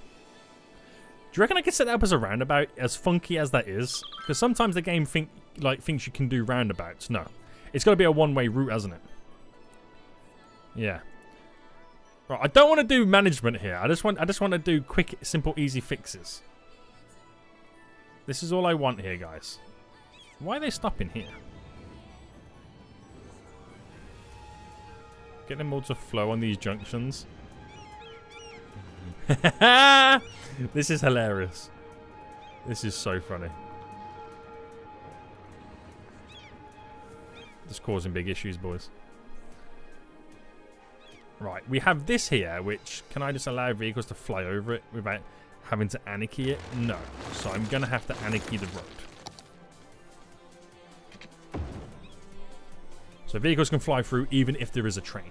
you reckon I could set that up as a roundabout, as funky as that is? Because sometimes the game thinks you can do roundabouts. No. It's got to be a one-way route, hasn't it? Yeah. Right, I don't want to do management here. I just want to do quick, simple, easy fixes. This is all I want here, guys. Why are they stopping here? Get them all to flow on these junctions. This is hilarious. This is so funny. Just causing big issues, boys. Right, we have this here, which... Can I just allow vehicles to fly over it without having to anarchy it? No. So I'm going to have to anarchy the road. So vehicles can fly through even if there is a train.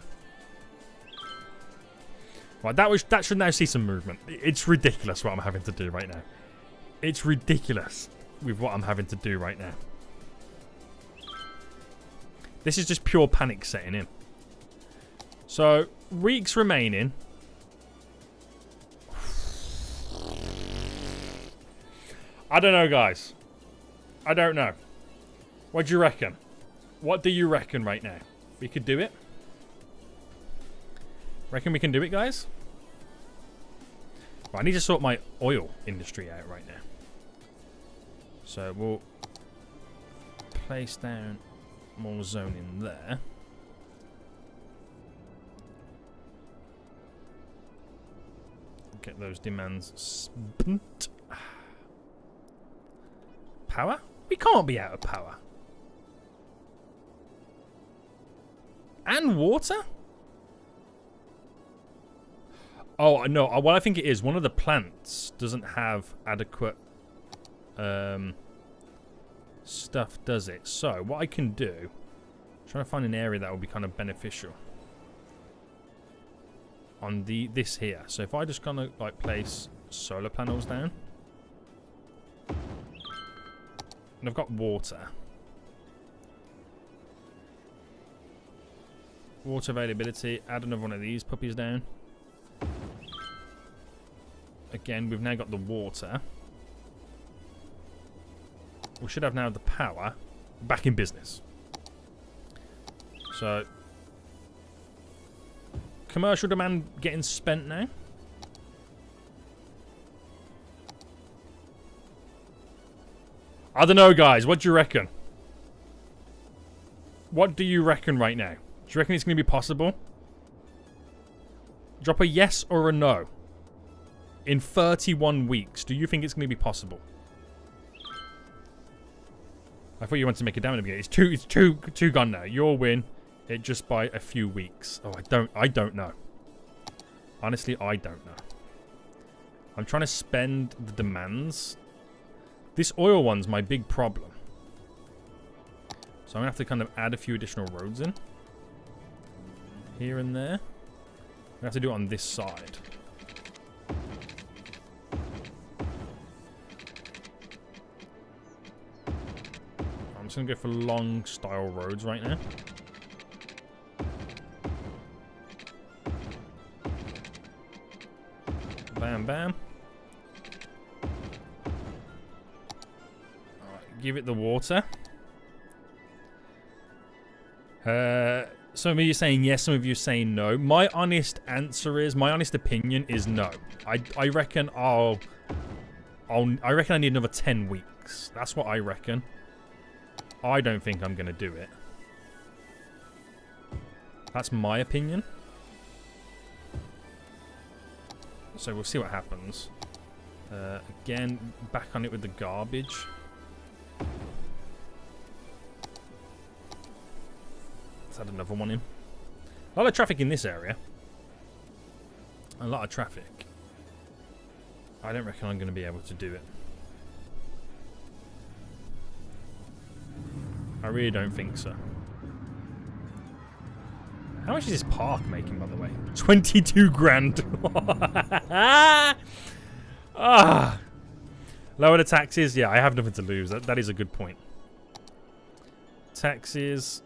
Right, that should now see some movement. It's ridiculous what I'm having to do right now. It's ridiculous with what I'm having to do right now. This is just pure panic setting in. So, weeks remaining. I don't know, guys. I don't know. What do you reckon? What do you reckon right now? We could do it? Reckon we can do it, guys? Right, I need to sort my oil industry out right now. So we'll place down more zone in there. Get those demands spent. Power? We can't be out of power. And water? Oh, no. Well, I think it is. One of the plants doesn't have adequate stuff, does it? So, what I can do... I'm trying to find an area that will be kind of beneficial. On this here. So, if I just kind of, like, place solar panels down. And I've got water. Water availability. Add another one of these puppies down. Again, we've now got the water. We should have now the power back in business. So, commercial demand getting spent now. I don't know, guys. What do you reckon? What do you reckon right now? Do you reckon it's going to be possible? Drop a yes or a no. In 31 weeks, do you think it's going to be possible? I thought you wanted to make a damn in the beginning. It's two gone now. You'll win it just by a few weeks. Oh, I don't know. Honestly, I don't know. I'm trying to spend the demands. This oil one's my big problem. So I'm going to have to kind of add a few additional roads in. Here and there. We have to do it on this side. I'm just going to go for long style roads right now. Bam, bam. Alright, give it the water. Some of you are saying yes, some of you are saying no. My honest answer is, my honest opinion is no. I reckon I reckon I need another 10 weeks. That's what I reckon. I don't think I'm going to do it. That's my opinion. So we'll see what happens. Again, back on it with the garbage. Let's add another one in. A lot of traffic in this area. A lot of traffic. I don't reckon I'm going to be able to do it. I really don't think so. How much is this park making, by the way? 22 grand. Ah. Lower the taxes. Yeah, I have nothing to lose. That is a good point. Taxes.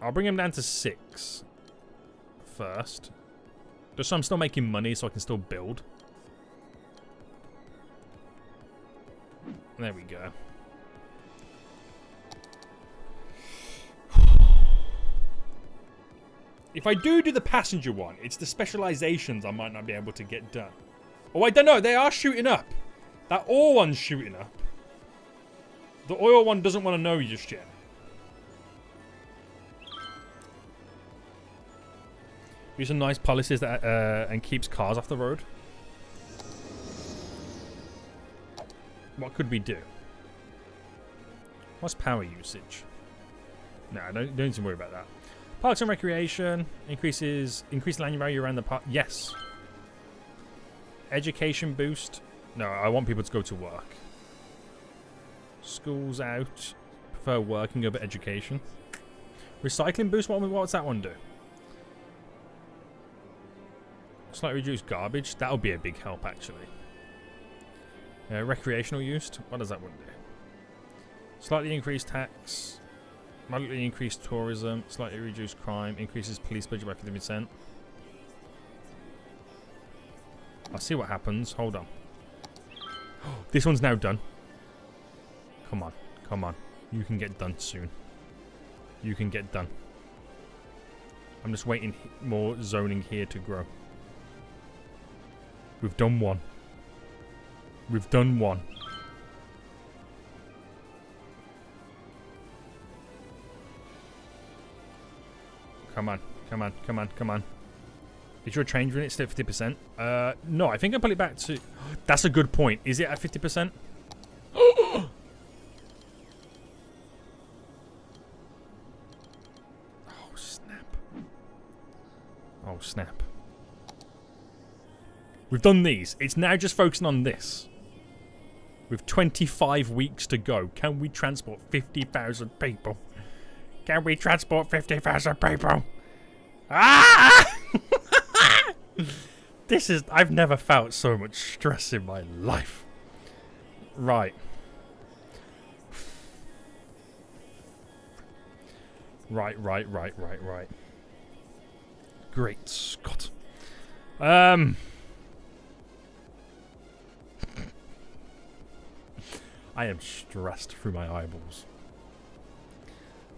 I'll bring them down to 6 first. Just so I'm still making money so I can still build. There we go. If I do the passenger one, it's the specializations I might not be able to get done. Oh, I don't know. They are shooting up. That ore one's shooting up. The oil one doesn't want to know just yet. Use some nice policies that and keeps cars off the road. What could we do? What's power usage? No, don't need to worry about that. Parks and recreation increase land value around the park. Yes. Education boost. No, I want people to go to work. Schools out. Prefer working over education. Recycling boost. What's that one do? Slightly reduced garbage. That'll be a big help, actually. Recreational use. What does that one do? Slightly increased tax. Moderately increased tourism. Slightly reduced crime. Increases police budget by 50%. I'll see what happens. Hold on. This one's now done. Come on. Come on. You can get done soon. You can get done. I'm just waiting more zoning here to grow. We've done one. We've done one. Come on. Come on. Come on. Come on. Is your change unit still at 50%? No, I think I put it back to... That's a good point. Is it at 50%? Oh, snap. Oh, snap. We've done these. It's now just focusing on this. With 25 weeks to go, can we transport 50,000 people? Can we transport 50,000 people? Ah! This is... I've never felt so much stress in my life. Right. Right. Great Scott. I am stressed through my eyeballs.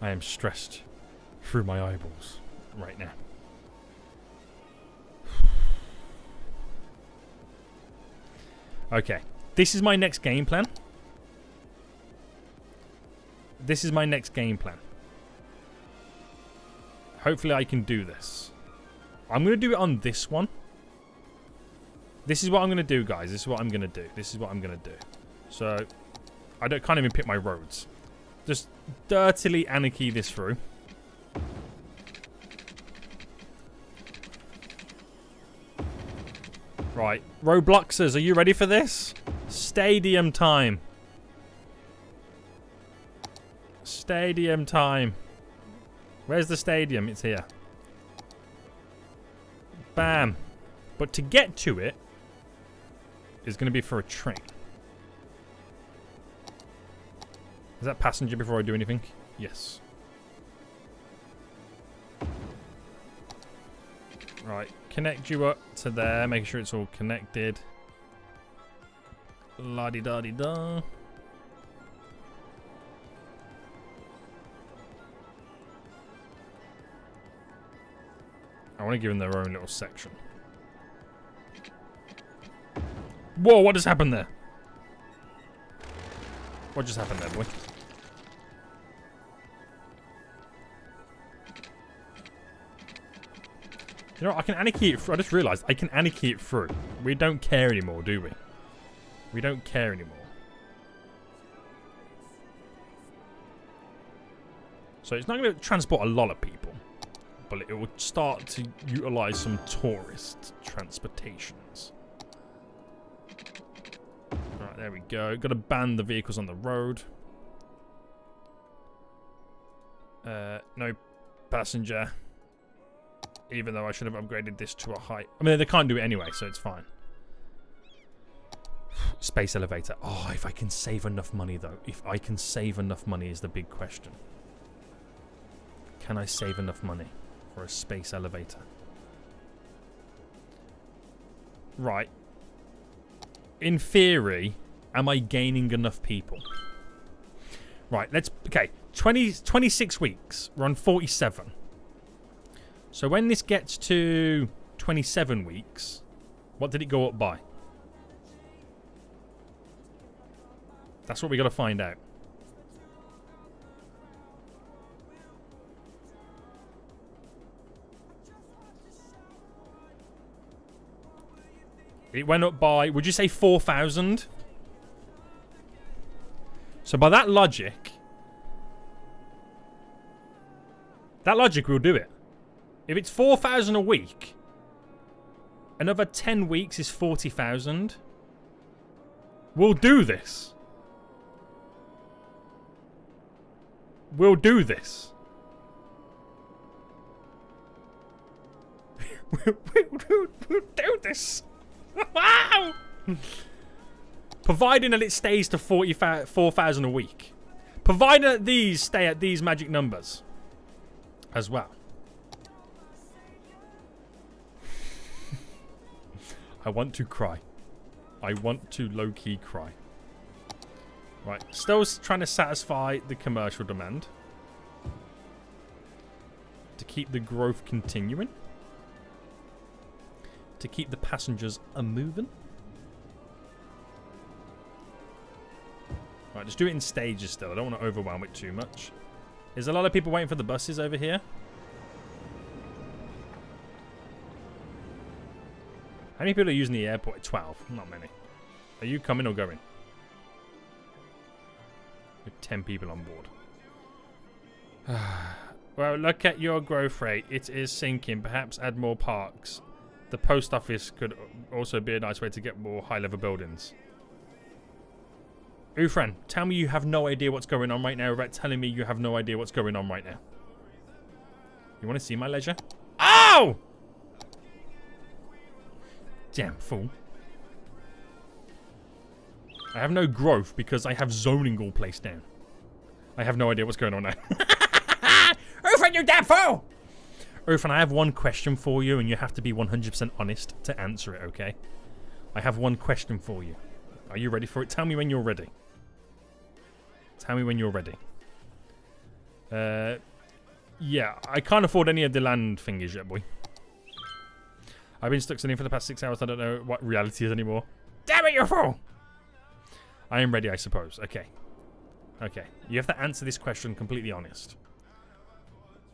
I am stressed through my eyeballs right now. Okay. This is my next game plan. This is my next game plan. Hopefully I can do this. I'm going to do it on this one. This is what I'm going to do, guys. This is what I'm going to do. This is what I'm going to do. So, can't even pick my roads. Just dirtily anarchy this through. Right. Robloxers, are you ready for this? Stadium time. Stadium time. Where's the stadium? It's here. Bam. But to get to it is going to be for a train. Is that passenger before I do anything? Yes. Right. Connect you up to there. Making sure it's all connected. La-di-da-di-da. I want to give them their own little section. Whoa, what just happened there? What just happened there, boy? You know what, I can anarchy it through. I just realised I can anarchy it through. We don't care anymore, do we? We don't care anymore. So it's not going to transport a lot of people. But it will start to utilise some tourist transportations. Right, there we go. Got to ban the vehicles on the road. No passenger. Even though I should have upgraded this to a height. I mean, they can't do it anyway, so it's fine. Space elevator. Oh, if I can save enough money, though. If I can save enough money is the big question. Can I save enough money for a space elevator? Right. In theory, am I gaining enough people? Right, okay, 26 weeks. We're on 47. So when this gets to 27 weeks, what did it go up by? That's what we got to find out. It went up by, would you say 4,000? So by that logic will do it. If it's 4,000 a week, another 10 weeks is 40,000. We'll do this. We'll do this. We'll do this. Wow! Providing that it stays to 4,000 a week. Providing that these stay at these magic numbers as well. I want to cry. I want to low-key cry. Right, still trying to satisfy the commercial demand. To keep the growth continuing. To keep the passengers a-moving. Right, just do it in stages still. I don't want to overwhelm it too much. There's a lot of people waiting for the buses over here. How many people are using the airport? 12. Not many. Are you coming or going? With 10 people on board. Well, look at your growth rate. It is sinking. Perhaps add more parks. The post office could also be a nice way to get more high-level buildings. Ufran, tell me you have no idea what's going on right now without telling me you have no idea what's going on right now. You want to see my leisure? Oh! Damn fool. I have no growth because I have zoning all placed down. I have no idea what's going on now. Ufran, you damn fool! Ufran, I have one question for you and you have to be 100% honest to answer it, okay? I have one question for you. Are you ready for it? Tell me when you're ready. Tell me when you're ready. Yeah, I can't afford any of the land thingies yet, boy. I've been stuck sitting for the past 6 hours. I don't know what reality is anymore. Damn it, you fool! I am ready, I suppose. Okay. Okay. You have to answer this question completely honest.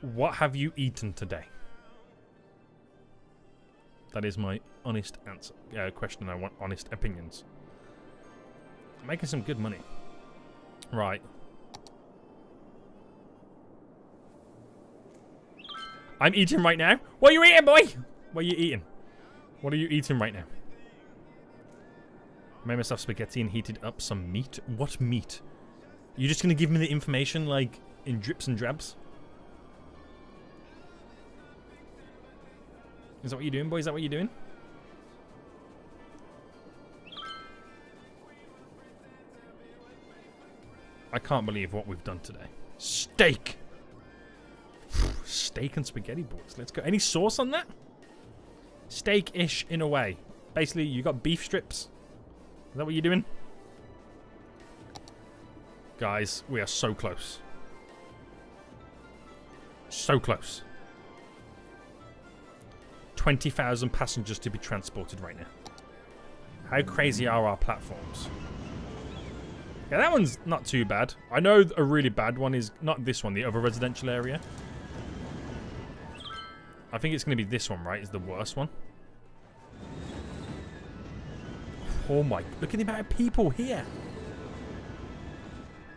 What have you eaten today? That is my honest answer. Question. I want honest opinions. I'm making some good money. Right. I'm eating right now. What are you eating, boy? What are you eating? What are you eating right now? I made myself spaghetti and heated up some meat. What meat? You just gonna give me the information like in drips and drabs? Is that what you're doing, boy? Is that what you're doing? I can't believe what we've done today. Steak! Steak and spaghetti, boys. Let's go. Any sauce on that? Steak-ish in a way. Basically, you got beef strips. Is that what you're doing? Guys, we are so close. So close. 20,000 passengers to be transported right now. How crazy are our platforms? Yeah, that one's not too bad. I know a really bad one is not this one, the other residential area. I think it's going to be this one, right? Is the worst one. Oh my, look at the amount of people here.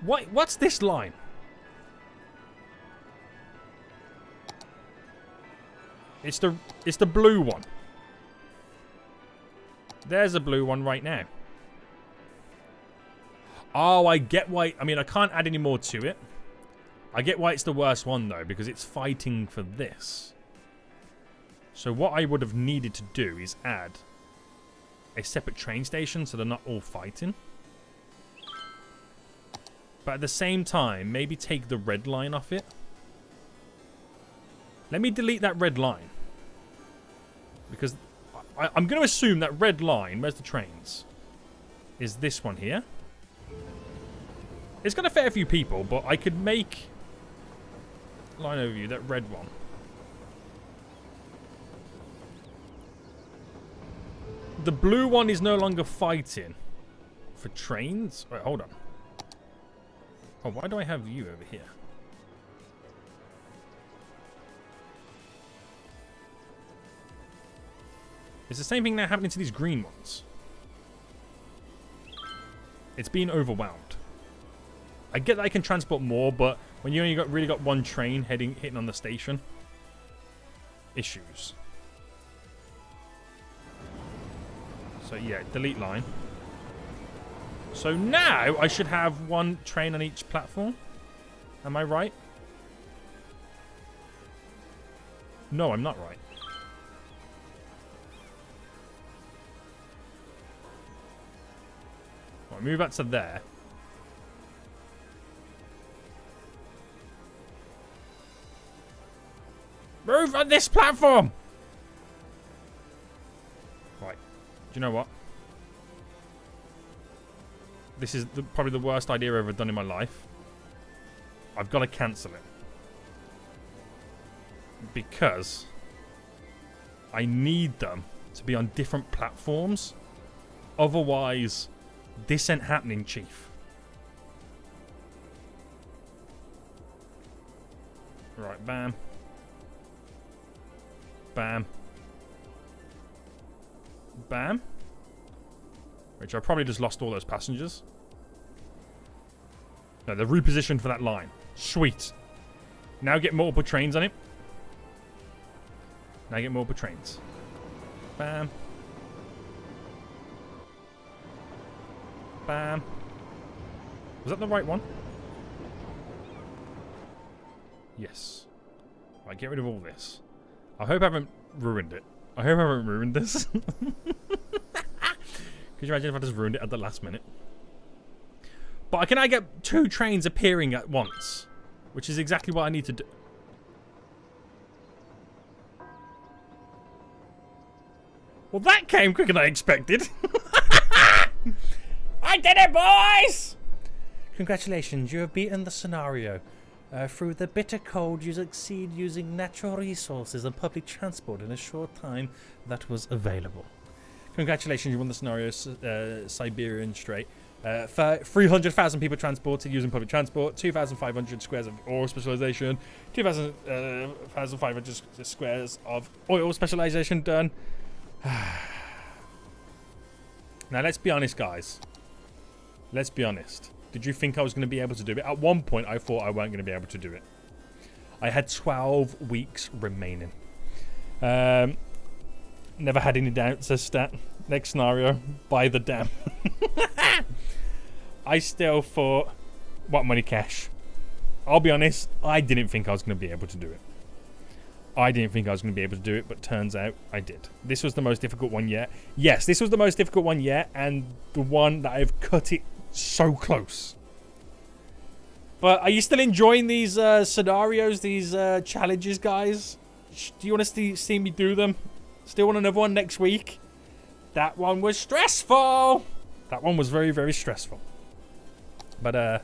What's this line? It's the blue one. There's a blue one right now. Oh, I get why. I mean, I can't add any more to it. I get why it's the worst one, though, because it's fighting for this. So what I would have needed to do is add a separate train station so they're not all fighting. But at the same time, maybe take the red line off it. Let me delete that red line. Because I'm going to assume that red line, where's the trains, is this one here. It's got a fair few people, but I could make line overview, that red one. The blue one is no longer fighting for trains. Wait, hold on. Oh, why do I have you over here? It's the same thing now happening to these green ones. It's being overwhelmed. I get that I can transport more, but when you only really got one train hitting on the station, issues. So yeah, delete line. So now I should have one train on each platform. Am I right? No, I'm not right. Right, move that to there. Move on this platform! Right. Do you know what? This is probably the worst idea I've ever done in my life. I've got to cancel it. Because I need them to be on different platforms. Otherwise, this ain't happening, Chief. Right, bam. Bam. Bam. Which I probably just lost all those passengers. No, they're repositioned for that line. Sweet. Now get multiple trains on it. Now get multiple trains. Bam. Bam. Was that the right one? Yes. Right, get rid of all this. I hope I haven't ruined it. I hope I haven't ruined this. Could you imagine if I just ruined it at the last minute? But can I get 2 trains appearing at once? Which is exactly what I need to do. Well, that came quicker than I expected. I did it, boys! Congratulations, you have beaten the scenario. Through the bitter cold, you succeed using natural resources and public transport in a short time that was available. Congratulations, you won the scenario, Siberian Strait. 300,000 people transported using public transport, 2,500 squares of oil specialization, 2,500 squares of oil specialization done. Now, let's be honest, guys. Let's be honest. Did you think I was going to be able to do it? At one point, I thought I weren't going to be able to do it. I had 12 weeks remaining. Never had any doubts, says Stat. Next scenario, buy the dam. I still thought, what money cash? I'll be honest, I didn't think I was going to be able to do it. I didn't think I was going to be able to do it, but turns out I did. This was the most difficult one yet. Yes, this was the most difficult one yet, and the one that I've cut it so close. But are you still enjoying these scenarios, these challenges, guys? Do you want to see me do them? Still want another one next week? That one was stressful. That one was very, very stressful. But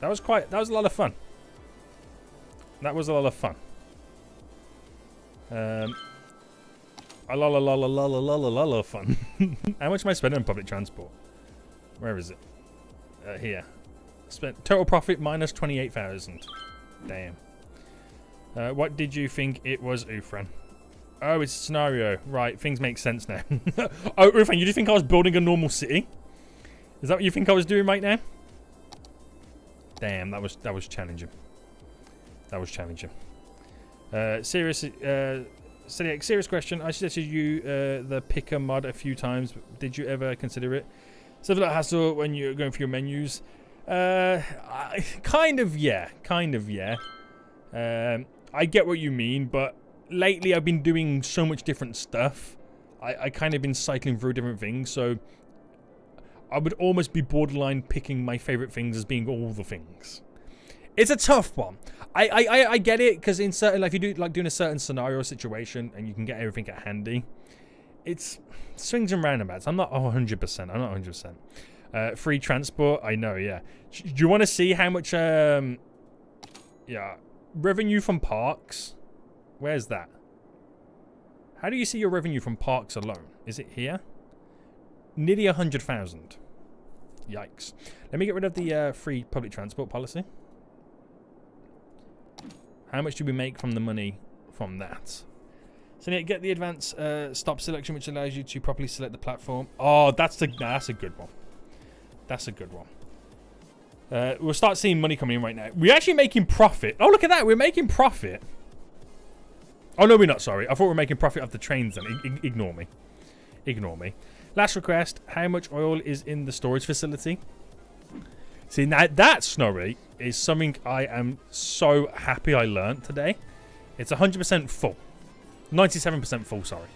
that was a lot of fun. That was a lot of fun. A lot of fun. How much am I spending on public transport? Where is it? Here. Spent total profit minus 28,000. Damn. What did you think it was, Ufran? Oh, it's a scenario. Right, things make sense now. Oh, Ufran, you do think I was building a normal city? Is that what you think I was doing right now? Damn, that was challenging. That was challenging. Serious question. I suggested you the picker mod a few times. Did you ever consider it? Something like hassle when you're going through your menus. Kind of, yeah. I get what you mean, but lately I've been doing so much different stuff. I kind of been cycling through different things, so I would almost be borderline picking my favorite things as being all the things. It's a tough one. I get it, because in certain, like if you do like doing a certain scenario situation and you can get everything at handy, it's swings and roundabouts. I'm not 100%. I'm not 100%. Free transport, I know, yeah. Do you want to see how much revenue from parks? Where's that? How do you see your revenue from parks alone? Is it here? Nearly 100,000. Yikes. Let me get rid of the free public transport policy. How much do we make from the money from that? So yeah, get the advanced stop selection, which allows you to properly select the platform. Oh, that's a good one. That's a good one. We'll start seeing money coming in right now. We're actually making profit. Oh, look at that. We're making profit. Oh, no, we're not. Sorry. I thought we were making profit off the trains then. Ignore me. Ignore me. Last request. How much oil is in the storage facility? See, now that, Snorri, is something I am so happy I learned today. It's 100% full. 97% full, sorry.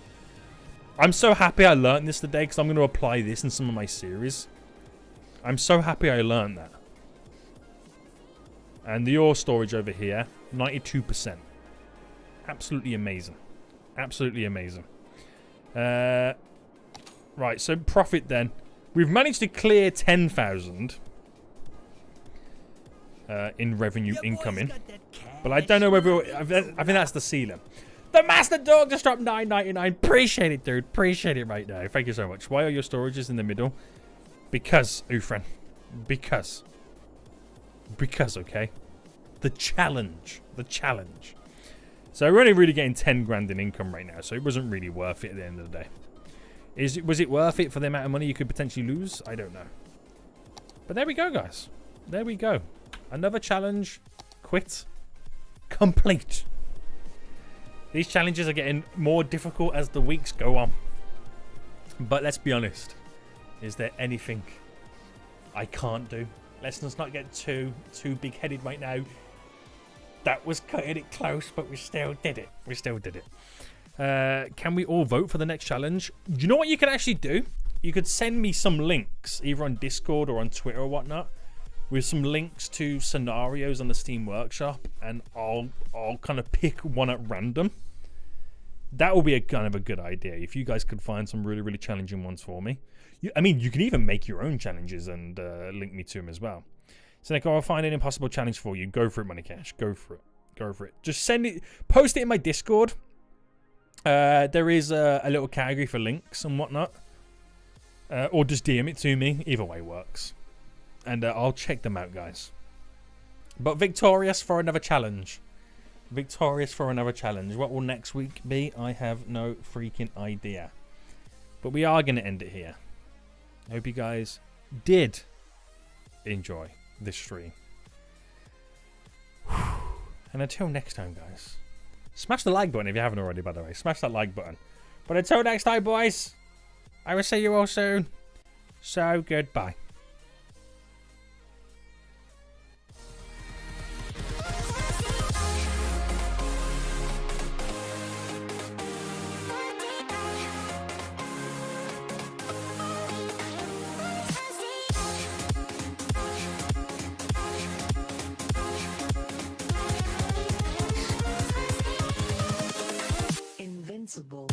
I'm so happy I learned this today because I'm going to apply this in some of my series. I'm so happy I learned that. And the ore storage over here, 92%. Absolutely amazing. Absolutely amazing. Right, so profit then. We've managed to clear 10,000 in revenue incoming. But I don't know whether... I think that's the ceiling. The Master Dog just dropped $9.99. Appreciate it, dude. Appreciate it right now. Thank you so much. Why are your storages in the middle? Because, Ufren. Because, okay? The challenge. The challenge. So we're only really getting 10 grand in income right now, so it wasn't really worth it at the end of the day. Was it worth it for the amount of money you could potentially lose? I don't know. But there we go, guys. There we go. Another challenge. Quit. Complete. These challenges are getting more difficult as the weeks go on. But let's be honest. Is there anything I can't do? Let's not get too big-headed right now. That was cutting it close, but we still did it. We still did it. Can we all vote for the next challenge? Do you know what you could actually do? You could send me some links, either on Discord or on Twitter or whatnot, with some links to scenarios on the Steam Workshop, and I'll kind of pick one at random. That would be a kind of a good idea if you guys could find some really, really challenging ones for me. I mean, you can even make your own challenges and link me to them as well. So, Nick, I'll find an impossible challenge for you. Go for it, Money Cash. Go for it. Go for it. Just send it. Post it in my Discord. There is a little category for links and whatnot. Or just DM it to me. Either way works. And I'll check them out, guys. But victorious for another challenge. Victorious for another challenge. What will next week be? I have no freaking idea. But we are going to end it here. I hope you guys did enjoy this stream. And until next time, guys. Smash the like button if you haven't already, by the way. Smash that like button. But until next time, boys. I will see you all soon. So, goodbye. Invincible.